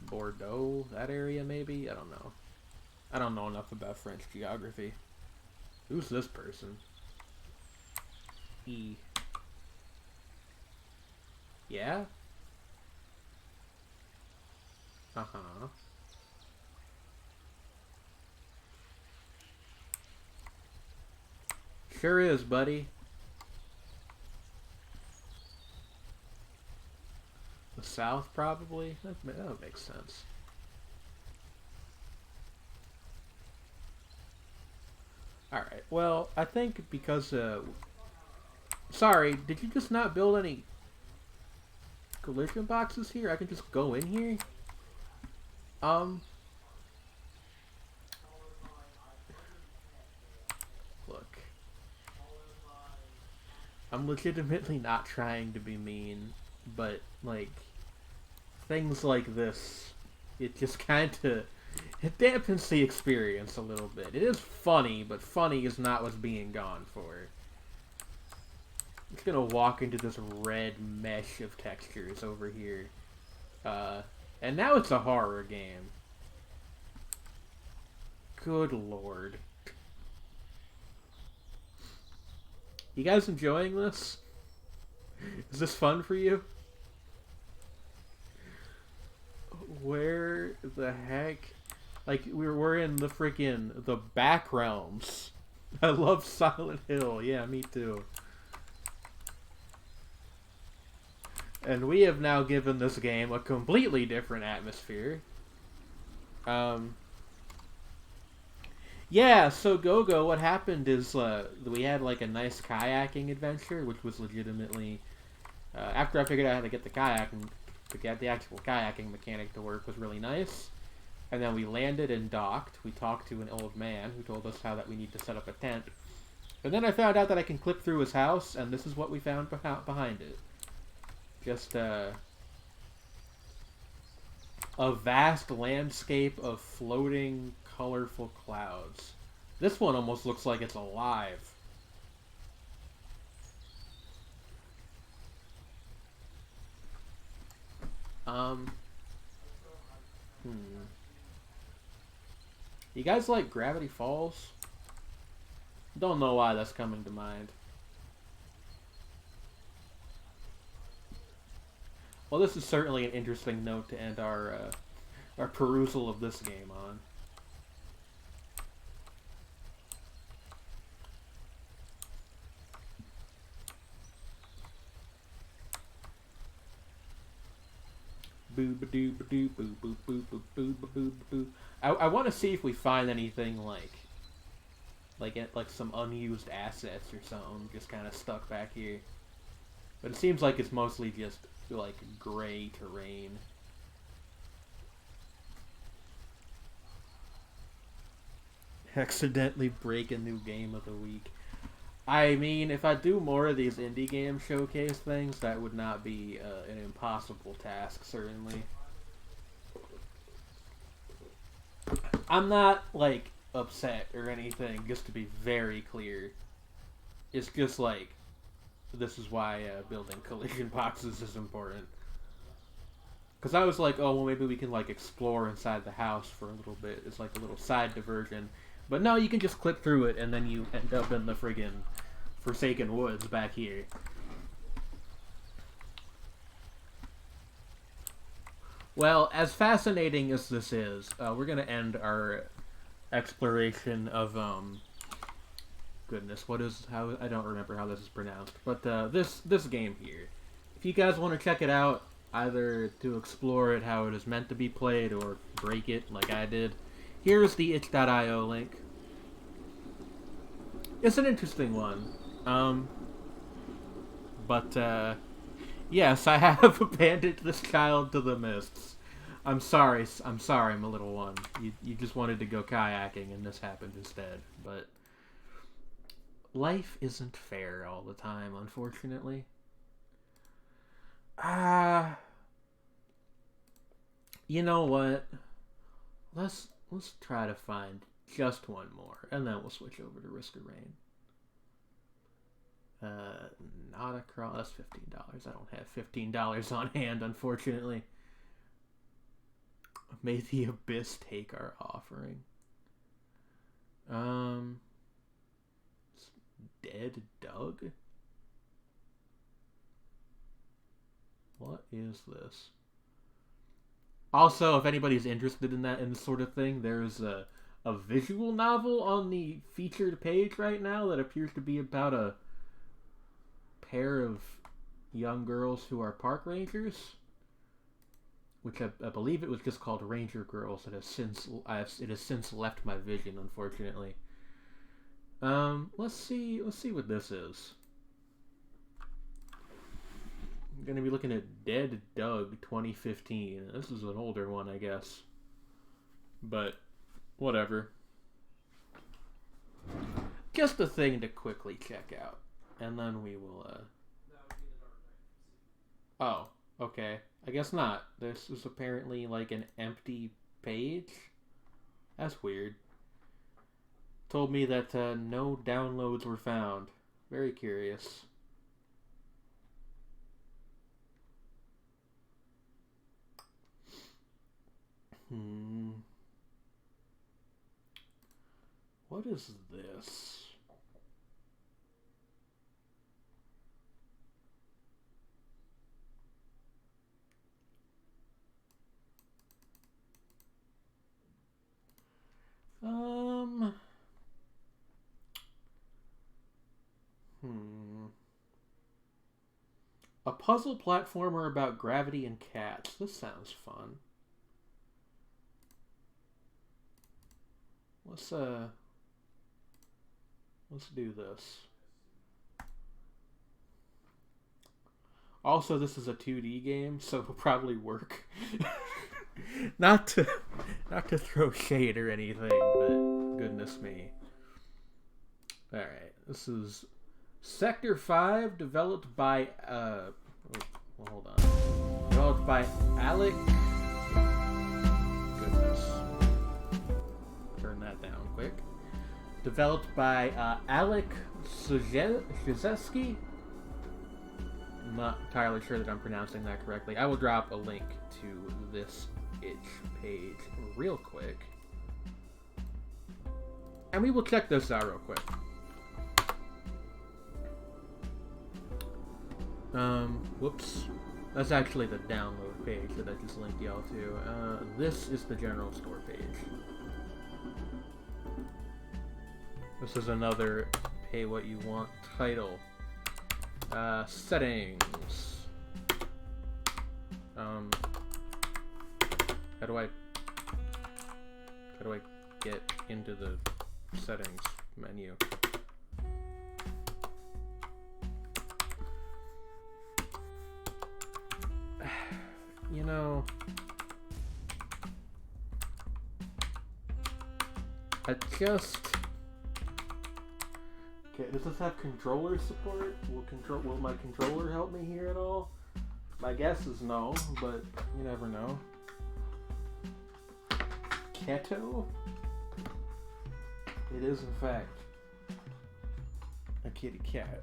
Bordeaux, that area maybe? I don't know. I don't know enough about French geography. Who's this person? E. Yeah? Uh-huh. Sure is, buddy. The South, probably? That makes sense. Alright, well, I think because, sorry, did you just not build any collision boxes here? I can just go in here? Look. I'm legitimately not trying to be mean, but, like, things like this, it just kind of, it dampens the experience a little bit. It is funny, but funny is not what's being gone for. I'm just gonna walk into this red mesh of textures over here. And now it's a horror game. Good lord. You guys enjoying this? Is this fun for you? Where the heck? Like, we're in the freaking, the back realms. I love Silent Hill. Yeah, me too. And we have now given this game a completely different atmosphere. Yeah, so Go-Go, what happened is we had like a nice kayaking adventure, which was legitimately... after I figured out how to get the kayaking, to get the actual kayaking mechanic to work was really nice. And then we landed and docked. We talked to an old man who told us how that we need to set up a tent. And then I found out that I can clip through his house, and this is what we found behind it. Just a vast landscape of floating, colorful clouds. This one almost looks like it's alive. You guys like Gravity Falls? Don't know why that's coming to mind. Well, this is certainly an interesting note to end our perusal of this game on. I want to see if we find anything like some unused assets or something just kind of stuck back here. But it seems like it's mostly just like gray terrain. Accidentally break a new game of the week. I mean, if I do more of these indie game showcase things, that would not be an impossible task, certainly. I'm not, like, upset or anything, just to be very clear. It's just, like, this is why building collision boxes is important. Because I was like, oh, well, maybe we can, like, explore inside the house for a little bit. It's like a little side diversion. But no, you can just click through it, and then you end up in the friggin' Forsaken Woods back here. Well, as fascinating as this is, we're gonna end our exploration of, goodness, how, I don't remember how this is pronounced, but, this game here. If you guys want to check it out, either to explore it how it is meant to be played, or break it like I did, here's the itch.io link. It's an interesting one. Yes, I have abandoned this child to the mists. I'm sorry, my little one. You just wanted to go kayaking and this happened instead, but life isn't fair all the time, unfortunately. You know what? Let's try to find just one more, and then we'll switch over to Risk of Rain. Not across. That's $15. I don't have $15 on hand, unfortunately. May the Abyss take our offering. Dead Doug? What is this? Also, if anybody's interested in this sort of thing, there's a visual novel on the featured page right now that appears to be about a pair of young girls who are park rangers, which I believe it was just called Ranger Girls. It has since left my vision, unfortunately. Let's see what this is. I'm gonna be looking at Dead Doug 2015. This is an older one, I guess, but whatever. Just a thing to quickly check out, and then we will. Oh, okay. I guess not. This is apparently like an empty page. That's weird. Told me that no downloads were found. Very curious. What is this? A puzzle platformer about gravity and cats. This sounds fun. Let's do this. Also, this is a 2D game, so it'll probably work. not to throw shade or anything, but goodness me. Alright, this is Sector 5, developed by, hold on. Developed by Alec. Goodness. Turn that down quick. Developed by Alec Shizeski. I'm not entirely sure that I'm pronouncing that correctly. I will drop a link to this itch page real quick. And we will check this out real quick. Whoops. That's actually the download page that I just linked y'all to. This is the general store page. This is another pay what you want title. Settings. How do I get into the settings menu? You know, Okay, does this have controller support? Will my controller help me here at all? My guess is no, but you never know. Keto? It is in fact a kitty cat.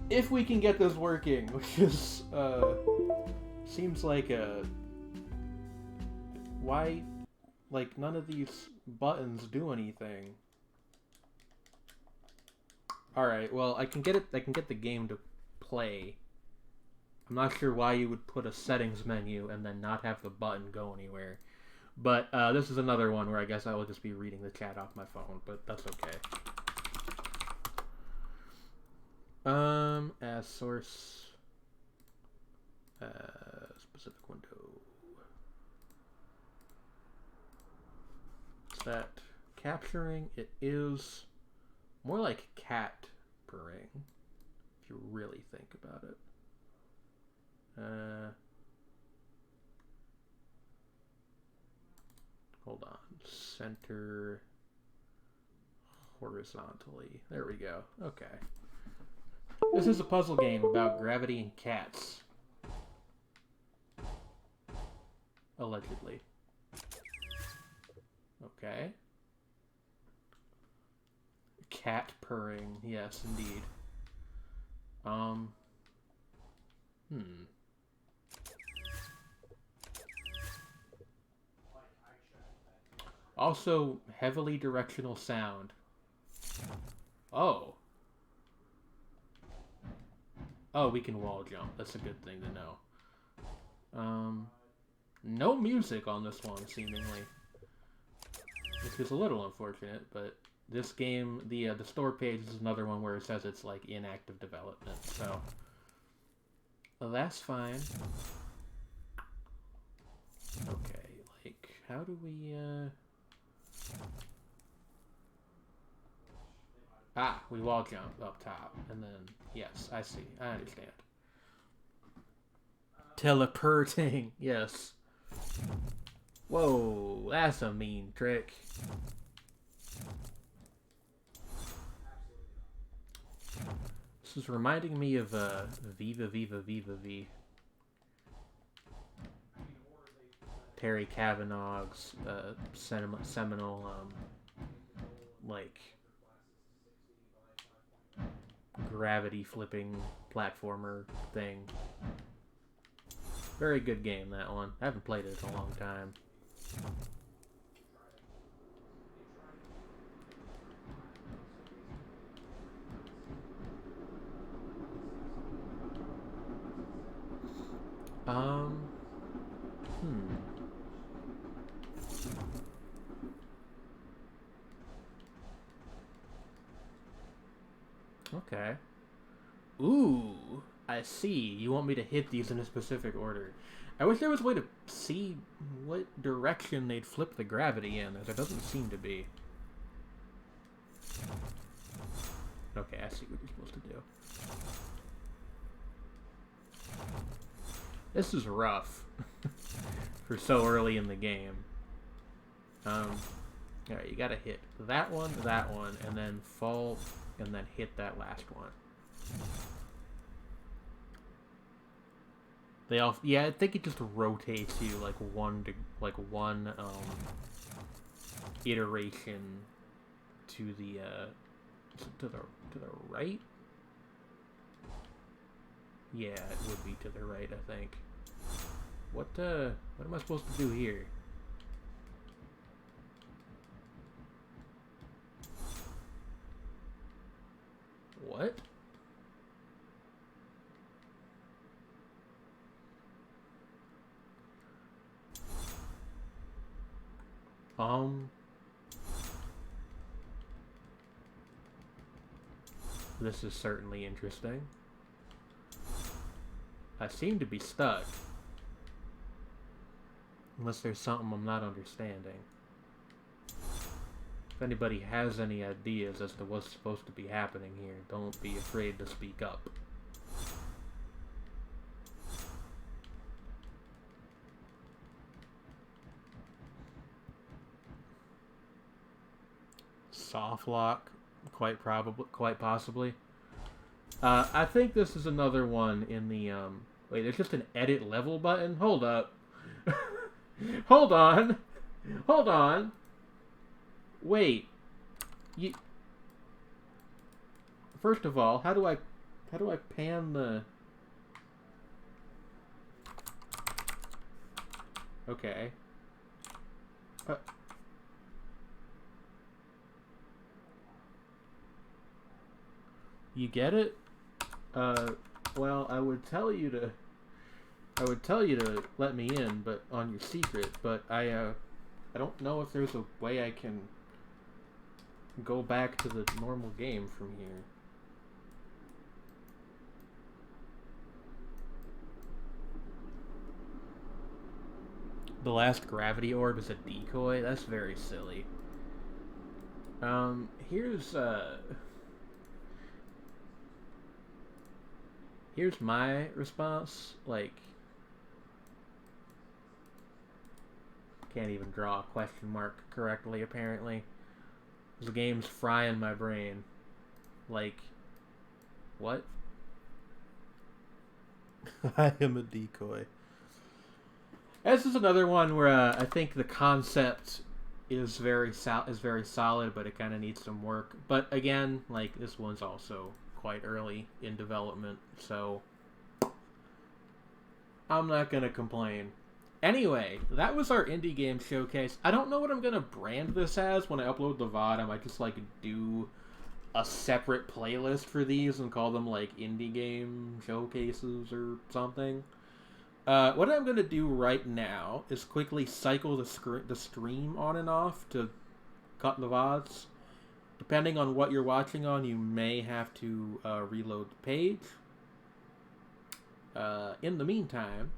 If we can get this working, which is seems like why, like, none of these buttons do anything. Alright, well, I can get the game to play. I'm not sure why you would put a settings menu and then not have the button go anywhere. But this is another one where I guess I will just be reading the chat off my phone, but that's okay. As source, specific window. Is that capturing? It is more like cat purring, if you really think about it. Hold on. Center horizontally. There we go. Okay. This is a puzzle game about gravity and cats. Allegedly. Okay. Cat purring. Yes, indeed. Also, heavily directional sound. Oh. Oh, we can wall jump. That's a good thing to know. No music on this one, seemingly. Which is a little unfortunate, but this game, the store page is another one where it says it's, like, in active development, so... Well, that's fine. Okay, like, how do we, Ah, we wall jump up top, and then, yes, I see, I understand. Teleporting, yes. Whoa, that's a mean trick. This is reminding me of, Viva Viva Viva V. Terry Kavanagh's, seminal, like, gravity flipping platformer thing. Very good game, that one. I haven't played it in a long time. Okay. Ooh, I see. You want me to hit these in a specific order. I wish there was a way to see what direction they'd flip the gravity in. There doesn't seem to be. Okay, I see what you're supposed to do. This is rough for so early in the game. Alright, you gotta hit that one, and then fall, and then hit that last one. They all, yeah, I think it just rotates you like one iteration to the right. Yeah, it would be to the right, I think. What am I supposed to do here? What? This is certainly interesting. I seem to be stuck. Unless there's something I'm not understanding. If anybody has any ideas as to what's supposed to be happening here, don't be afraid to speak up. Soft lock. quite possibly. I think this is another one in the wait, there's just an edit level button. Hold up. Hold on. Hold on. Wait. You First of all, how do I pan the Okay. You get it? Well, I would tell you to let me in, but on your secret, but I don't know if there's a way I can go back to the normal game from here. The last gravity orb is a decoy? That's very silly. Here's my response. Like, can't even draw a question mark correctly, apparently. The game's frying my brain. Like, what? I am a decoy. This is another one where I think the concept is very solid, but it kind of needs some work. But again, like, this one's also quite early in development, so I'm not gonna complain. Anyway, that was our indie game showcase. I don't know what I'm gonna brand this as when I upload the VOD. I might just like do a separate playlist for these and call them like indie game showcases or something. What I'm going to do right now is quickly cycle the stream on and off to cut the VODs. Depending on what you're watching on, you may have to reload the page. In the meantime,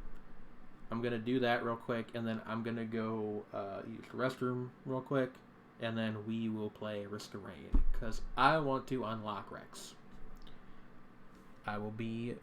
I'm going to do that real quick, and then I'm going to go use the restroom real quick, and then we will play Risk of Rain, because I want to unlock Rex. I will be